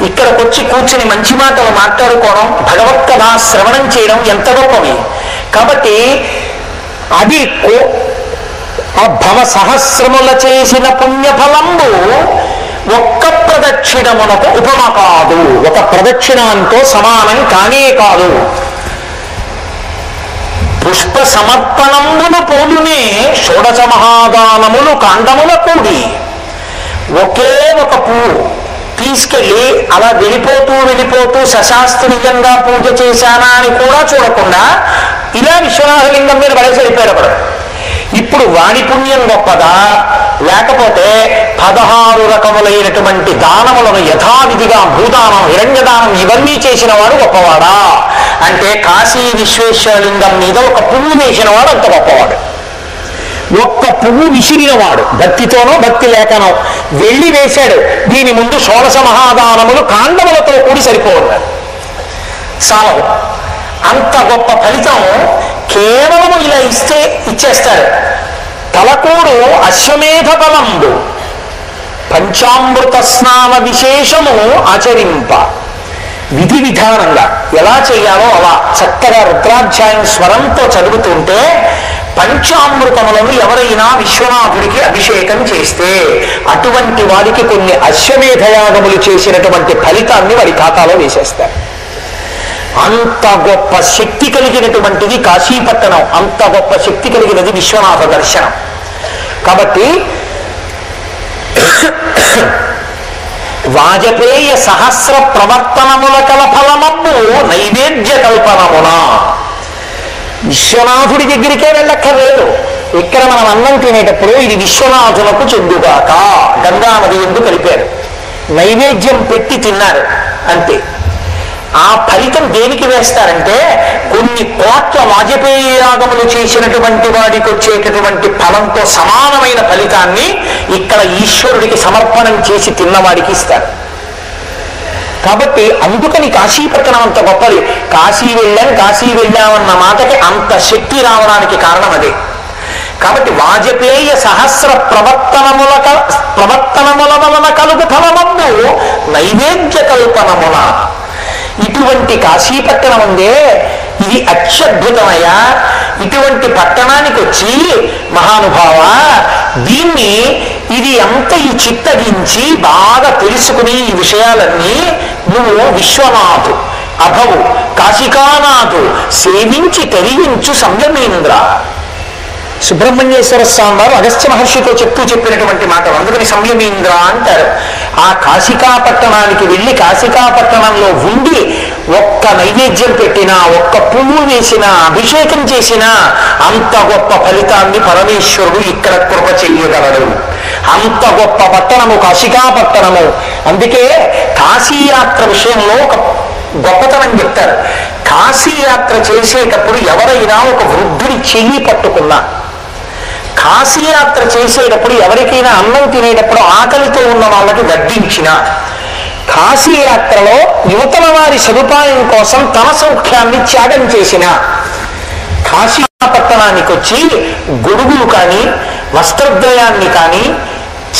ఇక్కడికి వచ్చి కూర్చుని మంచి మాటలు మాట్లాడుకోవడం, భగవత్ కథ శ్రవణం చేయడం ఎంత గొప్పవి. కాబట్టి అది ఆ భవ సహస్రముల చేసిన పుణ్యఫలంబు ఒక్క ప్రదక్షిణమునకు ఉపమ కాదు. ఒక ప్రదక్షిణంతో సమానం కానే కాదు. పుష్ప సమర్పణములు పోలునే షోడశ మహాదానములు కాండముల కూడి. ఒకే ఒక పువ్వు తీసుకెళ్ళి అలా వెళ్ళిపోతూ సశాస్త్రీయంగా పూజ చేశానా అని కూడా చూడకుండా ఇలా విశ్వనాథలింగం మీద పడేసి వెళ్ళిపోయాడు అప్పుడు. ఇప్పుడు వాడి పుణ్యం గొప్పదా, లేకపోతే 16 రకములైనటువంటి దానములను యథావిధిగా భూదానం, హిరణ్యదానం ఇవన్నీ చేసిన వాడు గొప్పవాడా అంటే కాశీ విశ్వేశ్వరలింగం మీద ఒక పువ్వు వేసిన వాడు అంత గొప్పవాడు. ఒక్క పువ్వు విసిరినవాడు భక్తితోనో భక్తి లేకనో వెళ్ళి వేశాడు. దీని ముందు షోడశ మహాదానములు కాండములతో కూడి సరిపోన్నారు, చాలవు. అంత గొప్ప ఫలితం కేవలం ఇలా ఇచ్చేస్తారు. తలకూడు అశ్వమేధ బలంబు పంచామృత స్నాన విశేషము ఆచరింప. విధి విధానంగా ఎలా చేయాలో అలా చక్కగా రుద్రాధ్యాయం స్వరంతో చదువుతుంటే పంచామృతములను ఎవరైనా విశ్వనాథుడికి అభిషేకం చేస్తే అటువంటి వారికి కొన్ని అశ్వమేధయాగములు చేసినటువంటి ఫలితాన్ని వారి ఖాతాలో వేసేస్తారు. అంత గొప్ప శక్తి కలిగినటువంటిది కాశీపట్టణం, అంత గొప్ప శక్తి కలిగినది విశ్వనాథ దర్శనం. కాబట్టి వాజపేయ సహస్ర ప్రవర్తనముల కల ఫలమమ్ము నైవేద్య కల్పనమున. విశ్వనాథుడి దగ్గరికే వెళ్ళక్కర్లేదు. ఇక్కడ మనం అన్నం తినేటప్పుడు ఇది విశ్వనాథులకు చెందుగాక గంగా నది ఎందు కలిపారు, నైవేద్యం పెట్టి తిన్నారు అంతే. ఆ ఫలితం దేనికి వేస్తారంటే కొన్ని కోట్ల వాజపేయ యాగములు చేసినటువంటి వాడికి వచ్చేటటువంటి ఫలంతో సమానమైన ఫలితాన్ని ఇక్కడ ఈశ్వరుడికి సమర్పణం చేసి తిన్నవాడికి ఇస్తారు. కాబట్టి అందుకని కాశీపట్టణం అంత గొప్పది. కాశీ వెళ్ళామన్న మాటకి అంత శక్తి రావడానికి కారణం అదే. కాబట్టి వాజపేయ సహస్ర ప్రవర్తనముల వలన కలుగు ఫలమందు నైవేద్య కల్పనమున. ఇటువంటి కాశీపట్టణం ఉందే, ఇది అత్యద్భుతమయ్యా. ఇటువంటి పట్టణానికి వచ్చి మహానుభావ దీన్ని ఇది అంత ఈ చిత్తగించి బాగా తెలుసుకుని ఈ విషయాలన్నీ నువ్వు విశ్వనాథు అభవు కాశికానాథు సేవించి తరించు సంయమేంద్ర. సుబ్రహ్మణ్యేశ్వర స్వామి వారు అగస్త్య మహర్షితో చెప్పినటువంటి మాట. అందుకని సంయమేంద్ర అంటారు. ఆ కాశికాపట్టణానికి వెళ్ళి కాశికాపట్టణంలో ఉండి ఒక్క నైవేద్యం పెట్టినా, ఒక్క పువ్వు వేసినా, అభిషేకం చేసినా అంత గొప్ప ఫలితాన్ని పరమేశ్వరుడు ఇక్కడ కృప చెయ్యగలడు. అంత గొప్ప పట్టణము కాశికాపట్టణము. అందుకే కాశీయాత్ర విషయంలో ఒక గొప్పతనం చెప్తారు. కాశీ యాత్ర చేసేటప్పుడు ఎవరైనా ఒక వృద్ధుడి చెయ్యి పట్టుకున్నా, కాశీ యాత్ర చేసేటప్పుడు ఎవరికైనా అన్నం తినేటప్పుడు ఆకలితో ఉన్న వాళ్ళకి వడ్డించిన, కాశీ యాత్రలో యువతల వారి సదుపాయం కోసం తన సౌఖ్యాన్ని త్యాగం చేసిన, కాశీ పట్టణానికి వచ్చి గొడుగులు కానీ వస్త్రద్వయాన్ని కానీ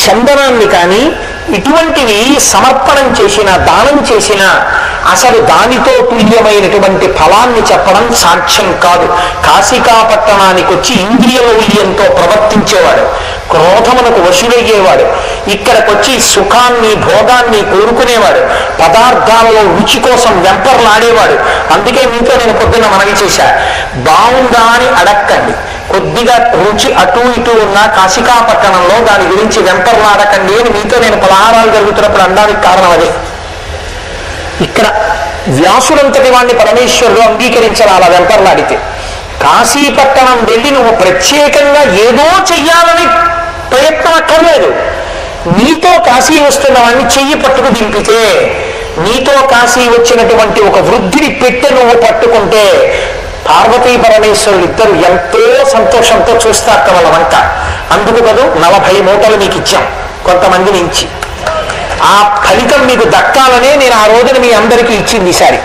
చందనాన్ని కానీ ఇటువంటివి సమర్పణం చేసిన, దానం చేసిన అసలు దానితో తుల్యమైనటువంటి ఫలాన్ని చెప్పడం సాధ్యం కాదు. కాశికా పట్టణానికి వచ్చి ఇంద్రియ లౌల్యంతో ప్రవర్తించేవాడు, క్రోధమునకు వశులయ్యేవాడు, ఇక్కడికొచ్చి సుఖాన్ని భోగాన్ని కోరుకునేవాడు, పదార్థాలలో రుచి కోసం వెంపర్లాడేవాడు. అందుకే మీతో నేను పొద్దున్న మనవి చేశా, బాగుందా అని అడక్కండి, కొద్దిగా రుచి అటు ఇటు ఉన్న కాశికా పట్టణంలో దాని గురించి వెంపర్లాడకండి అని మీతో నేను పలహారాలు జరుగుతున్నప్పుడు అనడానికి కారణం అదే. ఇక్కడ వ్యాసులంతటి వాడిని పరమేశ్వరుడు అంగీకరించాలి అలా వెంపర్లాడితే. కాశీ పట్టణం వెళ్ళి నువ్వు ప్రత్యేకంగా ఏదో చెయ్యాలని ప్రయత్నం అక్కర్లేదు. నీతో కాశీ వస్తున్న వాడిని చెయ్యి పట్టుకు దింపితే, నీతో కాశీ వచ్చినటువంటి ఒక వృద్ధిని పెట్టి నువ్వు పట్టుకుంటే పార్వతీ పరమేశ్వరులు ఇద్దరు ఎంతో సంతోషంతో చూస్తారట వాళ్ళ వంట. అందుకు కదా 40 మూటలు మీకు ఇచ్చాం కొంతమంది నుంచి. ఆ ఫలితం మీకు దక్కాలనే నేను ఆ రోజున మీ అందరికీ ఇచ్చింది ఈసారి.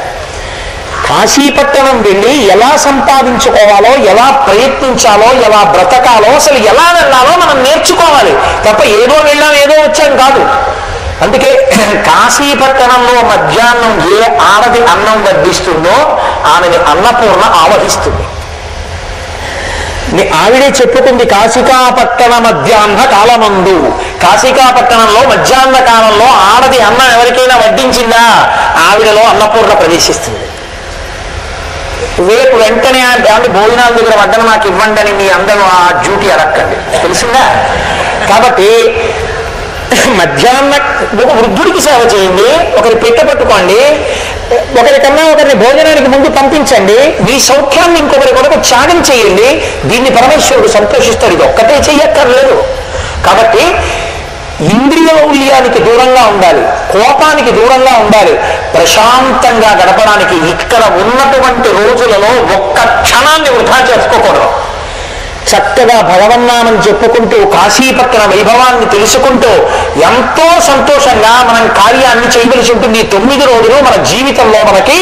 కాశీపట్టణం వెళ్ళి ఎలా సంపాదించుకోవాలో, ఎలా ప్రయత్నించాలో, ఎలా బ్రతకాలో, అసలు ఎలా వెళ్ళాలో మనం నేర్చుకోవాలి తప్ప ఏదో వెళ్ళాం ఏదో వచ్చాం కాదు. అందుకే కాశీపట్టణంలో మధ్యాహ్నం ఏ ఆడది అన్నం వడ్డిస్తుందో ఆమెని అన్నపూర్ణ ఆవహిస్తుంది. ఆవిడే చెప్పుకుంది, కాశికాపట్టణ మధ్యాహ్న కాలమందు. కాశికాపట్టణంలో మధ్యాహ్న కాలంలో ఆడది అన్నం ఎవరికైనా వడ్డించిందా ఆవిడలో అన్నపూర్ణ ప్రవేశిస్తుంది. రేపు వెంటనే అంటే భోజనాల దగ్గర వడ్డన నాకు ఇవ్వండి అని మీ అందరూ ఆ డ్యూటీ అడక్కండి, తెలిసిందా? కాబట్టి మధ్యాహ్న ఒక వృద్ధుడికి సేవ చేయండి, ఒకరి పెట్టె పట్టుకోండి, ఒకరికన్నా ఒకరిని భోజనానికి ముందు పంపించండి, మీ సౌఖ్యాన్ని ఇంకొకరి కొరకు త్యాగం చేయండి. దీన్ని పరమేశ్వరుడు సంతోషిస్తాడు. ఇది ఒక్కటే చెయ్యక్కర్లేదు. కాబట్టి ఇంద్రియ లౌల్యానికి దూరంగా ఉండాలి, కోపానికి దూరంగా ఉండాలి, ప్రశాంతంగా గడపడానికి ఇక్కడ ఉన్నటువంటి రోజులలో ఒక్క క్షణాన్ని వృధా చేసుకోకూడదు. చక్కగా భగవన్నామని చెప్పుకుంటూ కాశీపట్టణ వైభవాన్ని తెలుసుకుంటూ ఎంతో సంతోషంగా మనం కార్యాన్ని చేయవలసి ఉంటుంది. 9 రోజులు మన జీవితంలో మనకి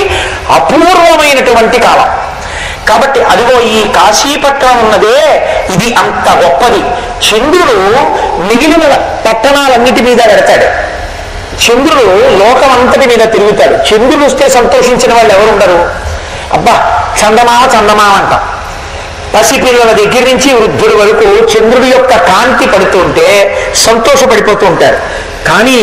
అపూర్వమైనటువంటి కాలం. కాబట్టి అదిగో ఈ కాశీపట్టణం ఉన్నదే ఇది అంత గొప్పది. చంద్రుడు మిగిలిన పట్టణాలన్నిటి మీద పెడతాడు. చంద్రుడు లోకం అంతటి మీద తిరుగుతాడు. చంద్రుడు వస్తే సంతోషించిన వాళ్ళు ఎవరుండరు? అబ్బా చందమామ చందమామ అంటాం. పసిపిల్లల దగ్గర నుంచి వృద్ధుడి వరకు చంద్రుడి యొక్క కాంతి పడుతుంటే సంతోషపడిపోతూ ఉంటారు. కానీ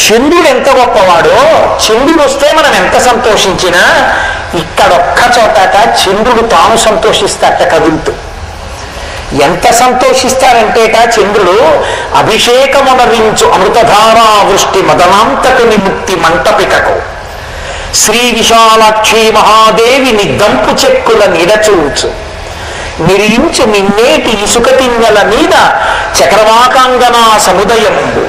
చంద్రుడు ఎంత గొప్పవాడో, చంద్రుడు వస్తే మనం ఎంత సంతోషించినా ఇక్కడొక్క చోటట చంద్రుడు తాను సంతోషిస్తాట కదులుతూ. ఎంత సంతోషిస్తారంటేట చంద్రుడు, అభిషేకమునరించు అమృతధారా వృష్టి మదనాంతకు నిముక్తి మంటపికకు శ్రీ విశాలాక్షి మహాదేవి నిద్దంపు చెక్కుల నిడచూచు నిరించు నిన్నేటి ఇసుక తింగల మీద చక్రవాకాంగనా సముదయము.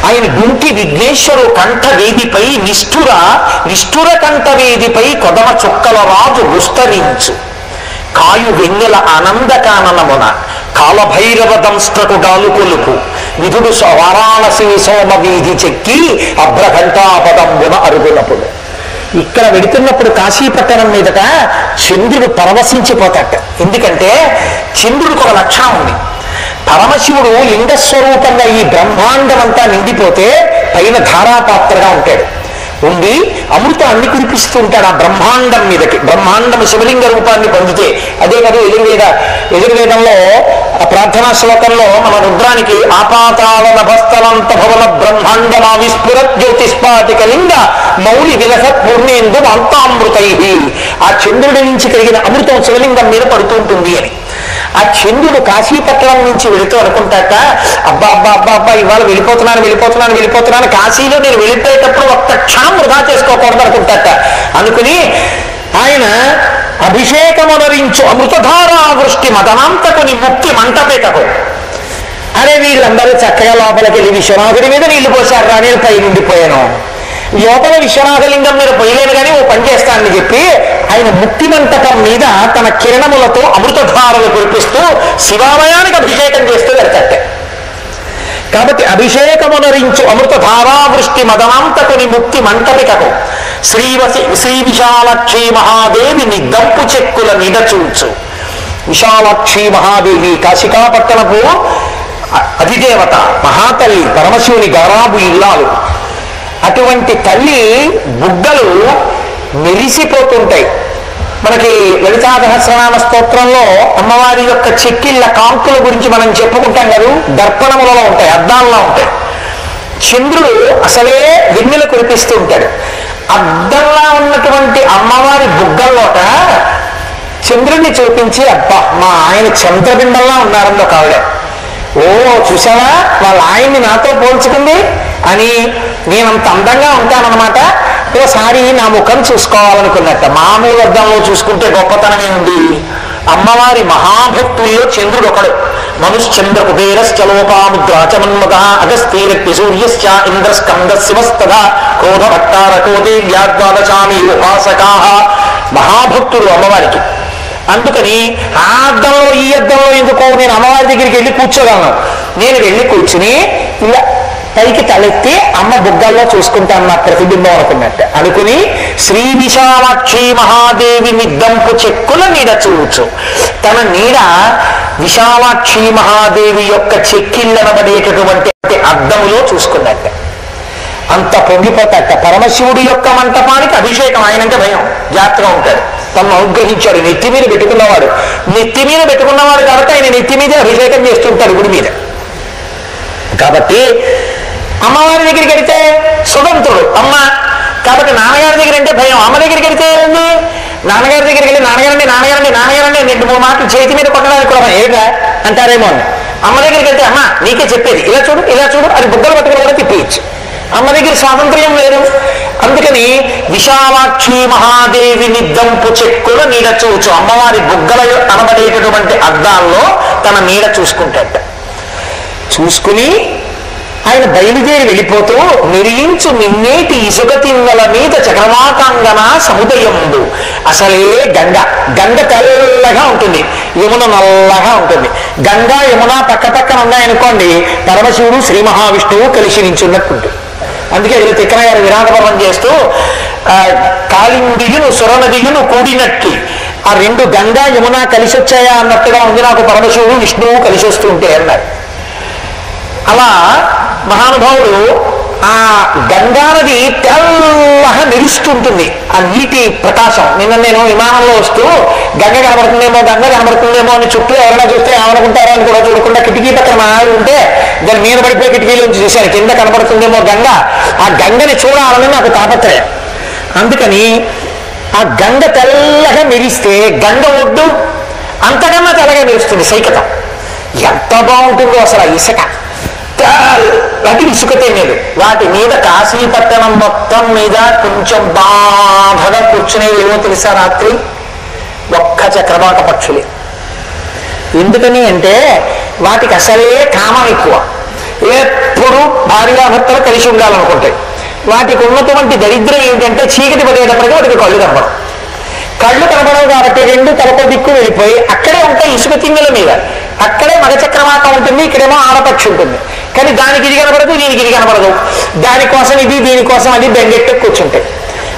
ఆయన గుంటి విఘ్నేశ్వరు కంఠవేదిపై నిష్ఠుర కంఠవేదిపై కొదమ చుక్కల రాజు విస్తరించు కాయు వెన్నెల ఆనందకాననమున కాలభైరవ దంస్ట్రకు గాలు కొలుపు విధుడు వారాణసి సోమ వీధి చెక్కి అభ్రఘంటాపదంబున అరుగునప్పుడు. ఇక్కడ వెడుతున్నప్పుడు కాశీపట్టణం మీదట చంద్రుడు పరవశించిపోతాట. ఎందుకంటే చంద్రుడికి ఒక లక్షణం ఉంది. పరమశివుడు లింగస్వరూపంగా ఈ బ్రహ్మాండం అంతా నిండిపోతే పైన ధారాపాత్రగా ఉంటాడు, ఉండి అమృతాన్ని కురిపిస్తూ ఉంటాడు ఆ బ్రహ్మాండం మీదకి. బ్రహ్మాండం శివలింగ రూపాన్ని పొందితే అదే కదా యజుర్వేదంలో ఆ ప్రార్థనా శ్లోకంలో మన రుద్రానికి ఆపాతాళ నభస్థలంత భవన బ్రహ్మాండమా విస్ఫుర జ్యోతిస్పాటిక లింగ మౌలి విలసత్ పూర్ణేందు అంతామృతై. ఆ చంద్రుడి నుంచి కలిగిన అమృతం శివలింగం మీద పడుతూ ఉంటుంది అని. ఆ చంద్రుడు కాశీపట్టణం నుంచి వెళుతూ అనుకుంటాక, అబ్బా అబ్బా అబ్బా అబ్బా ఇవాళ వెళ్ళిపోతున్నాను, కాశీలో నేను వెళ్ళిపోయేటప్పుడు ఒక్క క్షణం వృధా చేసుకోకూడదు అనుకుంటాట. అనుకుని ఆయన అభిషేకమునరించు అమృతధారా వృష్టి మదనాంతకుని ముక్తి మంటపేటకు. అరే వీళ్ళందరూ చక్కగా లోపలికి వెళ్ళి విశ్వనాథుడి మీద నీళ్లు పోశారు రా, నేను పై నుండిపోయాను. లోపల విశ్వనాథలింగం మీద పోయలేను కానీ ఓ పని చేస్తానని చెప్పి ఆయన ముక్తి మంటపం మీద తన కిరణములతో అమృతధారలు కురిపిస్తూ శివాలయానికి అభిషేకం చేస్తూ వెళ్తాడు. కాబట్టి అభిషేకమునరించు అమృతధారావృష్టి మదనాంతకుని ముక్తి మంటపికకు శ్రీ విశాలాక్షి మహాదేవి నిద్దంపు చెక్కుల నిడచూచు. విశాలాక్షి మహాదేవి కాశికాపట్టణపు అధిదేవత, మహాతల్లి, పరమశివుని గారాబు ఇల్లాలు. అటువంటి తల్లి బుగ్గలు మెరిసిపోతుంటాయి. మనకి లలితా సహస్రనామ స్తోత్రంలో అమ్మవారి యొక్క చెక్కిళ్ళ కాంతుల గురించి మనం చెప్పుకుంటాం కదా, దర్పణములలో ఉంటాయి, అద్దాల్లో ఉంటాయి. చంద్రుడు అసలే వెన్నెల కురిపిస్తూ ఉంటాడు. అద్దంలా ఉన్నటువంటి అమ్మవారి బుగ్గల్లోట చంద్రుడిని చూపించి, అబ్బా మా ఆయన చంద్రబింబంలా ఉన్నారని ఒక ఆవిడ, ఓ చూసావా వాళ్ళ ఆయన్ని నాతో పోల్చుకుంది అని నేనంత అందంగా ఉంటానన్నమాట, ఓసారి నా ముఖం చూసుకోవాలనుకున్నట్ట. మామూలు అద్దంలో చూసుకుంటే గొప్పతనం ఏముంది? అమ్మవారి మహాభక్తుల్లో చంద్రుడు ఒకడు. మనుశ్చంద్ర కుబేరశ్చలోపాముద్రాచమన్మద అగస్తీరక్తి సూర్యశ్చ ఇంద్రస్కంద శివస్తద క్రోధ భట్టారకోదే వ్యాద్వాదశామి ఉపాసకా. మహాభక్తుడు అమ్మవారికి. అందుకని ఆ అద్దంలో ఈ అద్దంలో ఎందుకో నేను అమ్మవారి దగ్గరికి వెళ్ళి కూర్చోగలను. నేను వెళ్ళి కూర్చుని ఇలా పైకి తలెత్తి అమ్మ బుగ్గల్లో చూసుకుంటాను నా ప్రతిబింబం అనుకున్నట్టు అనుకుని శ్రీ విశాలాక్షి మహాదేవి నిద్దంపు చెక్కుల నీడ చూచు. తన నీడ విశాలాక్షి మహాదేవి యొక్క చెక్కిళ్ళనబడేటటువంటి అద్దములో చూసుకున్నట్ట. అంత పొంగిపోతాట. పరమశివుడి యొక్క మంటపానికి అభిషేకం, ఆయనంటే భయం, జాగ్రత్తగా ఉంటాడు. తను అనుగ్రహించాడు. నెత్తి మీద పెట్టుకున్నవాడు కాబట్టి ఆయన నెత్తి మీదే అభిషేకం చేస్తుంటాడు గుడి మీద. కాబట్టి అమ్మవారి దగ్గరికి వెళితే స్వతంత్రుడు అమ్మ, కాబట్టి నాన్నగారి దగ్గర అంటే భయం. అమ్మ దగ్గరికి వెళితే ఏంది? నాన్నగారి దగ్గరికి వెళ్ళి నాన్నగారండి 2-3 మాటలు చేతి మీద కొట్టడానికి కూడా ఏగా అంటారేమో అని. అమ్మ దగ్గరికి వెళ్తే అమ్మ నీకే చెప్పేది, ఇలా చూడు అది బుగ్గలు పట్టుకుని కూడా తిప్పేయచ్చు. అమ్మ దగ్గర స్వాతంత్ర్యం లేదు. అందుకని విశాలాక్షి మహాదేవి నిద్దంపు చెక్కుల నీడ చూచు. అమ్మవారి బుగ్గల అనబడేటటువంటి అద్దాల్లో తన నీడ చూసుకుంటాట. చూసుకుని ఆయన బయలుదేరి వెళ్ళిపోతూ నిరించు నిన్నేటి ఇసుక తిన్నల మీద చక్రవాకాంగన సముదయందు. అసలే గంగ తెల్లగా ఉంటుంది, యమున నల్లగా ఉంటుంది. గంగా యమున పక్కన ఉన్నాయనుకోండి, పరమశివుడు శ్రీ మహావిష్ణువు కలిసి నించున్నట్టు. అందుకే వీళ్ళు తిక్కన గారు విరాటపర్వం చేస్తూ కాళిందియును సురనదియును కూడినట్టి ఆ 2 గంగా యమున కలిసి వచ్చాయా అన్నట్టుగా ఉంది నాకు పరమశివుడు విష్ణువు కలిసి వస్తూ ఉంటే అన్నారు. అలా మహానుభావుడు ఆ గంగానది తెల్లగా మెరుస్తుంటుంది, ఆ నీటి ప్రకాశం. నేను విమానంలో వస్తూ గంగ కనబడుతుందేమో అని చుట్టూ ఎవరైనా చూస్తే ఏమనుకుంటారో అని కూడా చూడకుండా కిటికీ పక్కన మా ఆవిడ ఉంటే దాని మీద పడిపోయి కిటికీలోంచి చూశాను, కింద కనబడుతుందేమో గంగ. ఆ గంగని చూడాలని నాకు తాపత్రయం. అందుకని ఆ గంగ తెల్లగా మెరిస్తే గంగ ఒడ్డు అంతకన్నా తెల్లగా మెరుస్తుంది సైకతం. ఎంత బాగుంటుందో అసలు ఆ ఇసుక, వాటి ఇసుక తినేది. వాటి మీద కాశీపట్టణం మొత్తం మీద కొంచెం బాధగా కూర్చునే ఏమో తెలుసా, రాత్రి ఒక్క చక్రవాక పక్షులే. ఎందుకని అంటే వాటికి అసలే కామం ఎక్కువ, ఎప్పుడు భార్యాభర్తలు కలిసి ఉండాలనుకుంటాయి. వాటికి ఉన్నటువంటి దరిద్రం ఏమిటంటే చీకటి పడేటప్పటికీ వాటికి కళ్ళు కనబడవు కాబట్టి 2 తలప దిక్కు వెళ్ళిపోయి అక్కడే ఉంటాయి ఇసుక తిన్నెల మీద. అక్కడే మగ చక్రవాకం ఉంటుంది, ఇక్కడేమో ఆడపక్షి ఉంటుంది. కానీ దానికి ఇది కనబడదు, దీనికి ఇది కనబడదు. దానికోసం ఇది, దీనికోసం అది బెంగెట్టు కూర్చుంటాయి.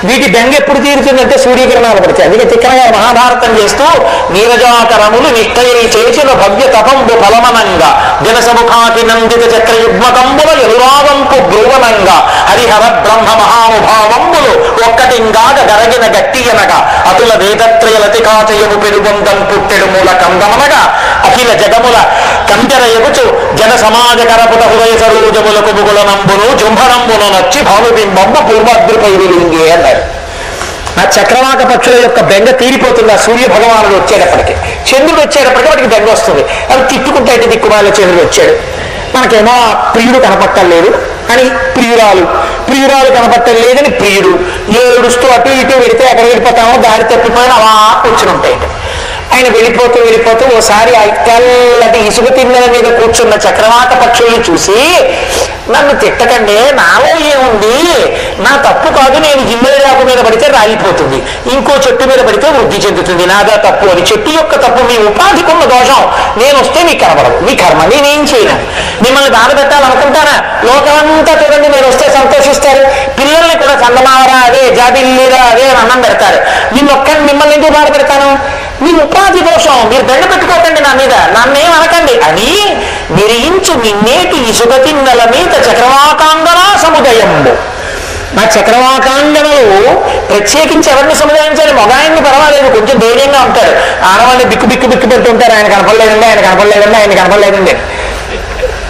వీటి బెంగ ఎప్పుడు తీరుతుందంటే సూర్యకిరణాలు పడతాయి. అందుకే తిక్కనగా మహాభారతం చేస్తూ నీరజాకరములు నిష్టయని చేసిన భవ్య తపంబు ఫలమనంగా జనసముఖాకి నందిత చక్రయుగ్మకంబుల ఎరురావంపు బ్రువనంగా హరిహర బ్రహ్మ మహానుభావంబులు ఒక్కటింగాగ గరగిన గట్టియనగా అతుల వేదత్రయలతికాచయము పెరుగొందం పుట్టెడు మూల కందమనగా అఖిల జగముల కంజర ఎగుచు జన సమాజ కరపుత హృదయ సరోజములకు ముగుల నంబును జుంభనంబును నచ్చి భానుబింబంబు పూర్వాద్రిపై విలింగే అన్నారు. ఆ చక్రవాక పక్షుల యొక్క బెంగ తీరిపోతుంది. ఆ సూర్య భగవానుడు వచ్చేటప్పటికి, చంద్రుడు వచ్చేటప్పటికి వాటికి బెంగ వస్తుంది. అవి తిట్టుకుంటే అయితే దిక్కుమాల చంద్రుడు వచ్చాడు, మనకేమో ప్రియుడు కనపట్టలేదు అని ప్రియురాలు కనపట్టలేదని ప్రియుడు ఏడుస్తూ అటు ఇటు వెళితే ఎక్కడ వెళ్ళిపోతామో దారి తప్పిపోయిన అలా కూర్చుని ఉంటాయి. ఆయన వెళ్ళిపోతూ ఓసారి ఆ తెల్లటి ఇసుక తిన్నెల మీద కూర్చున్న చక్రవాక పక్షుల్ని చూసి నన్ను తిట్టకండి, నాలో ఏముంది, నా తప్పు కాదు, నేను జిమ్మేరాకు మీద పడితే రాలిపోతుంది, ఇంకో చెట్టు మీద పడితే వృద్ధి చెందుతుంది, నాదా తప్పు అని. చెట్టు యొక్క తప్పు మీ ఉపాధికున్న దోషం, నేను వస్తే మీకు కనబడదు, మీ కర్మ, నేనేం చేయను. మిమ్మల్ని బాధ పెట్టాలనుకుంటానా? లోకమంతా చూడండి, మీరు వస్తే సంతోషిస్తారు. పిల్లల్ని కూడా చందమావరా అదే, జాబిల్లిరా అదే అని అన్నం పెడతారు. మిమ్మల్ని ఎందుకు బాధ పెడతాను? మీ ఉపాధి దోషం, మీరు బెండ పెట్టుకోకండి నా మీద, నన్నేం అనకండి అని విరించు నిన్నేటి ఇసుక తిన్నెల మీద చక్రవాకాంగనా సముదయంబు. మా చక్రవాకాంగనలు ప్రత్యేకించి ఎవరిని సముదాయించాలి? మగాయన్ని పర్వాలేదు, కొంచెం ధైర్యంగా ఉంటాడు. ఆడవాళ్ళని బిక్కు పెడుతుంటారు, ఆయన కనపడలేదండి, ఆయన కనపడలేదండి, ఆయన కనపడలేదండి.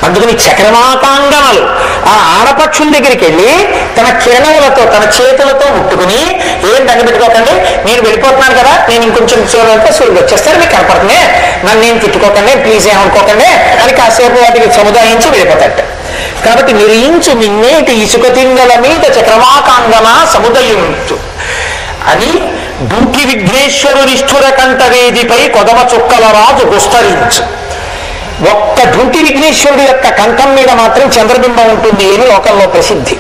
అందుకని చక్రవాకాంగనలు ఆ ఆడపక్షుల దగ్గరికి వెళ్ళి తన కిరణములతో తన చేతులతో ముట్టుకుని, ఏం దండ పెట్టుకోకండి, నేను వెళ్ళిపోతున్నాను కదా, నేను ఇంకొంచెం సూర్యులతో సూర్యుడు వచ్చేస్తారు, మీకు కనపడుతుంది, నన్ను నేను తిట్టుకోకండి, ప్లీజ్ ఏమనుకోకండి అని కాసేపు వాటికి సముదాయించి వెళ్ళిపోతాడు. కాబట్టి నిరించు నిన్నేటి ఇసుక తింగల మీద చక్రవాకాంగన సముదయించు అని దుఃఖి విఘ్నేశ్వరునిష్ఠుర కంఠవేదిపై కొదమ చుక్కల రాజు గుస్తరించు. ఒక్క ధృతి విఘ్నేశ్వరుడు యొక్క కంఠం మీద మాత్రం చంద్రబింబం ఉంటుంది అని లోకంలో ప్రసిద్ధి.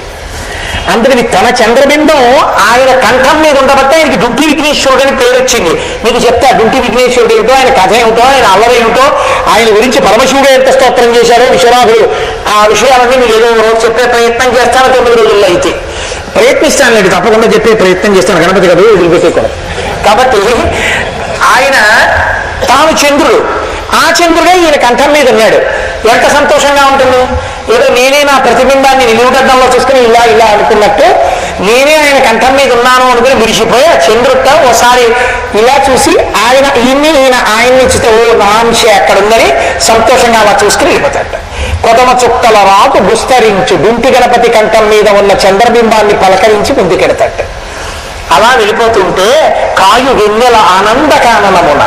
అందుకని తన చంద్రబింబం ఆయన కంఠం మీద ఉండబట్టే ఆయనకి దుఃఖి విఘ్నేశ్వరుడు అని పేరు వచ్చింది. మీకు చెప్తా దుఃఖి విఘ్నేశ్వరుడు ఏమిటో, ఆయన కథ ఏమిటో, ఆయన అల్లరేమిటో, ఆయన గురించి పరమశివుడు ఎంత స్తోత్రం చేశారో విశ్వనాథుడు, ఆ విషయాలన్నీ మీరు ఏదో రోజు చెప్పే ప్రయత్నం చేస్తాను. 9 రోజుల్లో అయితే ప్రయత్నిస్తానులేండి, తప్పకుండా చెప్పే ప్రయత్నం చేస్తాను. గణపతి గారు వదిలిపెట్టేకూడదు. కాబట్టి ఆయన తాను చంద్రుడు, ఆ చంద్రుడే ఈయన కంఠం మీద ఉన్నాడు. ఎంత సంతోషంగా ఉంటుంది. ఏదో నేనే నా ప్రతిబింబాన్ని నిలువుగడ్డంలో చూసుకుని ఇలా ఇలా అనుకున్నట్టు నేనే ఆయన కంఠం మీద ఉన్నాను అనుకుని విడిచిపోయి ఆ చంద్రుడితో ఒకసారి ఇలా చూసి ఈయన ఆయన్ని చూస్తే ఓ నాంశ అక్కడ ఉందని సంతోషంగా అలా చూసుకుని వెళ్ళిపోతాడు. కొదమ చుక్కల రాకు గుస్తరించు దుంటి గణపతి కంఠం మీద ఉన్న చంద్రబింబాన్ని పలకరించి ముందుకెడతాడు. అలా వెళ్ళిపోతుంటే కాయు వెన్నెల ఆనందకాననమున,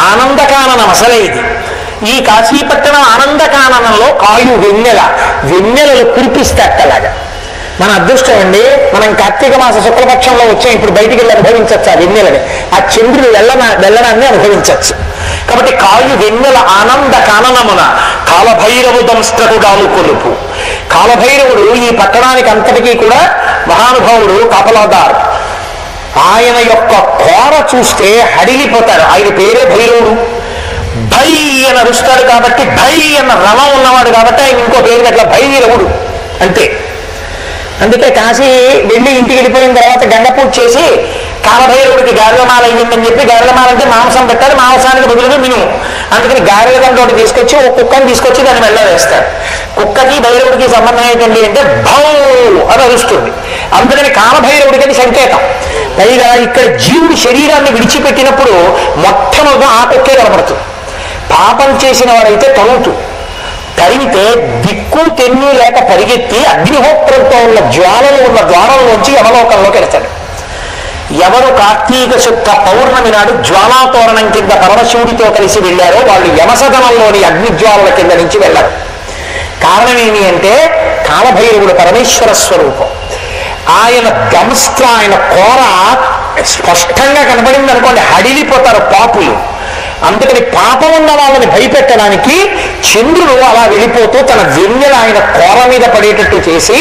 ఆనందకాననం అసలే ఇది. ఈ కాశీపట్టణం ఆనందకాననంలో కాయు వెన్నెలలు కురిపిస్తేలాగా. మన అదృష్టం అండి, మనం కార్తీక మాస శుక్లపక్షంలో వచ్చాం, ఇప్పుడు బయటికి వెళ్ళి అనుభవించవచ్చు ఆ వెన్నెలని, ఆ చంద్రుడు వెళ్ళనాన్ని అనుభవించవచ్చు. కాబట్టి కాయు వెన్నెల ఆనంద కాననమున కాలభైరవు దంస్త్రకుడాలు కొలుపు. కాలభైరవుడు ఈ పట్టణానికి అంతటికీ కూడా మహానుభావుడు, కాపలాదారు. ఆయన యొక్క కోర చూస్తే హడిలిపోతారు. ఆయన పేరే భైరవుడు. భై అని అరుస్తాడు కాబట్టి, భై అన్న రవం ఉన్నవాడు కాబట్టి ఆయన ఇంకో పేరు అట్లా భైరవుడు అంతే. అందుకే కాశీ వెళ్ళి ఇంటికి వెళ్ళిపోయిన తర్వాత గంగ పూజ చేసి కాలభైరవుడికి గారెలమాల అయ్యిందని చెప్పి, గారెలమాల అంటే మాంసం పెట్టాలి, మాంసానికి బదులుగా మినుము. అందుకని గారెల గంట ఒకటి తీసుకొచ్చి ఒక కుక్కని తీసుకొచ్చి దాన్ని వెళ్ళవేస్తాడు. కుక్కకి భైరవుడికి సంబంధం ఏంటండి అంటే భౌ అని అరుస్తుంది. అందుకని కాలభైరవుడికి అది సంకేతం. పైగా ఇక్కడ జీవుడి శరీరాన్ని విడిచిపెట్టినప్పుడు మొట్టమొదట ఆ కుక్కే కనబడుతుంది. పాపం చేసిన వాడైతే తరిగితే దిక్కు తెన్ను లేక పరిగెత్తి అగ్నిహోత్రంతో ఉన్న జ్వాలలు ఉన్న ద్వారంలోంచి యమలోకంలోకి వెళ్తాడు. ఎవరు కార్తీక శుద్ధ పౌర్ణమి నాడు జ్వాలాతోరణం కింద పరమశివుడితో కలిసి వెళ్ళారో వాళ్ళు యమసదనంలోని అగ్నిజ్వాలల కింద నుంచి వెళ్ళారు. కారణం ఏమి అంటే కాలభైరవుడు పరమేశ్వర స్వరూపం. ఆయన దంస్త్ర, ఆయన కోర స్పష్టంగా కనబడింది అనుకోండి, హడిలిపోతారు పాపులు. అందుకని పాపం ఉన్న వాళ్ళని భయపెట్టడానికి చంద్రుడు అలా వెళ్ళిపోతూ తన వెన్నెల ఆయన కోర మీద పడేటట్టు చేసి,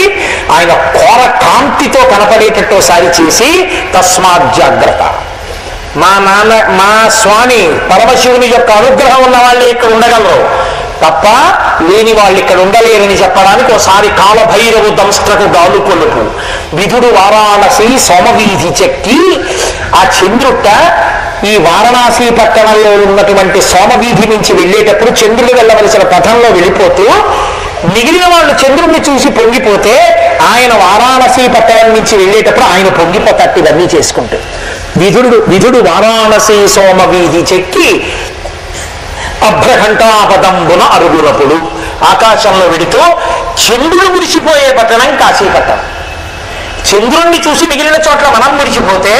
ఆయన కోర కాంతితో కనపడేటట్టు సారి చేసి, తస్మాత్ జాగ్రత్త. మా స్వామి పరమశివుని యొక్క అనుగ్రహం ఉన్న వాళ్ళే ఇక్కడ ఉండగలరు తప్ప లేని వాళ్ళు ఇక్కడ ఉండలేరని చెప్పడానికి ఒకసారి కాలభైరవు దంస్త్రకు గాలు కొలుపు. విధుడు వారాణసి సోమవీధి చెక్కి ఆ చంద్రుట ఈ వారణాసి పట్టణంలో ఉన్నటువంటి సోమవీధి నుంచి వెళ్ళేటప్పుడు చంద్రుడు వెళ్ళవలసిన పథంలో వెళ్ళిపోతూ మిగిలిన వాళ్ళు చంద్రుడిని చూసి పొంగిపోతే ఆయన వారాణసి పట్టణం నుంచి వెళ్ళేటప్పుడు ఆయన పొంగిపోతట్టు ఇవన్నీ చేసుకుంటూ విధుడు వారాణసి సోమవీధి చెక్కి అభ్రఘంటాపదంబున అరుగునప్పుడు ఆకాశంలో విడుతూ చంద్రుడు విడిచిపోయే పట్టణం కాశీపట్టణం. చంద్రుణ్ణి చూసి మిగిలిన చోట్ల మనం విడిచిపోతే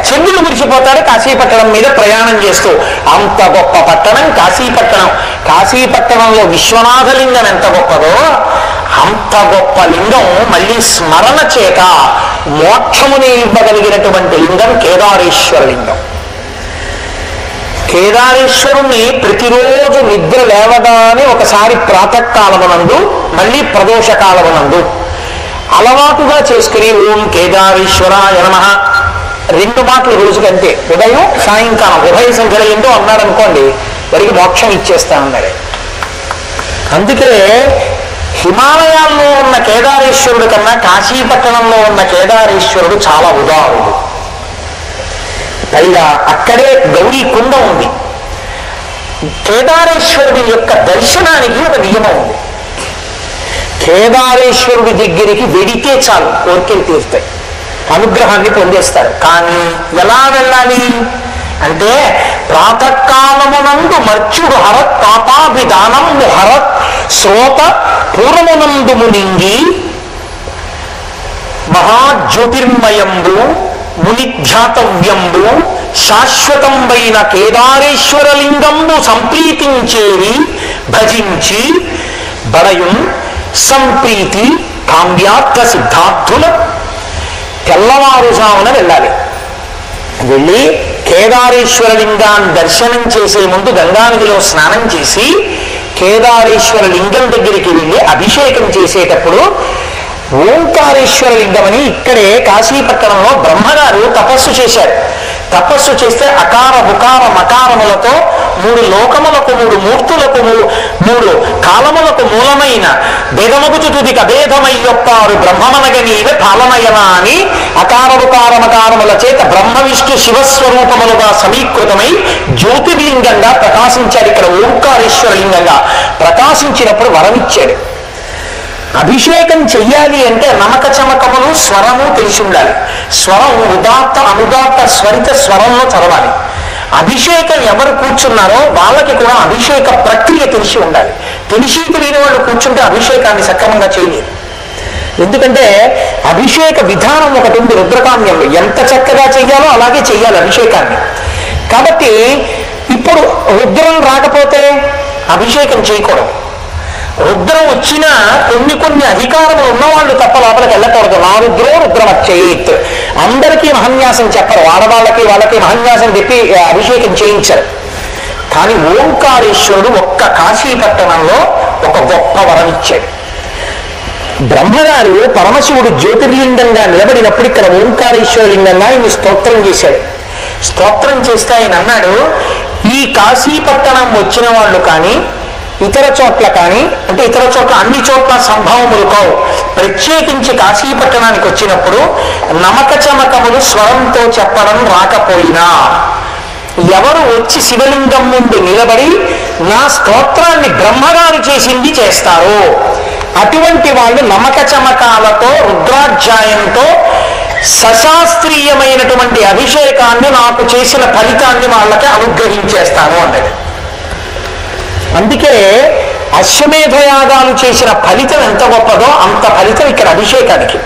చంద్రుడు విడిచిపోతాడు కాశీపట్టణం మీద ప్రయాణం చేస్తూ. అంత గొప్ప పట్టణం కాశీపట్టణం. కాశీపట్టణంలో విశ్వనాథలింగం ఎంత గొప్పదో అంత గొప్ప లింగం మళ్ళీ స్మరణ చేత మోక్షముని ఇవ్వగలిగినటువంటి లింగం కేదారేశ్వర లింగం. కేదారేశ్వరుణ్ణి ప్రతిరోజు నిద్ర లేవగానే ఒకసారి ప్రాతకాలమునందు మళ్ళీ ప్రదోషకాలమునందు అలవాటుగా చేసుకుని ఓం కేదారేశ్వరాయ నమః 2 మాటలు రోజుకంటే ఉదయం సాయంకాలం ఉభయ సంఖ్యలో ఏంటో అన్నాడు అనుకోండి, వారికి మోక్షం ఇచ్చేస్తా అన్నాడు. అందుకే హిమాలయాల్లో ఉన్న కేదారేశ్వరుడు కన్నా కాశీపట్టణంలో ఉన్న కేదారేశ్వరుడు చాలా ఉదారుడు. పైగా అక్కడే గౌరీ కుండ ఉంది. కేదారేశ్వరుడి యొక్క దర్శనానికి ఒక నియమం ఉంది. కేదారేశ్వరుడి దగ్గరికి వెడితే చాలు కోరికలు తీరుతాయి, అనుగ్రహాన్ని పొందేస్తారు. కానీ ఎలా వెళ్ళాలి అంటే ప్రాతకాలమునందు మర్చుడు హరత్ పాపాభిధానము హరత్ శ్రోత పూర్వమునందు మునింగి మహాజ్యోతిర్మయంబు మునిధ్యాతవ్యంబు శాశ్వతంబైన కేదారేశ్వరలింగంబు సంప్రీతించేవి భజించి బడయుం సంప్రీతి కామ్యార్థ సిద్ధార్థుల తెల్లవారుజామున వెళ్ళాలి. వెళ్ళి కేదారేశ్వర లింగాన్ని దర్శనం చేసే ముందు గంగానదిలో స్నానం చేసి కేదారేశ్వర లింగం దగ్గరికి వెళ్ళి అభిషేకం చేసేటప్పుడు ఓంకారేశ్వర లింగం అని ఇక్కడే కాశీపట్టణంలో బ్రహ్మగారు తపస్సు చేశారు. తపస్సు చేస్తే అకార ఉకార మకారములతో 3 లోకములకు 3 మూర్తులకు 3 కాలములకు మూలమైన భేదముగుచు తుదిక భేదమయ్యొప్పారు బ్రహ్మమనగ నీవే పాలనయన అని అకార ఉకార మకారముల చేత బ్రహ్మ విష్ణు శివస్వరూపములుగా సమీకృతమై జ్యోతిర్లింగంగా ప్రకాశించాడు. ఇక్కడ ఓంకారేశ్వర లింగంగా ప్రకాశించినప్పుడు వరమిచ్చాడు. అభిషేకం చెయ్యాలి అంటే నమక చమకములు స్వరము తెలిసి ఉండాలి. స్వరం ఉదాత్త అనుదాత్త స్వరిత స్వరంలో చదవాలి. అభిషేకం ఎవరు కూర్చున్నారో వాళ్ళకి కూడా అభిషేక ప్రక్రియ తెలిసి ఉండాలి. తెలిసి తెలియని వాళ్ళు కూర్చుంటే అభిషేకాన్ని సక్రమంగా చేయలేదు. ఎందుకంటే అభిషేక విధానం ఒకటి ఉంది రుద్రకామ్యంలో, ఎంత చక్కగా చెయ్యాలో అలాగే చెయ్యాలి అభిషేకాన్ని. కాబట్టి ఇప్పుడు రుద్రం రాకపోతే అభిషేకం చేయకూడదు. రుద్రం వచ్చినా కొన్ని అధికారములు ఉన్నవాళ్ళు తప్ప లోపలికి వెళ్ళకూడదు. నా రుద్రో రుద్రమచ్చేత్, అందరికీ మహన్యాసం చెప్పరు, ఆడవాళ్ళకి వాళ్ళకి మహన్యాసం చెప్పి అభిషేకం చేయించరు. కానీ ఓంకారేశ్వరుడు ఒక్క కాశీపట్టణంలో ఒక గొప్ప వరం ఇచ్చాడు. బ్రహ్మగారు పరమశివుడు జ్యోతిర్లింగంగా నిలబడినప్పుడు ఇక్కడ ఓంకారేశ్వర లింగంగా ఆయన స్తోత్రం చేశాడు. స్తోత్రం చేస్తే ఆయన అన్నాడు, ఈ కాశీపట్టణం వచ్చిన వాళ్ళు కానీ ఇతర చోట్ల కానీ, అంటే ఇతర చోట్ల అన్ని చోట్ల సంభవములు కావు, ప్రత్యేకించి కాశీపట్టణానికి వచ్చినప్పుడు నమక చమకములు స్వరంతో చెప్పడం రాకపోయినా ఎవరు వచ్చి శివలింగం ముందు నిలబడి నా స్తోత్రాన్ని బ్రహ్మగారు చేసింది చేస్తారో అటువంటి వాళ్ళు నమక చమకాలతో రుద్రాధ్యాయంతో సశాస్త్రీయమైనటువంటి అభిషేకాన్ని నాకు చేసిన ఫలితాన్ని వాళ్ళకి అనుగ్రహించేస్తాను అన్నది. అందుకే అశ్వమేధయాగాలు చేసిన ఫలితం ఎంత గొప్పదో అంత ఫలితం ఇక్కడ అభిషేకానికి.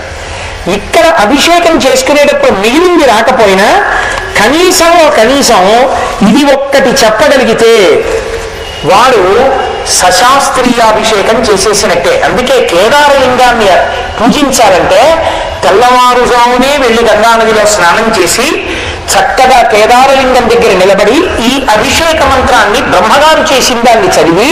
ఇక్కడ అభిషేకం చేసుకునేటప్పుడు మిగిలింది రాకపోయినా కనీసం ఇది ఒక్కటి చెప్పగలిగితే వాడు సశాస్త్రీయాభిషేకం చేసేసినట్టే. అందుకే కేదారలింగాన్ని పూజించాలంటే తెల్లవారుజామునే వెళ్ళి గంగానదిలో స్నానం చేసి చక్కగా కేదారలింగం దగ్గర నిలబడి ఈ అభిషేక మంత్రాన్ని బ్రహ్మగారు చేసిన దాన్ని చదివి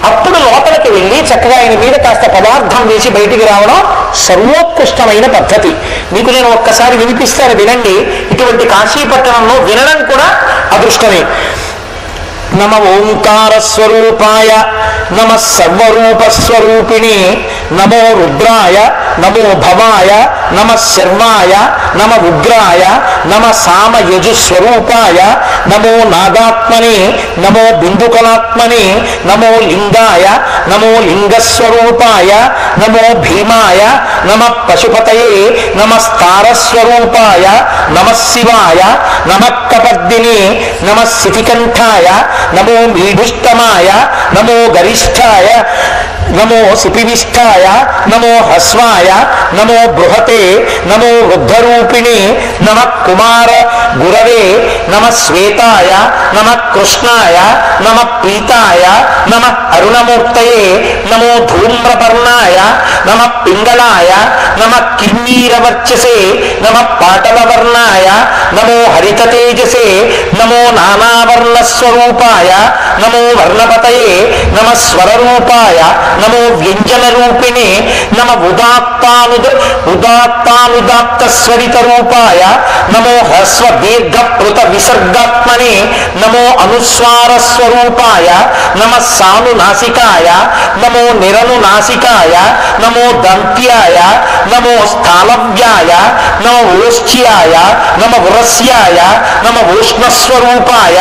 అప్పుడు లోపలికి వెళ్ళి చక్కగా ఆయన మీద కాస్త పదార్థం వేసి బయటికి రావడం సర్వోత్కృష్టమైన పద్ధతి. మీకు నేను ఒక్కసారి వినిపిస్తాను, వినండి. ఇటువంటి కాశీపట్టణంలో వినడం కూడా అదృష్టమే. నమ ఓంకార స్వరూపాయ నమ సర్వరూపస్వరూపిణి నమో రుద్రాయ నమో భవాయ నమ శర్వాయ నమ ఉగ్రాయ నమ సామయజుస్వరూపాయ నమో నాగాత్మనే నమో బిందుకలాత్మనే నమో లింగాయ నమో లింగస్వరూపాయ నమో భీమాయ నమ పశుపతయే నమస్తారస్వరూపాయ నమ శివాయ నమ కపర్దినే నమ శితికంఠాయ నమో మీఢుష్టమాయ నమో గరిష్ఠాయ నమో సిపివిష్ఠాయ నమో హ్రస్వాయ నమో బృహతే నమో వృద్ధరూపిణి నమ కుమార గురవే నమ శ్వేతాయ నమ కృష్ణాయ నమ పీతాయ నమ అరుణమూర్తయే నమో ధూమ్రపర్ణాయ నమ పింగళాయ నమ కిన్నీరవర్చసే నమ పాటలవర్ణాయ నమో హరితతేజసే నమో నానావర్ణస్వరూపాయ నమో వర్ణపతయే నమ స్వరరూపాయ నమో వ్యంజనరూపిణి నమ ఉదాత్తానుదాత్తస్వరిత రూపాయ నమో హ్రస్వ దీర్ఘ పృత విసర్గాత్మనే నమో అనుస్వారస్వరూపాయ నమ సానునాసికాయ నమో నిరనునాసికాయ నమో దంత్యాయ నమో స్థాలవ్యాయ నమ ఓష్ట్యాయ నమ వరస్యాయ నమ ఉష్ణస్వరూపాయ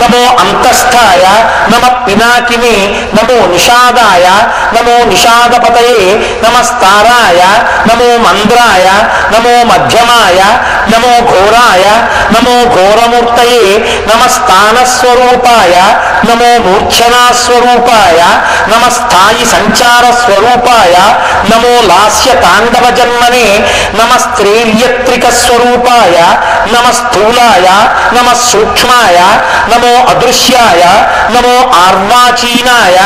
నమో అంతస్థాయ నమ పినాకిని నమో నిషాదాయ నమో నిషాదపతయే నమ స్తారాయ నమో మంద్రాయ నమో మధ్యమాయ నమో ఘోరాయ నమో ఘోరమూర్తయే నమ స్థానస్వరూపాయ నమో మూర్ఛనాస్వరూపాయ నమ స్థాయి సంచార స్వరూపాయ నమో లాస్య తాండవ జన్మనే నమ స్త్రైల్యత్రిక స్వరూపాయ నమ స్థూలాయ నమ సూక్ష్మాయ నమో అదృశ్యాయ నమో ఆర్వాచీనాయ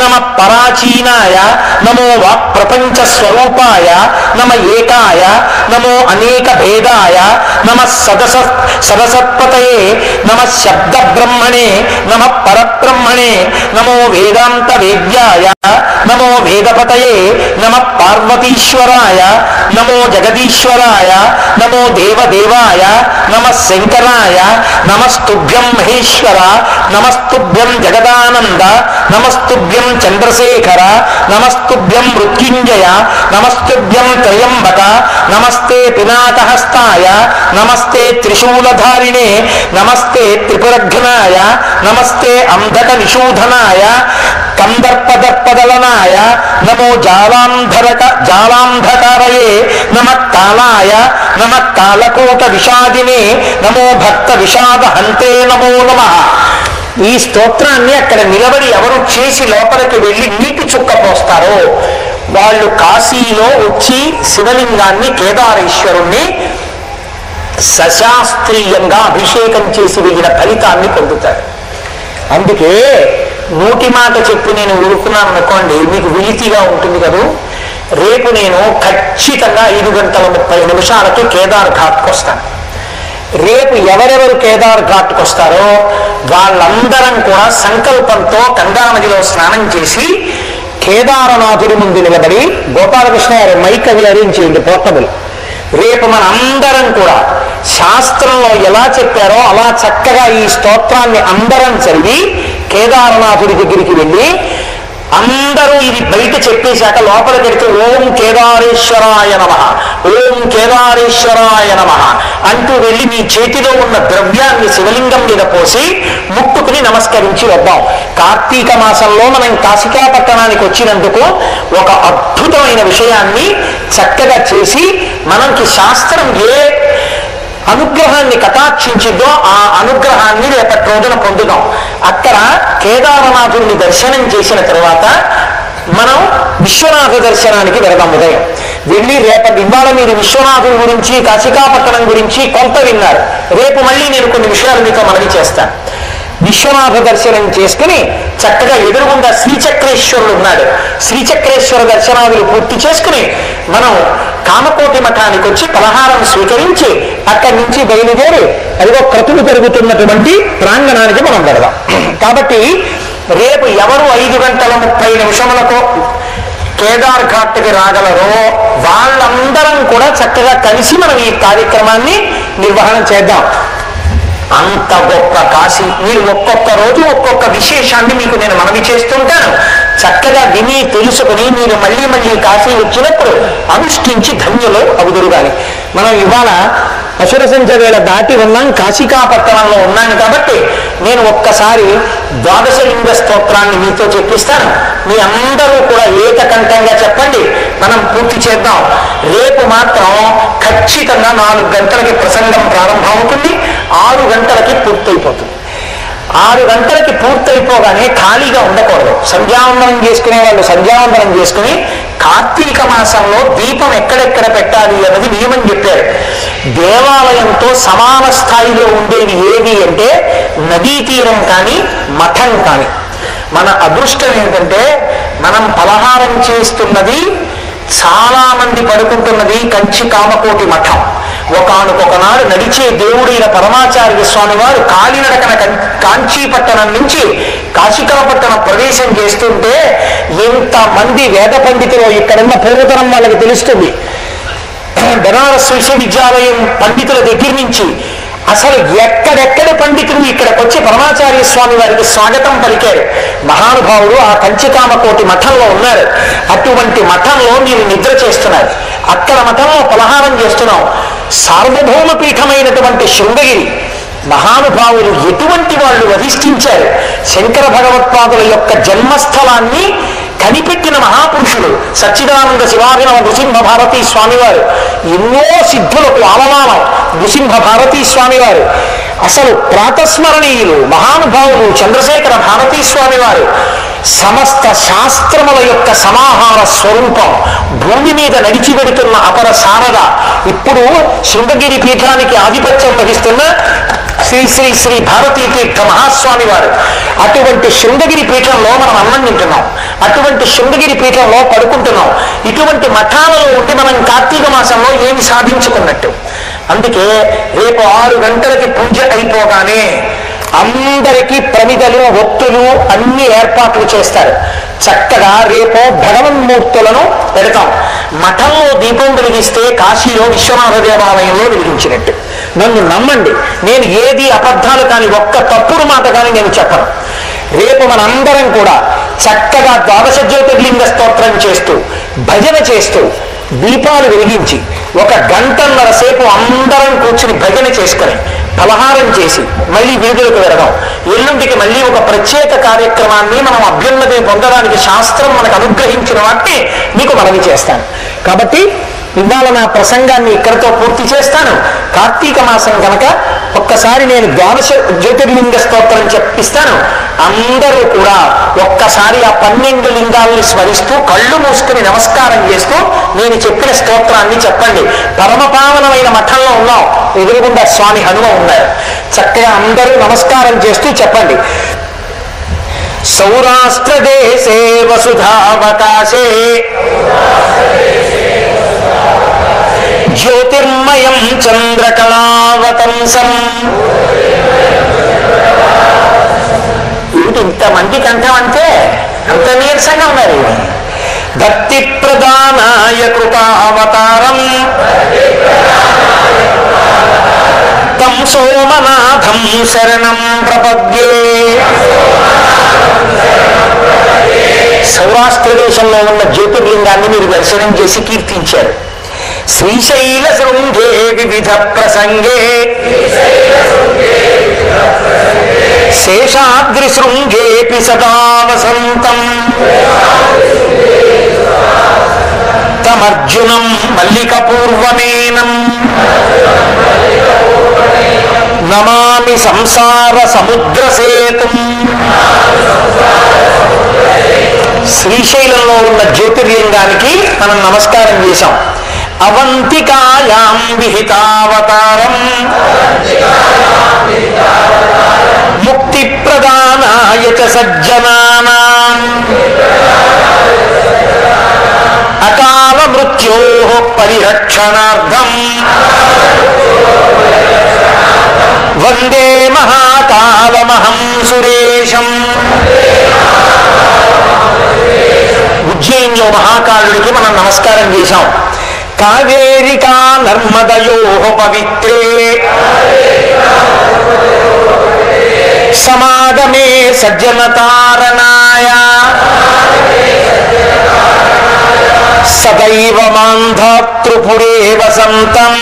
నమ పరాచీనాయ నమో వాక్ప్రపంచ స్వరూపాయ నమ ఏకాయ నమో అనేక భేదాయ నమ సదసత్పతయే నమ శబ్ద బ్రహ్మణే నమ పరబ్రహ్మణే నమో వేదాంత వేద్యాయ నమో వేదపతయే నమ పార్వతీశ్వరాయ నమో జగదీశ్వరాయ నమో దేవదేవాయ నమ శంకరాయ నమస్తుభ్యం మహేశ్వర నమస్తుభ్యం జగదానంద నమస్తుభ్యం చంద్రశేఖర నమస్తుభ్యం మృత్యుంజయ నమస్తుభ్యం త్రయంబక నమస్తే పినాకహస్తాయ నమస్తే త్రిశూలధారిణే నమస్తే త్రిపురఘ్నాయ నమస్తే అంధక నిషూధనాయ కందర్పదర్పదలనాయ నమో జాలాంధకారయే నమ కాలాయ నమ కాలకూట విషాదినే నమో భక్త విషాద హంతే నమో నమః. ఈ స్తోత్రాన్ని అక్కడ నిలబడి ఎవరు చేసి లోపలికి వెళ్ళి నీటి చుక్క పోస్తారో వాళ్ళు కాశీలో వచ్చి శివలింగాన్ని కేదారేశ్వరుణ్ణి సశాస్త్రీయంగా అభిషేకం చేసి వెళ్ళిన ఫలితాన్ని పొందుతారు. అందుకే నోటి మాట చెప్పి నేను ఊరుకున్నాను అనుకోండి, మీకు విలితిగా ఉంటుంది కదా. రేపు నేను ఖచ్చితంగా 5:30 కేదార్ ఘాట్కి వస్తాను. రేపు ఎవరెవరు కేదార్ ఘాట్కి వస్తారో వాళ్ళందరం కూడా సంకల్పంతో గంగా నదిలో స్నానం చేసి కేదారనాథుడి ముందు నిలబడి గోపాలకృష్ణ గారు మైక్ అవి అరేంజ్ పోర్టబుల్. రేపు మన అందరం కూడా శాస్త్రంలో ఎలా చెప్పారో అలా చక్కగా ఈ స్తోత్రాన్ని అందరం చదివి కేదారనాథుడి దగ్గరికి వెళ్ళి అందరూ ఇది బయట చెప్పేశాక లోపల పెడితే ఓం కేదారేశ్వరాయ నమః, ఓం కేదారేశ్వరాయ నమః అంటూ వెళ్ళి మీ చేతిలో ఉన్న ద్రవ్యాన్ని శివలింగం మీద పోసి ముక్కుకుని నమస్కరించి వద్దాం. కార్తీక మాసంలో మనం కాశికా పట్టణానికి వచ్చినందుకు ఒక అద్భుతమైన విషయాన్ని చక్కగా చేసి మనకి శాస్త్రం ఏ అనుగ్రహాన్ని కటాక్షించిందో ఆ అనుగ్రహాన్ని రేపటి రోజున పొందుదాం. అక్కడ కేదారనాథుడిని దర్శనం చేసిన తర్వాత మనం విశ్వనాథ దర్శనానికి వెళదాం. ఉదయం వెళ్ళి ఇవాళ మీరు విశ్వనాథుడి గురించి కాశికాపట్టణం గురించి కొంత విన్నారు. రేపు మళ్ళీ నేను కొన్ని విషయాలు మీతో మనవి చేస్తాను. విశ్వనాథ దర్శనం చేసుకుని చక్కగా ఎదురుగుండా శ్రీచక్రేశ్వరుడు ఉన్నాడు. శ్రీచక్రేశ్వర దర్శనాదులు పూర్తి చేసుకుని మనం కామకోటి మఠానికి వచ్చి పలహారం స్వీకరించి అక్కడి నుంచి బయలుదేరి అదిగో క్రతువు పెరుగుతున్నటువంటి ప్రాంగణానికి మనం వెళదాం. కాబట్టి రేపు ఎవరు 5:30 కేదార్ ఘాట్కి రాగలరో వాళ్ళందరం కూడా చక్కగా కలిసి మనం ఈ కార్యక్రమాన్ని నిర్వహణ చేద్దాం. అంత గొప్ప కాశీ. మీరు ఒక్కొక్క రోజు ఒక్కొక్క విశేషాన్ని మీకు నేను మనవి చేస్తుంటాను. చక్కగా విని తెలుసుకుని మీరు మళ్ళీ మళ్ళీ కాశీ వచ్చినప్పుడు అనుష్ఠించి ధన్యులు అవుదురుగాలి. మనం ఇవాళ అసుర సంఖ్య వేళ దాటి ఉన్నాం, కాశికాపట్టణంలో ఉన్నాను. కాబట్టి నేను ఒక్కసారి ద్వాదశలింగ స్తోత్రాన్ని మీతో చెప్పిస్తాను. మీ అందరూ కూడా ఏకకంఠంగా చెప్పండి, మనం పూర్తి చేద్దాం. రేపు మాత్రం ఖచ్చితంగా 4 గంటలకి ప్రసంగం ప్రారంభమవుతుంది, 6 గంటలకి పూర్తయిపోతుంది. 6 గంటలకి పూర్తయిపోగానే ఖాళీగా ఉండకూడదు. సంధ్యావందనం చేసుకునే వాళ్ళు సంధ్యావందనం చేసుకుని కార్తీక మాసంలో దీపం ఎక్కడెక్కడ పెట్టాలి అన్నది నియమం చెప్పారు. దేవాలయంతో సమాన స్థాయిలో ఉండేది ఏది అంటే నదీ తీరం కానీ మఠం కానీ. మన అదృష్టం ఏంటంటే మనం పలహారం చేస్తున్నది, చాలా మంది పడుకుంటున్నది కంచి కామకోటి మఠం. ఒకనొకనాడు నడిచే దేవుడైన పరమాచార్య స్వామి వారు కాలినడకన కాంచీపట్టణం నుంచి కాశీకాపట్టణం ప్రవేశం చేస్తుంటే ఎంతమంది వేద పండితులు ఇక్కడున్న పూర్వతరం వాళ్ళకి తెలుస్తుంది. బెనారస్ విశ్వవిద్యాలయం పండితుల దగ్గర నుంచి అసలు ఎక్కడెక్కడ పండితులు ఇక్కడికి వచ్చి పరమాచార్య స్వామి వారికి స్వాగతం పలికారు. మహానుభావుడు ఆ కంచికామకోటి మఠంలో ఉన్నారు. అటువంటి మఠంలో మీరు నిద్ర చేస్తున్నారు, అక్కడ మఠంలో పలహారం చేస్తున్నాం. సార్వభౌమ పీఠమైనటువంటి శృంగగిరి మహానుభావులు ఎటువంటి వాళ్ళు అధిష్ఠించారు. శంకర భగవత్పాదుల యొక్క జన్మస్థలాన్ని కనిపెట్టిన మహాపురుషుడు సచ్చిదానంద శివాభినవ నృసింహ భారతీ స్వామివారు. ఎన్నో సిద్ధులకు ఆలమానం నృసింహ భారతీ స్వామివారు. అసలు ప్రాతస్మరణీయులు మహానుభావులు చంద్రశేఖర భారతీ స్వామివారు. సమస్త శాస్త్రముల యొక్క సమాహార స్వరూపం, భూమి మీద నడిచి వెడుతున్న అపర శారద. ఇప్పుడు శృంగగిరి పీఠానికి ఆధిపత్యం వహిస్తున్న శ్రీ శ్రీ శ్రీ భారతీ తీర్థ మహాస్వామి వారు. అటువంటి శృంగగిరి పీఠంలో మనం అన్నం తింటున్నాం, అటువంటి శృంగగిరి పీఠంలో పడుకుంటున్నాం. ఇటువంటి మఠాలలో ఉండి మనం కార్తీక మాసంలో ఏమి సాధించుకున్నట్టు. అందుకే రేపు 6 గంటలకి పూజ అయిపోగానే అందరికీ ప్రమిదలు, ఒత్తులు అన్ని ఏర్పాట్లు చేస్తారు. చక్కగా రేపు భగవన్మూర్తులను పెడతాం. మఠంలో దీపం వెలిగిస్తే కాశీలో విశ్వనాథ దేవాలయంలో వెలిగించినట్టు. నన్ను నమ్మండి, నేను ఏది అబద్ధాలు కానీ ఒక్క తప్పుడు మాట కానీ నేను చెప్పను. రేపు మనందరం కూడా చక్కగా ద్వాదశ జ్యోతిర్లింగ స్తోత్రం చేస్తూ భజన చేస్తూ దీపాలు వెలిగించి 1 గంటన్నర సేపు అందరం కూర్చుని భజన చేసుకొని ఫలహారం చేసి మళ్ళీ విడుదలకు వెళదాం. ఎల్లుండికి మళ్ళీ ఒక ప్రత్యేక కార్యక్రమాన్ని మనం అభ్యున్నతి పొందడానికి శాస్త్రం మనకు అనుగ్రహించిన వాటిని మీకు మనవి చేస్తాను. కాబట్టి ఇవాళ నా ప్రసంగాన్ని ఇక్కడితో పూర్తి చేస్తాను. కార్తీక మాసం కనుక ఒక్కసారి నేను ద్వాదశ జ్యోతిర్లింగ స్తోత్రం చెప్పిస్తాను. అందరూ కూడా ఒక్కసారి ఆ 12 లింగాల్ని స్మరిస్తూ కళ్ళు మూసుకుని నమస్కారం చేస్తూ నేను చెప్పిన స్తోత్రాన్ని చెప్పండి. పరమపావనమైన మఠంలో ఉన్నాం, ఎదురుగుండా స్వామి హనుమ ఉన్నారు. చక్కగా అందరూ నమస్కారం చేస్తూ చెప్పండి. సౌరాష్ట్ర దేశే వసుధావకాశే జ్యోతిర్మయం చంద్రకళావతంసం. ఇంతమంది కంఠం అంటే అంత నీరసంగా ఉన్నారు. భక్తి ప్రధానాయ కృపావతారం తం సోమనాథం శరణం ప్రపద్యే. సౌరాష్ట్ర దేశంలో ఉన్న జ్యోతిర్లింగాన్ని మీరు దర్శనం చేసి కీర్తించారు. శ్రీశైల శృంగే వివిధ ప్రసంగే శేషాద్రి శృంగేపి సదా వసంతం తమర్జునం మల్లికపూర్వమేనం నమామి సంసార సముద్ర సేతుం. శ్రీశైలంలో ఉన్న జ్యోతిర్లింగానికి మనం నమస్కారం చేశాం. అవంతికాయాం విహితావతారం ముక్తి ప్రదానాయ చ సజ్జనానాం అకాల మృత్యోః పరిరక్షణార్థం వందే మహాకాలమహం సురేశం. ఉజ్జయిన్లో మహాకాలుడికి మనం నమస్కారం చేశాం. కావేరికా నర్మదయోః పవిత్రే సమాగమే సజ్జనతారణాయ సదైవ మాంధాతృపురే వసంతం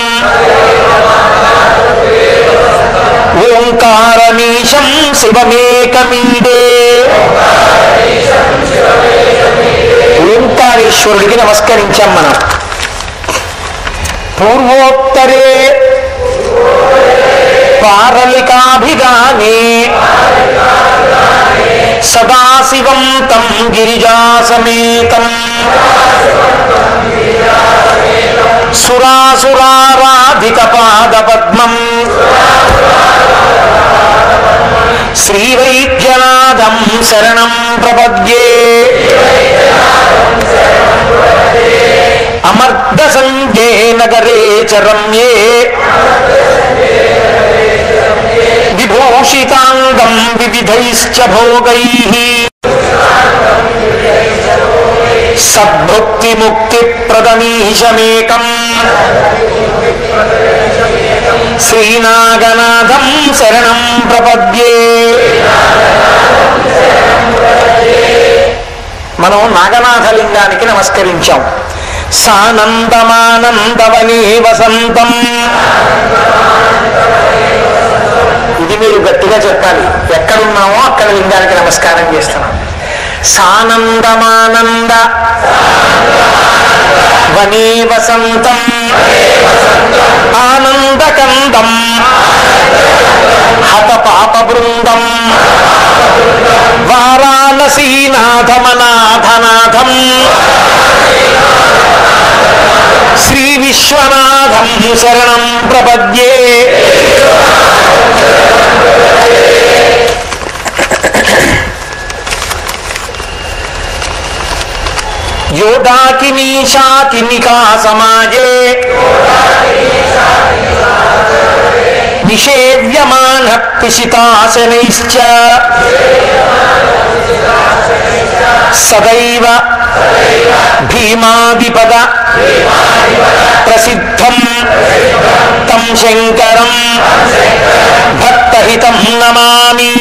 ఓంకారమీశం శివమేకమీడే. ఓంకారేశ్వరుడికి నమస్కరించాం మనం. పూర్వోత్తరే పారలికాభిగానే సదాశివం తం గిరిజాసమేతం సురాధిక పాద పద్మం శ్రీవైద్యనాథం శరణం ప్రపద్యే అమర్ద సంజ్ఞే నగరే చ రమ్యే విభూషితాంగం వివిధైశ్చ భోగైః సద్భుక్తి ముక్తి ప్రదమీశమేకం శ్రీనాగనాథం శరణం ప్రపద్యే. మనం నాగనాథలింగానికి నమస్కరించాం. సానందమానందవనే వసంతం, ఇది మీరు గట్టిగా చెప్పాలి. ఎక్కడున్నామో అక్కడ లింగానికి నమస్కారం చేస్తున్నాం. సానందమానంద వనే వసంతం ఆనందకందం హత పాప బృందం వారాణసీనాథమనాథనాథం శ్రీ విశ్వనాథం శరణం ప్రపద్యే. యోగాకినీశాకినికా సమాజే నిషేవ్యమాన పిశితాసనైశ్చ సదైవ భీమాదిపద ప్రసిద్ధం తం శంకరం భక్తహితం నమామి.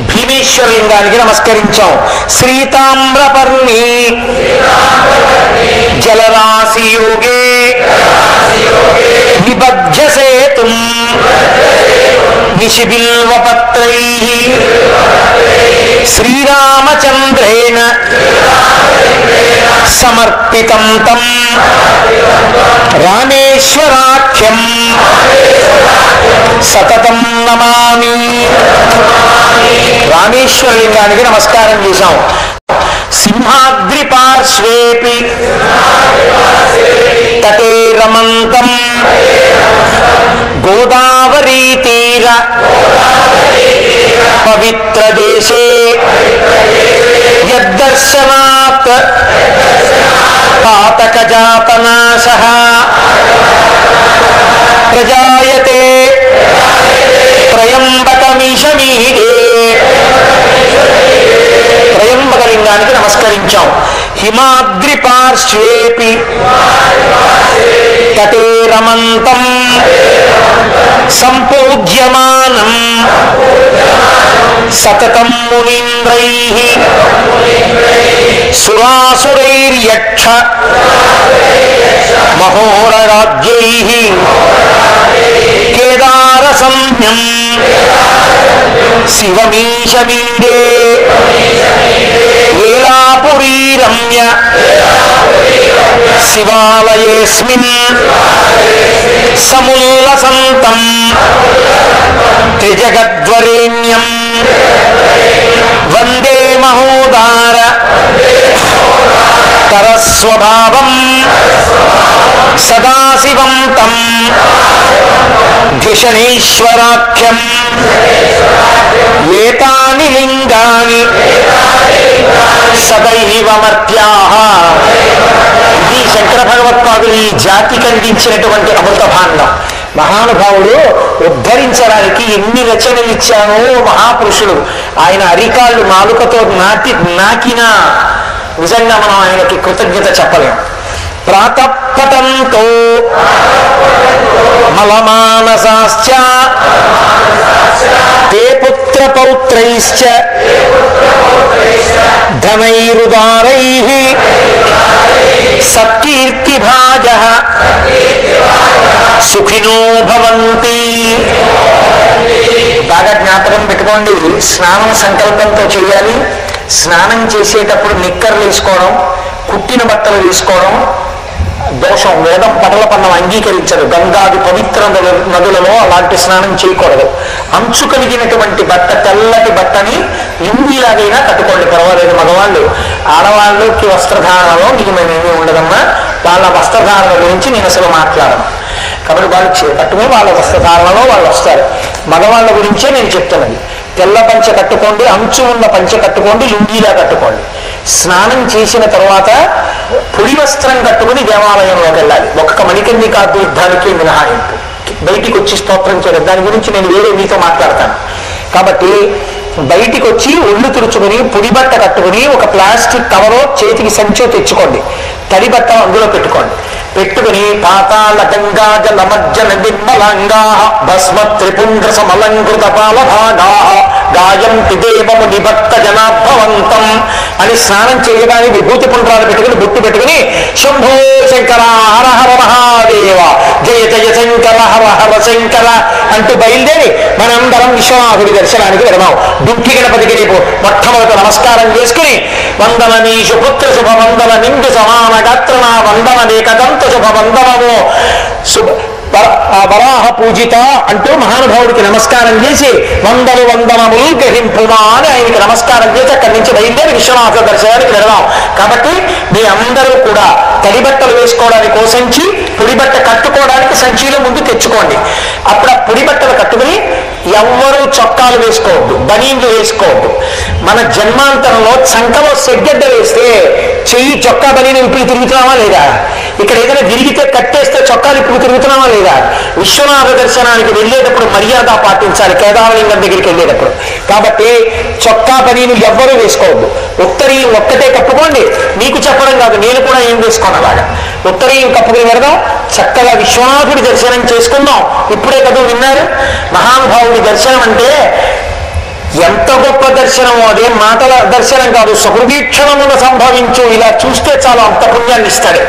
భీమేశ్వరలింగానికి నమస్కరించాం. శ్రీతామ్రపర్ణి జలరాశియోగే నిబధ్యసేతుం నిశిబిల్వపత్రైః శ్రీరామచంద్రేణ సమర్పితం తం రామేశ్వరాఖ్యం సతతం నమామి. రామేశ్వరలింగానికి నమస్కారం చేశాం. సింహాద్రి పార్శ్వేపి తటే రమంతం గోదావరీ తీర పవిత్ర దేశే యద్దర్శనాత్ పాతక జాతనాశః ప్రజాయతే త్రయంబకమీశమీడే. త్రయంబకలింగానికి నమస్కరించాం. హిమాద్రి పార్శ్వేపి తటే రమంతం సంపూజ్యమానం సతతం మునీంద్రైః సురాసురైర్యక్ష మహోరరాజ్యైః కేదార సంజ్ఞం శివమీశమీడే వేలాపురీ రమ్య శివాలయేస్మిన్ సముల్లసంతం త్రిజగద్వరేణ్యం వందే మహోదార తరస్వభావం సదాశివం తం ధిషణీశ్వరాఖ్యం ఏతాని లింగాని సదైవమర్త్యాః. ఇది శంకర భగవత్పాదులు ఈ జాతికి అందించినటువంటి అమృత భాండం. మహానుభావుడు ఉద్ధరించడానికి ఎన్ని రచనలు ఇచ్చానో మహాపురుషుడు. ఆయన అరికాళ్ళు నాలుకతో నాకినా నిజంగా మనం ఆయనకి కృతజ్ఞత చెప్పలేం. ప్రాతఃపటంతో మలమానసాశ్చ తే పుత్ర పౌత్రైశ్చ ధనైరుదారైః సత్కీర్తిభాజః సుఖినో భవంతి. బాగా జ్ఞాపకం పెట్టుకోండి. స్నానం సంకల్పంతో చేయాలి. స్నానం చేసేటప్పుడు నిక్కర్లు వేసుకోవడం, కుట్టిన బట్టలు వేసుకోవడం దోషం. వేదం పటల పన్నం అంగీకరించదు. గంగాది పవిత్ర నదులలో అలాంటి స్నానం చేయకూడదు. అంచు కలిగినటువంటి బట్ట, తెల్లటి బట్టని లుంగీలాగైనా కట్టుకోండి, పర్వాలేదు. మగవాళ్ళు ఆడవాళ్ళకి వస్త్రధారణలో నిజమేమీ ఉండదమ్మా. వాళ్ళ వస్త్రధారణ గురించి నేను అసలు మాట్లాడను. కాబట్టి వాళ్ళు కట్టుకుని వాళ్ళ వస్త్రధారణలో వాళ్ళు వస్తారు. మగవాళ్ళ గురించే నేను చెప్తున్నది. తెల్ల పంచె కట్టుకోండి, అంచు ఉన్న పంచె కట్టుకోండి, లుంగీలా కట్టుకోండి. స్నానం చేసిన తర్వాత పొడి వస్త్రం కట్టుకుని దేవాలయంలోకి వెళ్ళాలి. ఒక్క మణికర్ణికా యుద్ధానికి మినహాయింపు. బయటికి వచ్చి స్తోత్రం చేయడం దాని గురించి నేను వేరే మీతో మాట్లాడతాను. కాబట్టి బయటికి వచ్చి ఒళ్ళు తుడుచుకుని పొడి బట్ట కట్టుకుని ఒక ప్లాస్టిక్ కవరో చేతికి సంచో తెచ్చుకోండి. తడి బట్ట అందులో పెట్టుకుని పాతాళ గంగా జలమజ్జన నిర్మలంగా భస్మ త్రిపుండ్ర సమలంకృత పాలభాగా గాయంతి దేవము నిభక్త జనాభవంతం అని స్నానం చేయగానే విభూతి పుండ్రాలు పెట్టుకుని బొట్టు పెట్టుకుని శంభో శంకర హర హర మహాదేవ జయ జయ శంకర హర హర శంకర అంటూ బయలుదేరి మనందరం విశ్వనాథుడి దర్శనానికి వెళదాం. దుఃఖి గణపతికి రేపు మొట్టమొదటి నమస్కారం చేసుకుని వందన నీషు పుత్ర శుభ వందన నిండు సమాన గాత్రణ వందన ఏకదంత శుభ వందనము వరాహ పూజిత అంటూ మహానుభావుడికి నమస్కారం చేసి వందనములు గ్రహింపుమా అని ఆయనకి నమస్కారం చేసి అక్కడి నుంచి బయలుదేరి విశ్వనాథ దర్శనానికి వెళదాం. కాబట్టి మీ అందరూ కూడా తడి బట్టలు వేసుకోవడానికి ఓ సంచి, పొడి బట్ట కట్టుకోవడానికి సంచిలో ముందు తెచ్చుకోండి. అప్పుడు ఆ పొడి బట్టలు కట్టుకుని ఎవ్వరూ చొక్కాలు వేసుకోవద్దు, బనీన్లు వేసుకోవద్దు. మన జన్మాంతరంలో చంకలో సెగ్గడ్డ వేస్తే చెయ్యి చొక్కా బనీని ఇప్పుడు తిరుగుతున్నావా లేదా? ఇక్కడ ఏదైనా విరిగితే కట్టేస్తే చొక్కాలు ఇప్పుడు తిరుగుతున్నావా లేదా? విశ్వనాథ దర్శనానికి వెళ్ళేటప్పుడు మర్యాద పాటించాలి కేదారలింగం దగ్గరికి వెళ్ళేటప్పుడు. కాబట్టి చొక్కా బనీను ఎవ్వరూ వేసుకోవద్దు. ఉత్తరీయం ఒక్కటే కప్పుకోండి. మీకు చెప్పడం కాదు, నేను కూడా ఏం వేసుకోను అలాగా. ఉత్తరీయం కప్పుకుని వెళదాం, చక్కగా విశ్వనాథుడి దర్శనం చేసుకుందాం. ఇప్పుడే కదా విన్నారు, మహానుభావుడి దర్శనం అంటే ఎంత గొప్ప దర్శనమో. అదే మాటల దర్శనం కాదు, సహృదీక్షణమున సంభవించు. ఇలా చూస్తే చాలు అంత పుణ్యాన్ని ఇస్తాడు.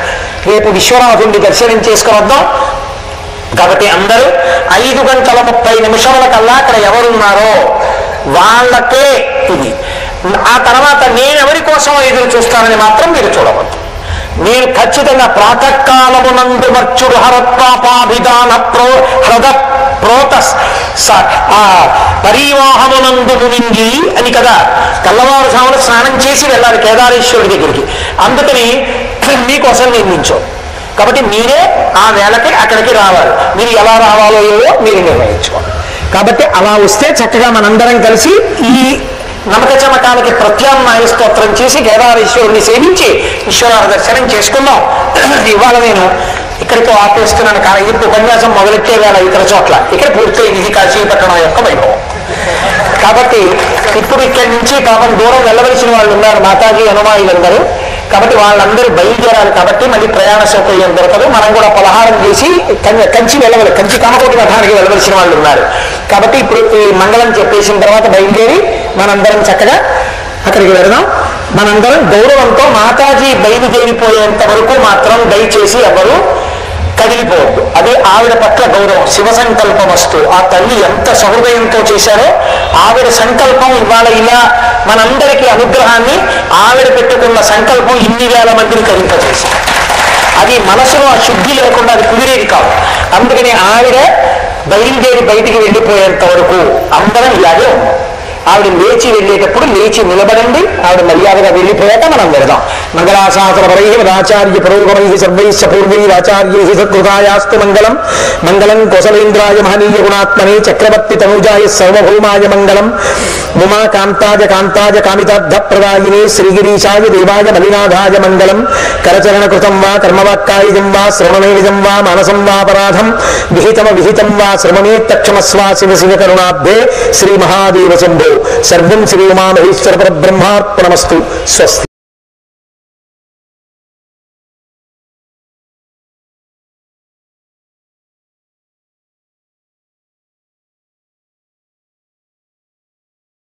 రేపు విశ్వనాథుడిని దర్శనం చేసుకుని వద్దాం. కాబట్టి అందరూ 5:30 కల్లా అక్కడ ఎవరున్నారో వాళ్ళకే ఇది. ఆ తర్వాత నేనెవరి కోసం ఎదురు చూస్తానని మాత్రం మీరు చూడవద్దు. నేను ఖచ్చితంగా ప్రాతకాలమునందు మర్చుడు హరత్వాపాభిధాన హృద ప్రోతస్ పరివాహమునందు మునింగి అని కదా తెల్లవారుజామున స్నానం చేసి వెళ్ళాలి కేదారేశ్వరుడి దగ్గరికి. అందుకని మీకోసం నిర్మించు. కాబట్టి మీరే ఆ వేళకి అక్కడికి రావాలి. మీరు ఎలా రావాలో ఏవో మీరు నిర్ణయించుకోండి. కాబట్టి అలా వస్తే చక్కగా మనందరం కలిసి ఈ నమక చమకాలకి ప్రత్యామ్నాయ స్తోత్రం చేసి కేదారేశ్వరుని సేవించి ఈశ్వరాల దర్శనం చేసుకున్నాం. ఇవాళ నేను ఇక్కడితో ఆపేస్తున్నాను. కానీ ఇప్పుడు ఉపన్యాసం మొదలెట్టే వేళ ఇతర చోట్ల ఇక్కడ పూర్తయింది. ఇది కాశీపట్టణం యొక్క వైభవం. కాబట్టి ఇప్పుడు ఇక్కడి నుంచి పాపం దూరం వెళ్ళవలసిన వాళ్ళు ఉన్నారు, మాతాజీ అనుమాయులందరూ. కాబట్టి వాళ్ళందరూ బయలుదేరాలి. కాబట్టి మళ్ళీ ప్రయాణ సౌకర్యం దొరకదు. మనం కూడా పలహారం చేసి కంచి వెళ్ళవాలి, కంచి కామకోటి మఠానికి వెళ్ళవలసిన వాళ్ళు ఉన్నారు. కాబట్టి ఇప్పుడు ఈ మంగళం చెప్పేసిన తర్వాత బయలుదేరి మనందరం చక్కగా అక్కడికి వెళదాం. మనందరం గౌరవంతో మాతాజీ బయలుదేరిపోయేంత వరకు మాత్రం దయచేసి ఎవరు కదిలిపోవద్దు. అదే ఆవిడ పట్ల గౌరవం. శివ సంకల్పం వస్తూ ఆ తల్లి ఎంత సహృదయంతో చేశారో ఆవిడ సంకల్పం ఇవాళ ఇలా మనందరికీ అనుగ్రహాన్ని ఆవిడ పెట్టుకున్న సంకల్పం ఇన్ని వేల మందిని కరింపజేసింది. అది మనసులో ఆ శుద్ధి లేకుండా అది కుదిరేది కాదు. అందుకని ఆవిడ బయలుదేరి బయటికి వెళ్ళిపోయేంత వరకు అందరం ఇలాగే ఉన్నాం. ఆవిడ లేచి వెళ్ళేటప్పుడు లేచి నిలబడండి. ఆవిడ మర్యాదగా వెళ్ళిపోయాక మనం వెళదాం. మంగళాశాసనపరై ఆచార్య పురోగమై సర్వైశ్చ పూర్వైరాచార్యై సత్కృతాయాస్తు మంగళం. మంగళం కోసలేంద్రాయ మహనీయ గుణాత్మనే చక్రవర్తి తనూజాయ సర్వభౌమాయ మంగళం. ఉమాకాంతాయ కాంతాయ కామితార్థప్రదాయినే శ్రీగిరీశాయ దేవాయ మలినాథాయ మంగళం. కరచరణకృతం వా కర్మవాక్కాయుజం వా శ్రవణేజం వా మానసం వాపరాధం విహితం వా శ్రవణేత్తక్షమస్వా శివ శివ కరుణాబ్ధే శ్రీ మహాదేవ శంభో. సర్వం శ్రీ ఉమామహేశ్వర పరబ్రహ్మార్పణమస్తు. స్వస్తి.